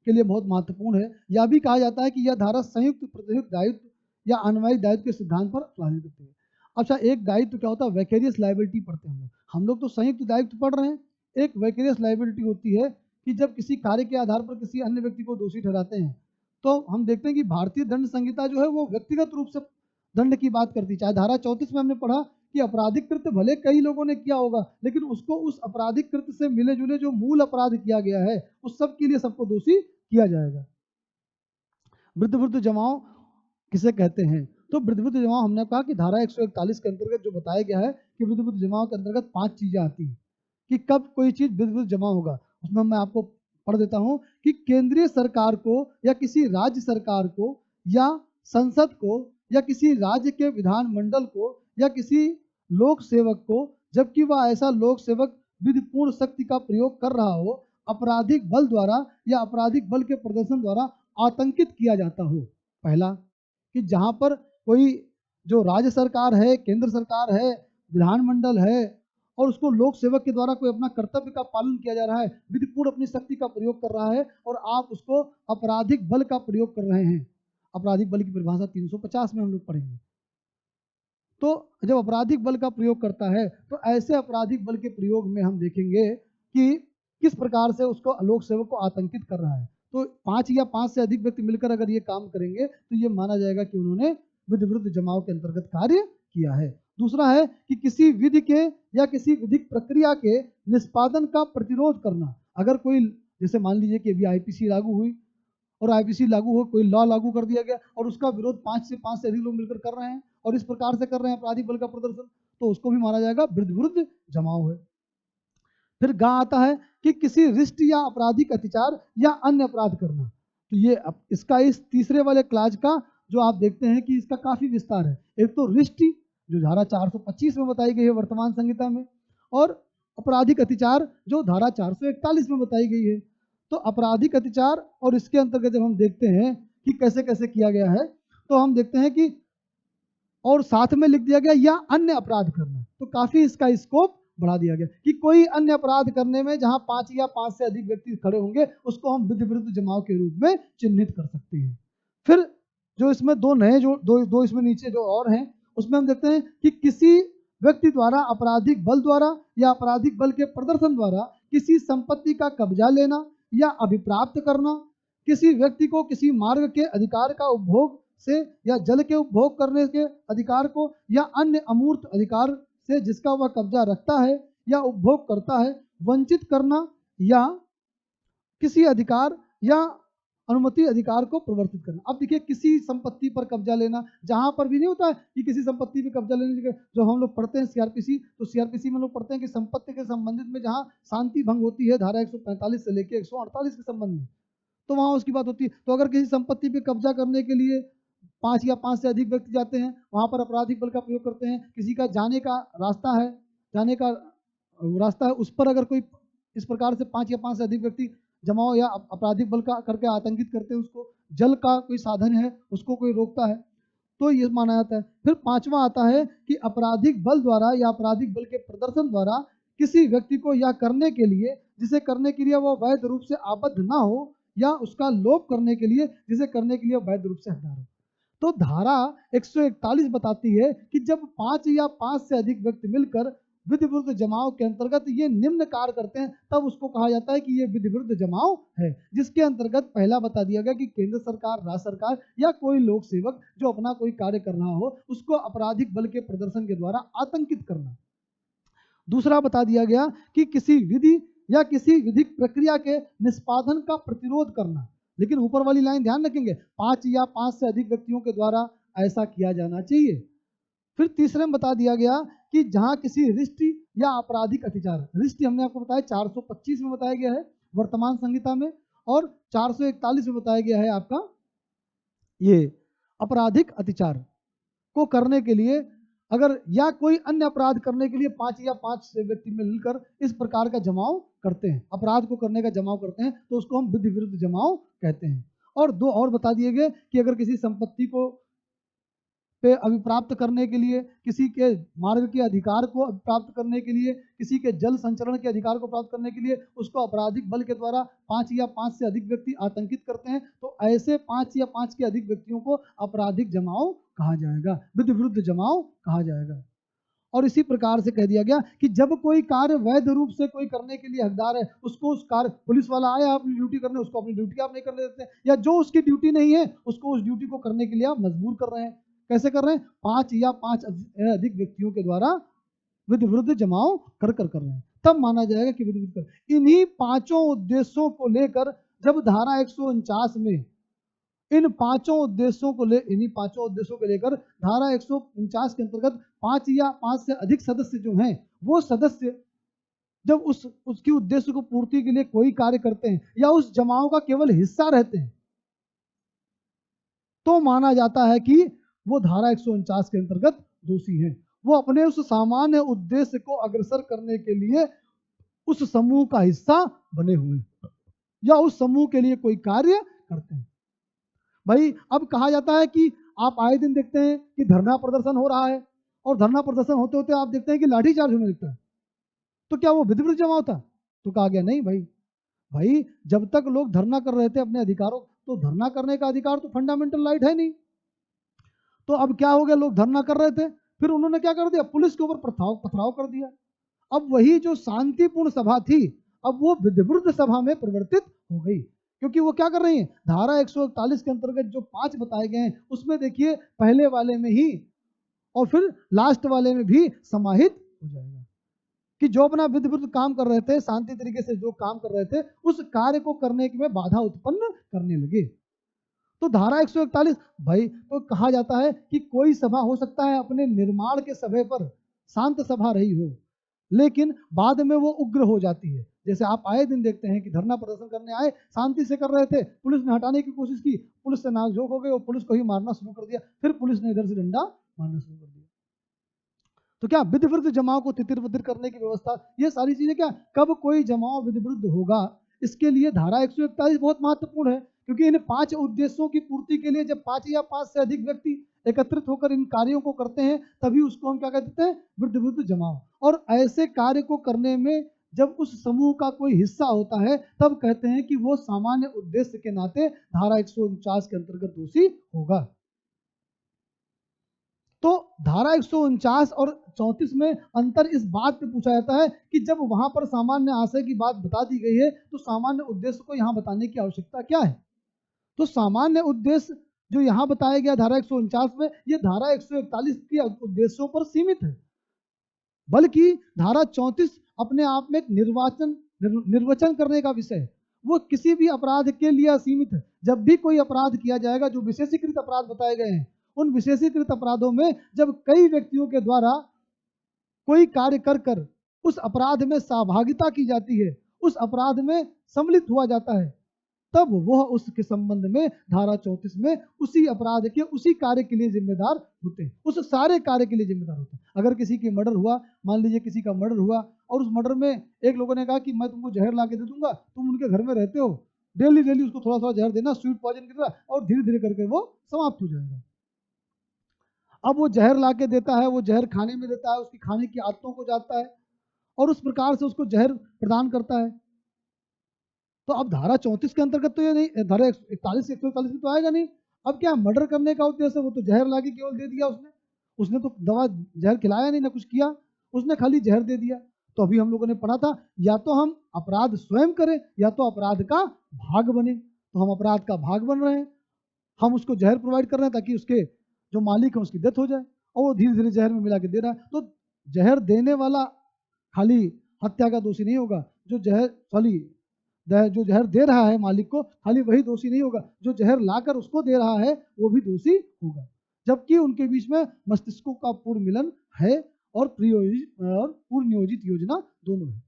के लिए बहुत महत्वपूर्ण है। यह भी कहा जाता है कि यह धारा संयुक्त प्रतियुक्त दायित्व या अन्वयिक दायित्व के सिद्धांत पर प्रभावित करती है। अच्छा, एक दायित्व क्या होता है? वैकेरियस लायबिलिटी पढ़ते हैं हम लोग तो संयुक्त दायित्व पढ़ रहे हैं। एक वैकेरियस लायबिलिटी होती है कि जब किसी कार्य के आधार पर किसी अन्य व्यक्ति को दोषी ठहराते हैं तो हम देखते हैं कि भारतीय दंड संहिता जो है वो व्यक्तिगत रूप से दंड की बात करती है। चाहे धारा 34 में हमने पढ़ा कि आपराधिक कृत्य भले कई लोगों ने किया होगा लेकिन उसको उस आपराधिक कृत्य से मिले जुले जो मूल अपराध किया गया है उस सब के लिए सबको दोषी किया जाएगा। वृद्ध जमाव किसे कहते हैं? तो वृद्ध जमाव हमने कहा कि धारा 141 के अंतर्गत जो बताया गया है कि वृद्ध जमाव के अंतर्गत 5 चीजें आती हैं कि कब कोई चीज वृद्ध जमाव होगा। उसमें मैं आपको पढ़ देता हूं कि केंद्रीय सरकार को या किसी राज्य सरकार को या संसद को या किसी राज्य के विधानमंडल को या किसी लोक सेवक को, जबकि वह ऐसा लोक सेवक विधिपूर्ण शक्ति का प्रयोग कर रहा हो आपराधिक बल द्वारा या आपराधिक बल के प्रदर्शन द्वारा आतंकित किया जाता हो। पहला, कि जहां पर कोई जो राज्य सरकार है, केंद्र सरकार है, विधानमंडल है और उसको लोक सेवक के द्वारा कोई अपना कर्तव्य का पालन किया जा रहा है, विधिपूर्ण अपनी शक्ति का प्रयोग कर रहा है और आप उसको आपराधिक बल का प्रयोग कर रहे हैं। आपराधिक बल की परिभाषा 350 में हम लोग पढ़ेंगे। तो जब आपराधिक बल का प्रयोग करता है तो ऐसे आपराधिक बल के प्रयोग में हम देखेंगे कि किस प्रकार से उसको लोक सेवक को आतंकित कर रहा है। तो 5 या 5 से अधिक व्यक्ति मिलकर अगर ये काम करेंगे तो ये माना जाएगा कि उन्होंने विधि विरुद्ध जमाव के अंतर्गत कार्य किया है। दूसरा है कि किसी विधि के या किसी विधिक प्रक्रिया के निष्पादन का प्रतिरोध करना। अगर कोई, जैसे मान लीजिए कि अभी आईपीसी लागू हुई और आईपीसी लागू हो, कोई लॉ लागू कर दिया गया और उसका विरोध 5 से अधिक लोग मिलकर कर रहे हैं और इस प्रकार से कर रहे हैं आपराधिक बल का प्रदर्शन, तो उसको भी माना जाएगा विरुद्ध जमाव है। फिर गा आता है कि किसी रिष्ट या आपराधिक अत्याचार या अन्य अपराध करना। तो ये इसका इस तीसरे वाले क्लाज का जो आप देखते हैं कि इसका काफी विस्तार है। एक तो रिष्ट जो धारा 425 में बताई गई है वर्तमान संहिता में, और आपराधिक अत्याचार जो धारा 441 में बताई गई है। तो आपराधिक अत्याचार और इसके अंतर्गत जब हम देखते हैं कि कैसे कैसे किया गया है, तो हम देखते हैं कि और साथ में लिख दिया गया या अन्य अपराध करना। तो काफी इसका स्कोप बढ़ा दिया गया कि कोई अन्य अपराध करने में जहां 5 या 5 से अधिक व्यक्ति खड़े होंगे उसको हम विधि विरुद्ध जमाव के रूप में चिन्हित कर सकते हैं। फिर जो इसमें दो नए जो दो इसमें नीचे जो और हैं उसमें हम देखते हैं कि किसी व्यक्ति द्वारा आपराधिक बल द्वारा या आपराधिक बल के प्रदर्शन द्वारा किसी संपत्ति का कब्जा लेना या अभिप्राप्त करना, किसी व्यक्ति को किसी मार्ग के अधिकार का उपभोग से या जल के उपभोग करने के अधिकार को या अन्य अमूर्त अधिकार से जिसका वह कब्जा रखता है या उपभोग करता है वंचित करना, या किसी अधिकार या अनुमति अधिकार को प्रवर्तित करना। अब देखिए, किसी संपत्ति पर कब्जा लेना, जहां पर भी नहीं होता है कि किसी संपत्ति पर कब्जा लेने के, जो हम लोग पढ़ते हैं सीआरपीसी, तो सीआरपीसी में लोग पढ़ते हैं कि संपत्ति के संबंधित में जहां शांति भंग होती है धारा 145 से लेकर 148 के संबंध में, तो वहां उसकी बात होती है। तो अगर किसी संपत्ति पे कब्जा करने के लिए 5 या 5 से अधिक व्यक्ति जाते हैं, वहां पर आपराधिक बल का प्रयोग करते हैं। किसी का जाने का रास्ता है, उस पर अगर कोई इस प्रकार से 5 या 5 से अधिक व्यक्ति जमाओ या आपराधिक बल का करके आतंकित करते हैं उसको, जल का कोई साधन है उसको कोई रोकता है, तो ये माना जाता है। फिर पांचवा आता है कि आपराधिक बल द्वारा या आपराधिक बल के प्रदर्शन द्वारा किसी व्यक्ति को यह करने के लिए जिसे करने के लिए वह वैध रूप से आबद्ध ना हो या उसका लोप करने के लिए जिसे करने के लिए वैध रूप से हकदार हो। तो धारा 141 बताती है कि जब 5 या 5 से अधिक व्यक्ति मिलकर विधि विरुद्ध जमाव के अंतर्गत ये निम्न कार्य करते हैं, तब उसको कहा जाता है कि ये विधि विरुद्ध जमाव है, जिसके अंतर्गत पहला बता दिया गया कि केंद्र सरकार, राज्य सरकार या कोई लोक सेवक जो अपना कोई कार्य कर रहा हो उसको आपराधिक बल के प्रदर्शन के द्वारा आतंकित करना। दूसरा बता दिया गया कि किसी विधि या किसी विधिक प्रक्रिया के निष्पादन का प्रतिरोध करना। लेकिन ऊपर वाली लाइन ध्यान रखेंगे, 5 या 5 से अधिक व्यक्तियों के द्वारा ऐसा किया जाना चाहिए। फिर तीसरे में बता दिया गया कि जहां किसी रिष्ट या आपराधिक अत्याचार, रिष्ट हमने आपको बताया 425 में बताया गया है वर्तमान संहिता में, और 441 में बताया गया है आपका ये आपराधिक अत्याचार को करने के लिए अगर या कोई अन्य अपराध करने के लिए 5 या 5 से व्यक्ति मिलकर इस प्रकार का जमाव करते हैं, अपराध को करने का जमाव करते हैं, तो उसको हम विधि विरुद्ध जमाव कहते हैं। और दो और बता दिए गए कि अगर किसी संपत्ति को पे अभिप्राप्त करने के लिए, किसी के मार्ग के अधिकार को प्राप्त करने के लिए, किसी के जल संचरण के अधिकार को प्राप्त करने के लिए उसको आपराधिक बल के द्वारा 5 या 5 से अधिक व्यक्ति आतंकित करते हैं, तो ऐसे 5 या 5 के अधिक व्यक्तियों को आपराधिक जमाव कहा जाएगा, विधि विरुद्ध जमाव कहा जाएगा। और इसी प्रकार से कह दिया गया कि जब कोई कार्य वैध रूप से कोई करने के लिए हकदार है, उसको उस कार्य, पुलिस वाला आया अपनी ड्यूटी करने, उसको अपनी ड्यूटी आप नहीं करने देते, या जो उसकी ड्यूटी नहीं है उसको उस ड्यूटी को करने के लिए आप मजबूर कर रहे हैं। कैसे कर रहे हैं? 5 या 5 अधिक व्यक्तियों के द्वारा विधि विरुद्ध जमाव कर रहे हैं, तब माना जाएगा कि विधि विरुद्ध। इन्हीं पांचों उद्देश्यों को लेकर जब धारा 149 में इन्हीं पांचों उद्देश्यों को लेकर धारा 149 के अंतर्गत 5 या 5 से अधिक सदस्य जो हैं, वो सदस्य जब उसकी उद्देश्य को पूर्ति के लिए कोई कार्य करते हैं या उस जमाव का केवल हिस्सा रहते हैं, तो माना जाता है कि वो धारा 149 के अंतर्गत दोषी है। वो अपने उस सामान्य उद्देश्य को अग्रसर करने के लिए उस समूह का हिस्सा बने हुए या उस समूह के लिए कोई कार्य करते हैं। भाई अब कहा जाता है कि आप आए दिन देखते हैं कि धरना प्रदर्शन हो रहा है और धरना प्रदर्शन होते होते आप देखते हैं कि लाठीचार्ज होने लगता है, तो क्या वो विधिवत जमाव था? तो कहा गया नहीं भाई, भाई जब तक लोग धरना कर रहे थे अपने अधिकारों, तो धरना करने का अधिकार तो फंडामेंटल राइट है नहीं। तो अब क्या हो गया, लोग धरना कर रहे थे, फिर उन्होंने क्या कर दिया, पुलिस के ऊपर पथराव कर दिया। अब वही जो शांतिपूर्ण सभा थी, अब वो विधिवत सभा में परिवर्तित हो गई, क्योंकि वो क्या कर रही है, धारा 141 के अंतर्गत जो 5 बताए गए हैं उसमें देखिए पहले वाले में ही और फिर लास्ट वाले में भी समाहित हो जाएगा कि जो अपना विधिवत काम कर रहे थे, शांति तरीके से जो काम कर रहे थे, उस कार्य को करने में बाधा उत्पन्न करने लगे। तो धारा 141 भाई, तो कहा जाता है कि कोई सभा हो सकता है अपने निर्माण के समय पर शांत सभा रही हो, लेकिन बाद में वो उग्र हो जाती है। जैसे आप आए दिन देखते हैं कि धरना प्रदर्शन करने आए, शांति से कर रहे थे, पुलिस ने हटाने की कोशिश की, पुलिस से नाकझोंक हो गई और पुलिस को ही मारना शुरू कर दिया, फिर पुलिस ने इधर से डंडा मारना शुरू कर दिया। तो क्या विधिवत जमाव को तितिर बितिर करने की व्यवस्था, ये सारी चीजें क्या, कब कोई जमाव विधिवत होगा, इसके लिए धारा 141 बहुत महत्वपूर्ण है, क्योंकि इन 5 उद्देश्यों की पूर्ति के लिए जब 5 या 5 से अधिक व्यक्ति एकत्रित होकर इन कार्यों को करते हैं, तभी उसको हम क्या कहते हैं, विधिवत जमाव। और ऐसे कार्य को करने में जब उस समूह का कोई हिस्सा होता है, तब कहते हैं कि वो सामान्य उद्देश्य के नाते धारा 149 के अंतर्गत दोषी होगा। तो धारा 149 और 34 में अंतर इस बात पे पूछा जाता है कि जब वहां पर सामान्य आशय की बात बता दी गई है, तो सामान्य उद्देश्य को यहाँ बताने की आवश्यकता क्या है। तो सामान्य उद्देश्य जो यहाँ बताया गया धारा 149 में, ये धारा 141 के उद्देश्यों पर सीमित है, बल्कि धारा 34 अपने आप में एक निर्वचन करने का विषय है। वो किसी भी अपराध के लिए असीमित है। जब भी कोई अपराध किया जाएगा, जो विशेषीकृत अपराध बताए गए हैं, उन विशेषीकृत अपराधों में जब कई व्यक्तियों के द्वारा कोई कार्य कर कर उस अपराध में सहभागिता की जाती है, उस अपराध में सम्मिलित हुआ जाता है, तब वह उसके संबंध में धारा 34 में उसी अपराध के उसी कार्य के लिए जिम्मेदार होते हैं, उस सारे कार्य के लिए जिम्मेदार होते हैं। अगर किसी की मर्डर हुआ, मान लीजिए किसी का मर्डर हुआ और उस मर्डर में एक लोगों ने कहा कि मैं तुमको जहर ला के दे दूंगा, तुम उनके घर में रहते हो, डेली डेली उसको थोड़ा थोड़ा जहर देना, स्वीट पॉइजन की तरह, और धीरे धीरे करके वो समाप्त हो जाएगा। अब वो जहर ला के देता है, वो जहर खाने में देता है, उसकी खाने की आदतों को जानता है और उस प्रकार से उसको जहर प्रदान करता है। तो अब धारा 34 के अंतर्गत तो ये नहीं, धारा 41 141 में तो आएगा नहीं। अब क्या मर्डर करने का उद्देश्य, वो तो जहर ला के केवल दे दिया उसने, उसने तो दवा जहर खिलाया नहीं, ना कुछ किया, उसने खाली जहर दे दिया। तो अभी हम लोगों ने पढ़ा था, या तो हम अपराध स्वयं करें या तो अपराध का भाग बने। तो हम अपराध का भाग बन रहे हैं, हम उसको जहर प्रोवाइड कर रहे हैं ताकि उसके जो मालिक है उसकी डेथ हो जाए, और वो धीरे धीरे जहर में मिला के दे रहा है। तो जहर देने वाला खाली हत्या का दोषी नहीं होगा, जो जहर दे रहा है मालिक को, खाली वही दोषी नहीं होगा, जो जहर लाकर उसको दे रहा है वो भी दोषी होगा, जबकि उनके बीच में मस्तिष्कों का पूर्ण मिलन है और पूर्व नियोजित योजना दोनों है।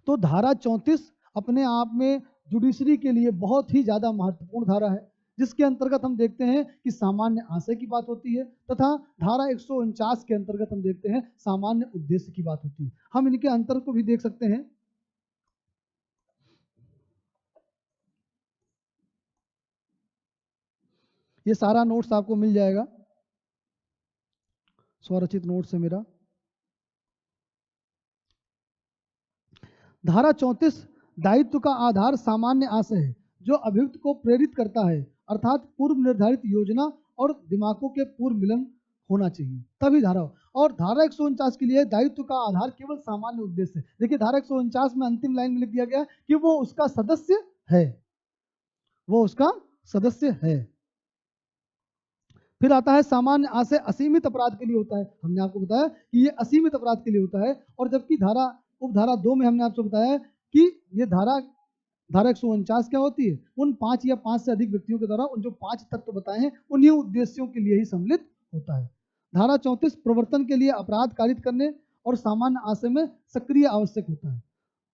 तो धारा 34 अपने आप में जुडिशरी के लिए बहुत ही ज्यादा महत्वपूर्ण धारा है, जिसके अंतर्गत हम देखते हैं कि सामान्य आशय की बात होती है, तथा धारा 149 के अंतर्गत हम देखते हैं सामान्य उद्देश्य की बात होती है। हम इनके अंतर को भी देख सकते हैं। ये सारा नोट्स आपको मिल जाएगा, स्वरचित नोट्स है मेरा। धारा 34 दायित्व का आधार सामान्य आशय है, जो अभियुक्त को प्रेरित करता है, अर्थात पूर्व निर्धारित योजना और दिमागों के पूर्व मिलन होना चाहिए, तभी धारा हो। और धारा 149 के लिए दायित्व का आधार केवल सामान्य उद्देश्य है। देखिए धारा 149 में अंतिम लाइन में लिख दिया गया कि वो उसका सदस्य है, वो उसका सदस्य है। फिर आता है सामान्य आशय असीमित अपराध के लिए होता है। हमने आपको बताया कि ये असीमित अपराध के लिए होता है, और जबकि उपधारा 2 में हमने आपसे बताया कि ये धारा 149 क्या होती है, उन 5 या 5 से अधिक व्यक्तियों के द्वारा उन जो 5 तत्व बताए हैं उन्हीं उद्देश्यों के लिए ही सम्मिलित होता है। धारा 34 प्रवर्तन के लिए अपराध कारित करने और सामान्य आशय में सक्रिय आवश्यक होता है।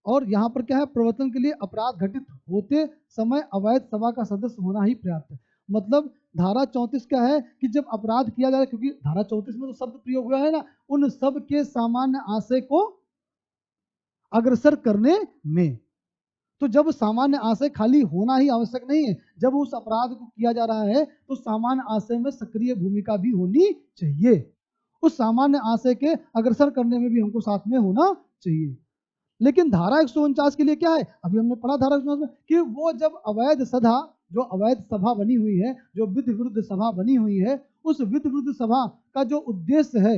और यहाँ पर क्या है, प्रवर्तन के लिए अपराध घटित होते समय अवैध सभा का सदस्य होना ही पर्याप्त है। मतलब धारा 34 क्या है कि जब अपराध किया जाए, क्योंकि धारा 34 में तो शब्द प्रयोग हुआ है ना, उन सब के सामान्य आशय को अग्रसर करने में। तो जब सामान्य आशय खाली होना ही आवश्यक नहीं है, जब उस अपराध को किया जा रहा है तो सामान्य आशय में सक्रिय भूमिका भी होनी चाहिए। उस सामान्य आशय के अग्रसर करने में भी हमको साथ में होना चाहिए। लेकिन धारा 149 के लिए क्या है, अभी हमने पढ़ा धारा 149 में कि वो जब अवैध सभा, जो अवैध सभा बनी हुई है, जो विधि विरुद्ध सभा बनी हुई है, उस विधि विरुद्ध सभा का जो उद्देश्य है,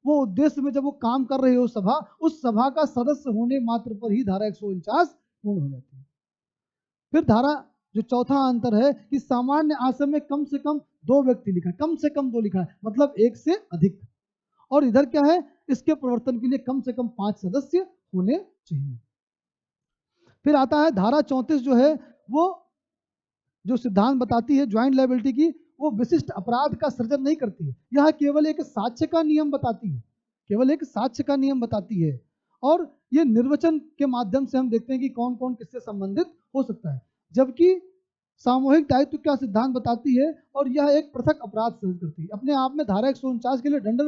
वो उद्देश्य में जब वो काम कर रही हो सभा, उस सभा का सदस्य होने मात्र पर ही धारा 149 पूर्ण हो जाती है। फिर धारा जो चौथा अंतर है कि सामान्य आशय में कम से कम 2 व्यक्ति लिखा है, कम से कम 2 लिखा है, मतलब 1 से अधिक। और इधर क्या है, इसके प्रवर्तन के लिए कम से कम 5 सदस्य होने चाहिए। फिर आता है धारा 34 जो है, वो जो सिद्धांत बताती है ज्वाइंट लायबिलिटी की, वो विशिष्ट अपराध का सृजन नहीं करती है, यह केवल एक साक्ष्य का नियम बताती है, केवल एक साक्ष्य का नियम बताती है। और ये निर्वचन के माध्यम से हम देखते हैं कि कौन कौन किससे संबंधित हो सकता है, जबकि सामूहिक दायित्व का सिद्धांत बताती है और यह एक पृथक अपराध सृजित करती है। अपने आप में धारा 149 के लिए दंड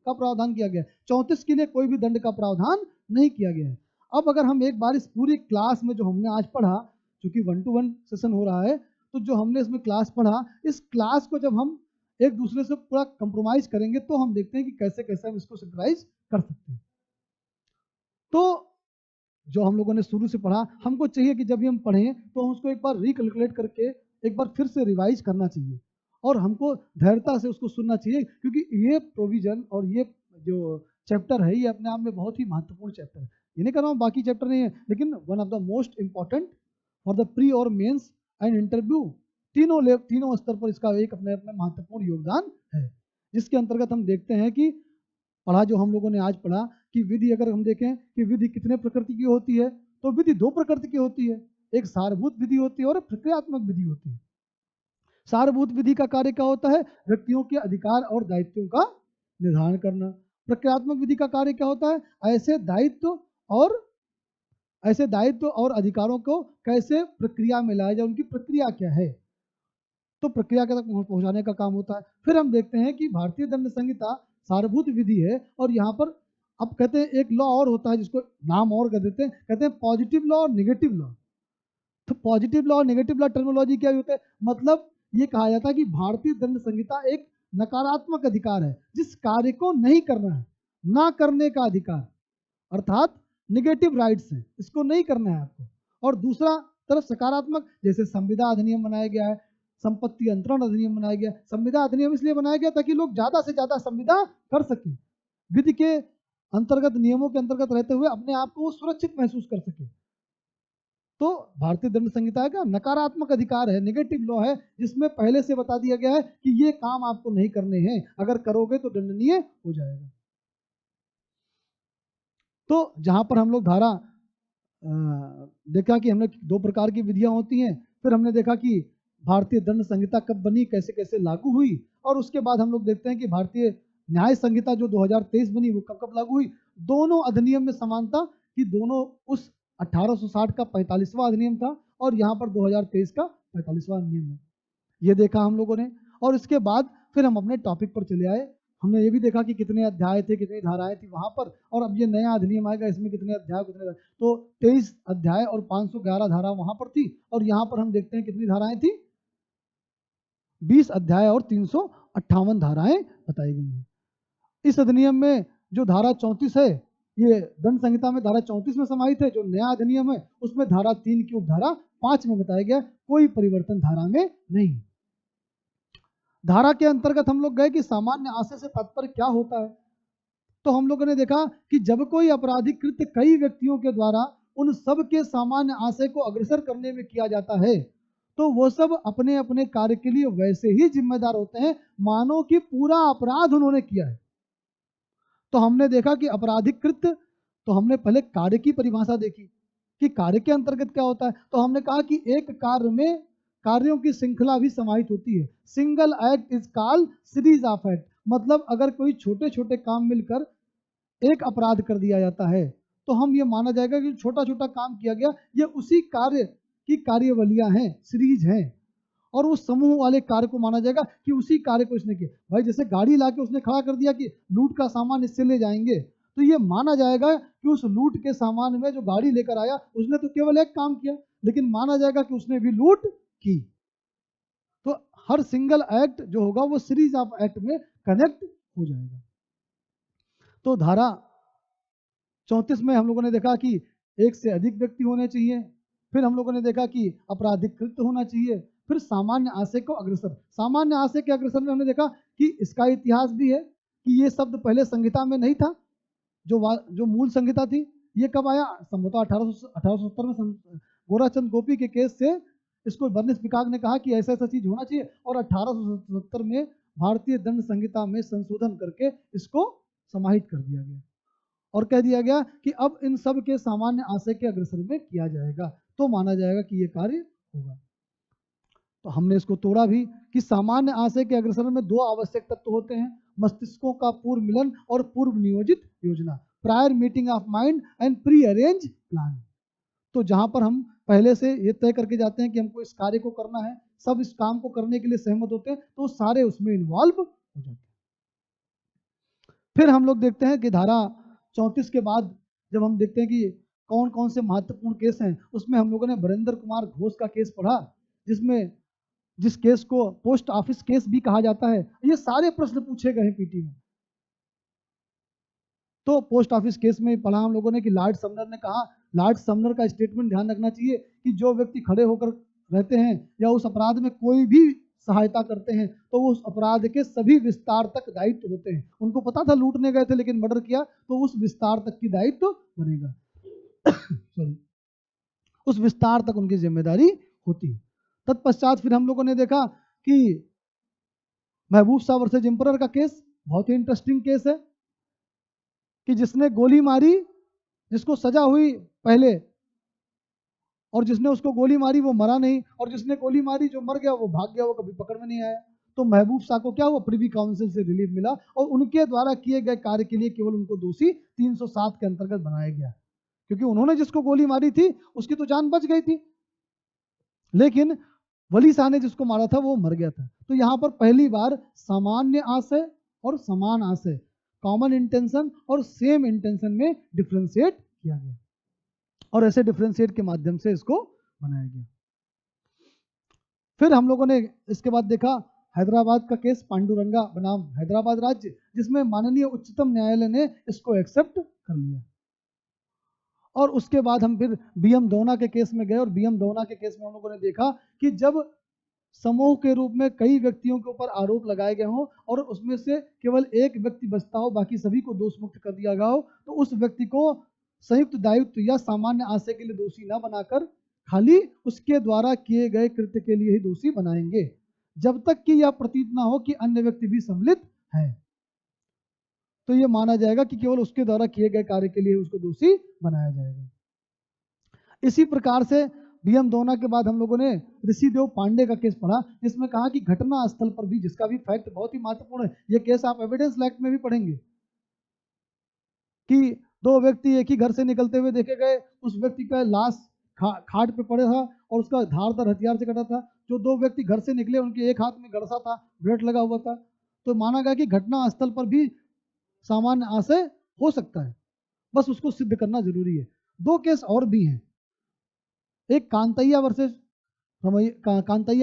का प्रावधान किया गया है, 34 के लिए कोई भी दंड का प्रावधान नहीं किया गया है। अब अगर हम एक बार इस पूरी क्लास में जो हमने आज पढ़ा, क्योंकि 1-to-1 सेशन हो रहा है, तो जो हमने इसमें क्लास पढ़ा, इस क्लास को जब हम एक दूसरे से पूरा कंप्रोमाइज करेंगे तो हम देखते हैं कि कैसे कैसे हम इसको सिंक्राइज कर सकते हैं। तो जो हम लोगों ने शुरू से पढ़ा, हमको चाहिए कि जब भी हम पढ़ें तो हम उसको एक बार रिकैलकुलेट करके एक बार फिर से रिवाइज करना चाहिए और हमको धैर्यता से उसको सुनना चाहिए, क्योंकि ये प्रोविजन और ये जो चैप्टर है, ये अपने आप में बहुत ही महत्वपूर्ण चैप्टर है। ये नहीं कर रहा हूँ बाकी चैप्टर नहीं है, लेकिन one of the most important for the pre और मेंस एंड इंटरव्यू, तीनों स्तर पर इसका एक अपने अपने महत्वपूर्ण योगदान है। जिसके अंतर्गत हम देखते हैं कि पढ़ा जो हम लोगों ने आज पढ़ा कि विधि, अगर हम देखें कि विधि कितने प्रकृति की होती है, तो विधि 2 प्रकृति की होती है, एक सारभूत विधि होती है और एक प्रक्रियात्मक विधि होती है। सारभूत विधि का कार्य क्या होता है, व्यक्तियों के अधिकार और दायित्वों का निर्धारण करना। प्रक्रियात्मक विधि का कार्य क्या होता है, ऐसे दायित्व और अधिकारों को कैसे प्रक्रिया में लाया जाए, उनकी प्रक्रिया क्या है, तो प्रक्रिया तक पहुंचाने का काम होता है। फिर हम देखते हैं कि भारतीय दंड संहिता सारभूत विधि है, और यहाँ पर अब कहते हैं एक लॉ और होता है जिसको नाम और कह देते हैं, कहते हैं पॉजिटिव लॉ और निगेटिव लॉ। तो पॉजिटिव लॉ और नेगेटिव लॉ टर्मिनोलॉजी क्या होता है, मतलब ये कहा जाता है कि भारतीय दंड संहिता एक नकारात्मक अधिकार है, जिस कार्य को नहीं करना है, ना करने का अधिकार, अर्थात निगेटिव राइट्स है, इसको नहीं करना है आपको। और दूसरा तरफ सकारात्मक, जैसे संविदा अधिनियम बनाया गया है, संपत्ति अंतरण अधिनियम बनाया गया। संविदा अधिनियम इसलिए बनाया गया ताकि लोग ज्यादा से ज्यादा संविदा कर सके, विधि के अंतर्गत, नियमों के अंतर्गत रहते हुए अपने आप को सुरक्षित महसूस कर सके। तो भारतीय दंड संहिता का नकारात्मक अधिकार है, नेगेटिव लॉ है, जिसमें पहले से बता दिया गया है कि ये काम आपको नहीं करने हैं, अगर करोगे तो दंडनीय हो जाएगा। तो जहां पर हम लोग धारा देखा कि हमने 2 प्रकार की विधियां होती हैं, फिर हमने देखा कि भारतीय दंड संहिता कब बनी, कैसे कैसे लागू हुई, और उसके बाद हम लोग देखते हैं कि भारतीय न्याय संहिता जो 2023 बनी, वो कब कब लागू हुई। दोनों अधिनियम में समानता कि दोनों उस 1860 का 45वां अधिनियम था और यहाँ पर 2023 का 45वां अधिनियम है, ये देखा हम लोगों ने। और इसके बाद फिर हम अपने टॉपिक पर चले आए, हमने ये भी देखा कि कितने अध्याय थे, कितनी धाराएं थी वहां पर, और अब ये नया अधिनियम आएगा, इसमें कितने अध्याय, कितने धाराएं। तो 23 अध्याय और 511 धारा वहां पर थी, और यहाँ पर हम देखते हैं कितनी धाराएं थी, 20 अध्याय और 358 धाराएं बताई गई हैं। इस अधिनियम में जो धारा 34 है, ये दंड संहिता में धारा 34 में समाहित है। जो नया अधिनियम है उसमें धारा 3 की उपधारा 5 में बताया गया, कोई परिवर्तन धारा में नहीं। धारा के अंतर्गत हम लोग गए कि सामान्य आशय से तात्पर्य क्या होता है, तो हम लोगों ने देखा कि जब कोई आपराधिक कृत्य कई व्यक्तियों के द्वारा उन सब के सामान्य आशय को अग्रसर करने में किया जाता है, तो वो सब अपने अपने कार्य के लिए वैसे ही जिम्मेदार होते हैं मानो कि पूरा अपराध उन्होंने किया है। तो हमने देखा कि आपराधिक कृत्य, तो हमने पहले कार्य की परिभाषा देखी कि कार्य के अंतर्गत क्या होता है, तो हमने कहा कि एक कार्य में कार्यों की श्रृंखला भी समाहित होती है। Single act is called series of act, मतलब अगर कोई छोटे छोटे काम मिलकर एक अपराध कर दिया जाता है, तो हम ये माना जाएगा कि छोटा छोटा काम किया गया, ये उसी कार्य की कार्यवलियां हैं, सीरीज हैं, और उस समूह वाले कार्य को माना जाएगा कि उसी कार्य को इसने किया। भाई जैसे गाड़ी लाके उसने खड़ा कर दिया कि लूट का सामान इससे ले जाएंगे, तो ये माना जाएगा कि उस लूट के सामान में जो गाड़ी लेकर आया उसने तो केवल एक काम किया, लेकिन माना जाएगा कि उसने भी लूट की। तो हर सिंगल एक्ट जो होगा वो सीरीज ऑफ एक्ट में कनेक्ट हो जाएगा। तो धारा 34 में हम लोगों ने देखा कि एक से अधिक व्यक्ति होने चाहिए, फिर हम लोगों ने देखा कि आपराधिक कृत्य होना चाहिए, फिर सामान्य आशय को अग्रसर। सामान्य आशय के अग्रसर में हमने देखा कि इसका इतिहास भी है कि ये शब्द पहले संहिता में नहीं था, जो मूल संहिता थी। ये कब आया? संभवतः 1870 में गोराचंद गोपी के केस से इसको बर्निश पिकाक ने कहा कि ऐसा ऐसा चीज होना चाहिए, और 1877 में भारतीय दंड संहिता में संशोधन करके इसको समाहित कर दिया गया और कह दिया गया कि अब इन सब के सामान्य आशय के अग्रसर में किया जाएगा, तो माना जाएगा कि ये कार्य होगा। तो हमने इसको तोड़ा भी कि सामान्य आशय के अग्रसर में दो आवश्यक तत्व होते हैं, मस्तिष्कों का पूर्व मिलन और पूर्व नियोजित योजना, prior meeting of mind and pre arrange plan. तो जहां पर हम पहले से ये तय करके जाते हैं कि हमको इस कार्य को करना है, सब इस काम को करने के लिए सहमत होते हैं, तो सारे उसमें इन्वॉल्व हो जाते हैं। फिर हम लोग देखते हैं कि धारा 34 के बाद जब हम देखते हैं कि कौन कौन से महत्वपूर्ण केस हैं, उसमें हम लोगों ने वरिंदर कुमार घोष का केस पढ़ा, जिस केस को पोस्ट ऑफिस केस भी कहा जाता है। ये सारे प्रश्न पूछे गए हैं पीटी में। तो पोस्ट ऑफिस केस में पढ़ा हम लोगों ने कि लॉर्ड समनर ने कहा, लॉर्ड समनर का स्टेटमेंट ध्यान रखना चाहिए कि जो व्यक्ति खड़े होकर रहते हैं या उस अपराध में कोई भी सहायता करते हैं तो उस अपराध के सभी विस्तार तक दायित्व होते हैं। उनको पता था लूटने गए थे लेकिन मर्डर किया, तो उस विस्तार तक की दायित्व बनेगा उस विस्तार तक उनकी जिम्मेदारी होती है। तत्पश्चात फिर हम लोगों ने देखा कि महबूब शाह वर्सेज एम्परर का केस बहुत ही इंटरेस्टिंग केस है कि जिसने गोली मारी, जिसको सजा हुई पहले, और जिसने उसको गोली मारी वो मरा नहीं, और जिसने गोली मारी जो मर गया वो भाग गया, वो कभी पकड़ में नहीं आया। तो महबूब शाह को क्या हुआ, प्रिवी काउंसिल से रिलीफ मिला और उनके द्वारा किए गए कार्य के लिए केवल उनको दोषी 307 के अंतर्गत बनाया गया, क्योंकि उन्होंने जिसको गोली मारी थी उसकी तो जान बच गई थी, लेकिन वली शाह ने जिसको मारा था वो मर गया था। तो यहाँ पर पहली बार सामान्य आशय और समान आशय, कॉमन इंटेंशन और सेम इंटेंशन में डिफ्रेंशिएट किया गया, और ऐसे डिफ्रेंशिएट के माध्यम से इसको बनाया गया। फिर हम लोगों ने इसके बाद देखा हैदराबाद का केस, पांडुरंगा बनाम हैदराबाद राज्य, जिसमें माननीय उच्चतम न्यायालय ने इसको एक्सेप्ट कर लिया। और उसके बाद हम फिर बीएम दोना के केस में गए, और बीएम दोना के केस में हम लोगों ने देखा कि जब समूह के रूप में कई व्यक्तियों के ऊपर आरोप लगाए गए हों और उसमें से केवल एक व्यक्ति बचता हो, बाकी सभी को दोष मुक्त कर दिया गया हो, तो उस व्यक्ति को संयुक्त दायित्व या सामान्य आशय के लिए दोषी न बनाकर खाली उसके द्वारा किए गए कृत्य के लिए ही दोषी बनाएंगे, जब तक कि यह प्रतीत ना हो कि अन्य व्यक्ति भी सम्मिलित है। तो ये माना जाएगा कि केवल उसके द्वारा किए गए कार्य के लिए उसको दोषी बनाया जाएगा। इसी प्रकार से बीएम दोना के बाद हम लोगों ने ऋषिदेव पांडे का केस पढ़ा, जिसमें कहा कि घटना स्थल पर भी, जिसका भी फैक्ट बहुत ही महत्वपूर्ण है, ये केस आप एविडेंस एक्ट में भी पढ़ेंगे कि दो व्यक्ति एक ही घर से निकलते हुए देखे गए, उस व्यक्ति का लाश खाट पे पड़े था और उसका धारदार हथियार से कटा था। जो दो व्यक्ति घर से निकले उनके एक हाथ में गड़सा था, ब्लेड लगा हुआ था, तो माना गया कि घटना स्थल पर भी सामान्य आशय हो सकता है, बस उसको सिद्ध करना जरूरी है। दो केस और भी हैं, एक कांतैया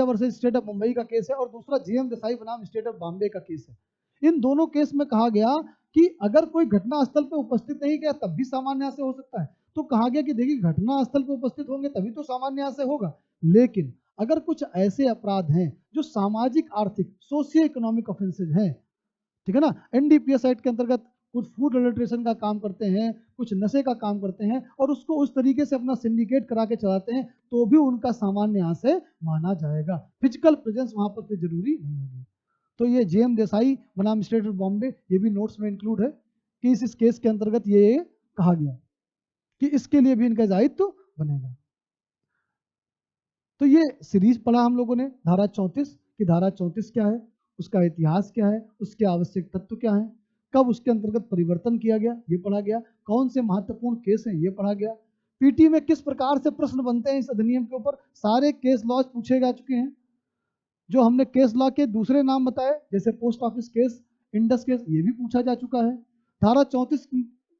वर्सेस स्टेट ऑफ मुंबई का केस है और दूसरा जीएम देसाई बनाम स्टेट ऑफ बॉम्बे का केस है। इन दोनों केस में कहा गया कि अगर कोई घटना स्थल पर उपस्थित नहीं गया तब भी सामान्य आशय हो सकता है। तो कहा गया कि देखिए घटना स्थल पर उपस्थित होंगे तभी तो सामान्य आशय होगा, लेकिन अगर कुछ ऐसे अपराध हैं जो सामाजिक आर्थिक सोशियो इकोनॉमिक ऑफेंसेज हैं, ठीक है ना, एनडीपीएस एक्ट के अंतर्गत कुछ फूड एडल्ट्रेशन का काम करते हैं, कुछ नशे का काम करते हैं और उसको उस तरीके से अपना सिंडिकेट करा के चलाते हैं, तो भी उनका सामान्य आशय माना जाएगा। फिजिकल प्रेजेंस वहां पर फिर जरूरी नहीं होगी। तो ये जेएम देसाई बनाम स्टेट ऑफ बॉम्बे, ये भी नोट्स में इंक्लूड है कि इस केस के अंतर्गत ये कहा गया कि इसके लिए भी इनका दायित्व बनेगा। तो ये सीरीज पढ़ा हम लोगों ने धारा 34 की, धारा 34 क्या है, उसका इतिहास क्या है, उसके आवश्यक तत्व क्या है, कब उसके अंतर्गत परिवर्तन किया गया ये पढ़ा गया, कौन से महत्वपूर्ण केस हैं ये पढ़ा गया, पीटी में किस प्रकार से प्रश्न बनते हैं इस अधिनियम के ऊपर, सारे केस लॉज पूछे जा चुके हैं। जो हमने केस लॉ के दूसरे नाम बताए जैसे post office case, Indus case, ये भी पूछा जा चुका है। धारा 34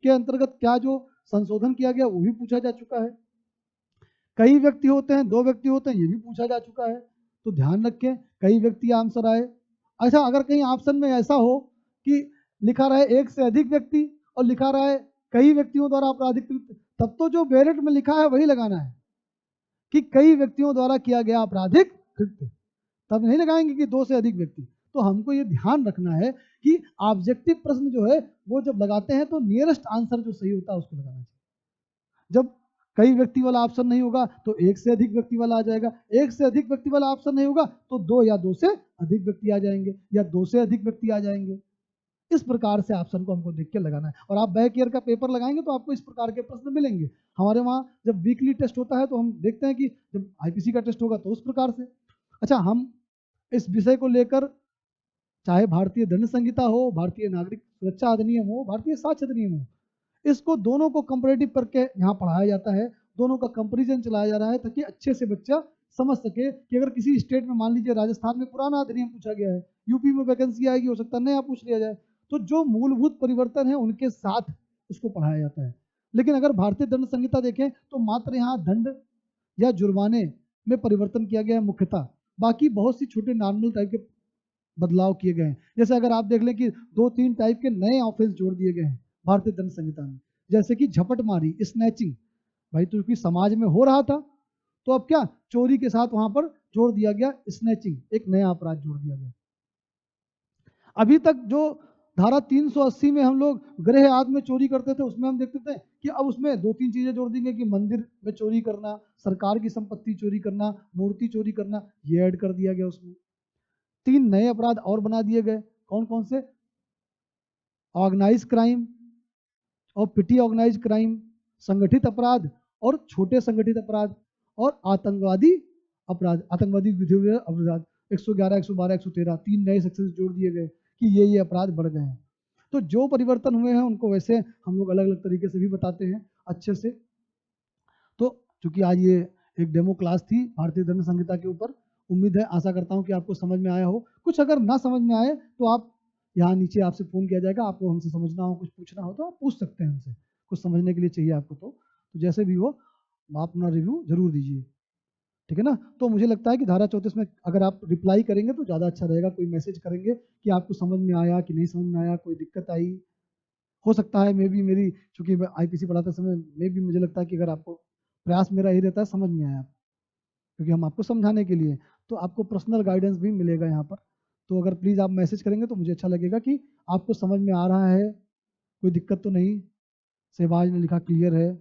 उसके अंतर्गत क्या जो संशोधन किया गया वो भी पूछा जा चुका है। कई व्यक्ति होते हैं, 2 व्यक्ति होते हैं, ये भी पूछा जा चुका है। तो ध्यान रखें, कई व्यक्ति आंसर आए। अच्छा, अगर कहीं ऑप्शन में ऐसा हो कि लिखा रहे 1 से अधिक व्यक्ति और लिखा रहे कई व्यक्तियों द्वारा आपराधिक कृत्य, तब तो जो बैलेट में लिखा है वही लगाना है कि कई व्यक्तियों द्वारा किया गया आपराधिक कृत्य। तब नहीं लगाएंगे कि 2 से अधिक व्यक्ति। तो हमको ये ध्यान रखना है कि ऑब्जेक्टिव प्रश्न जो है वो जब लगाते हैं तो नियरेस्ट आंसर जो सही होता है उसको लगाना चाहिए। जब कई व्यक्ति वाला ऑप्शन नहीं होगा तो 1 से अधिक व्यक्ति वाला आ जाएगा, 1 से अधिक व्यक्ति वाला ऑप्शन नहीं होगा तो 2 या 2 से अधिक व्यक्ति आ जाएंगे या 2 से अधिक व्यक्ति आ जाएंगे। इस प्रकार से ऑप्शन को हमको देख के लगाना है। और आप बैक ईयर का पेपर लगाएंगे तो आपको इस प्रकार के प्रश्न मिलेंगे। हमारे वहाँ जब वीकली टेस्ट होता है तो हम देखते हैं कि जब आईपीसी का टेस्ट होगा तो उस प्रकार से। अच्छा, हम इस विषय को लेकर चाहे भारतीय दंड संहिता हो, भारतीय नागरिक सुरक्षा अधिनियम हो, भारतीय साक्ष्य अधिनियम हो, इसको दोनों को कंपैरेटिव करके यहाँ पढ़ाया जाता है। दोनों का कंपैरिजन चलाया जा रहा है ताकि अच्छे से बच्चा समझ सके कि अगर किसी स्टेट में, मान लीजिए राजस्थान में पुराना अधिनियम पूछा गया है, यूपी में वैकेंसी आएगी, हो सकता है नया पूछ लिया जाए, तो जो मूलभूत परिवर्तन है उनके साथ इसको पढ़ाया जाता है। लेकिन अगर भारतीय दंड संहिता देखें तो मात्र यहाँ दंड या जुर्माने में परिवर्तन किया गया है मुख्यतः। बाकी बहुत सी छोटे नॉर्मल टाइप के बदलाव किए गए हैं। जैसे अगर आप देख लें कि 2-3 टाइप के नए ऑफेंस जोड़ दिए गए हैं भारतीय दंड संहिता में, जैसे कि झपटमारी, स्नैचिंग। भाई तो क्योंकि समाज में हो रहा था तो अब क्या चोरी के साथ वहां पर जोड़ दिया गया स्नैचिंग, एक नया अपराध जोड़ दिया गया। अभी तक जो धारा 380 में हम लोग गृह आदि में चोरी करते थे उसमें हम देखते थे कि अब उसमें 2-3 चीजें जोड़ दी गई कि मंदिर में चोरी करना, सरकार की संपत्ति चोरी करना, मूर्ति चोरी करना, ये ऐड कर दिया गया उसमें। 3 नए अपराध और बना दिए गए। कौन कौन से? ऑर्गेनाइज क्राइम और पिटी ऑर्गेनाइज क्राइम, संगठित अपराध और छोटे संगठित अपराध, और आतंकवादी अपराध, आतंकवादी विधिविध अपराध 111, 112, 113, 3 नए सेक्शन जोड़ दिए गए कि ये अपराध बढ़ गए हैं। तो जो परिवर्तन हुए हैं उनको वैसे हम लोग अलग अलग तरीके से भी बताते हैं अच्छे से। तो चूंकि आज ये एक डेमो क्लास थी भारतीय दंड संहिता के ऊपर, उम्मीद है, आशा करता हूँ कि आपको समझ में आया हो। कुछ अगर ना समझ में आए तो आप यहाँ नीचे आपसे फ़ोन किया जाएगा, आपको हमसे समझना हो, कुछ पूछना हो तो आप पूछ सकते हैं हमसे, कुछ समझने के लिए चाहिए आपको तो जैसे भी हो आप अपना रिव्यू जरूर दीजिए, ठीक है ना। तो मुझे लगता है कि धारा 34 में अगर आप रिप्लाई करेंगे तो ज़्यादा अच्छा रहेगा, कोई मैसेज करेंगे कि आपको समझ में आया कि नहीं समझ में आया, कोई दिक्कत आई। हो सकता है मे बी मेरी, चूंकि मैं आईपीसी पढ़ाते समय मे बी मुझे लगता है कि अगर आपको, प्रयास मेरा यही रहता है समझ में आया, क्योंकि हम आपको समझाने के लिए, तो आपको पर्सनल गाइडेंस भी मिलेगा यहाँ पर। तो अगर प्लीज़ आप मैसेज करेंगे तो मुझे अच्छा लगेगा कि आपको समझ में आ रहा है, कोई दिक्कत तो नहीं। शहबाज ने लिखा क्लियर है।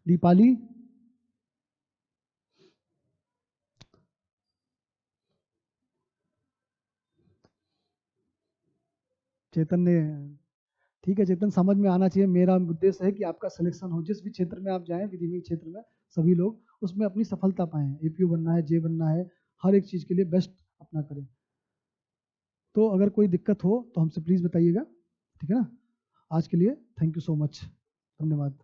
दीपाली, चेतन ने, ठीक है चेतन, समझ में आना चाहिए। मेरा उद्देश्य है कि आपका सिलेक्शन हो, जिस भी क्षेत्र में आप जाएं, विधि क्षेत्र में, सभी लोग उसमें अपनी सफलता पाएं। एपीओ बनना है, जे बनना है, हर एक चीज़ के लिए बेस्ट अपना करें। तो अगर कोई दिक्कत हो तो हमसे प्लीज़ बताइएगा, ठीक है ना। आज के लिए थैंक यू सो मच, धन्यवाद।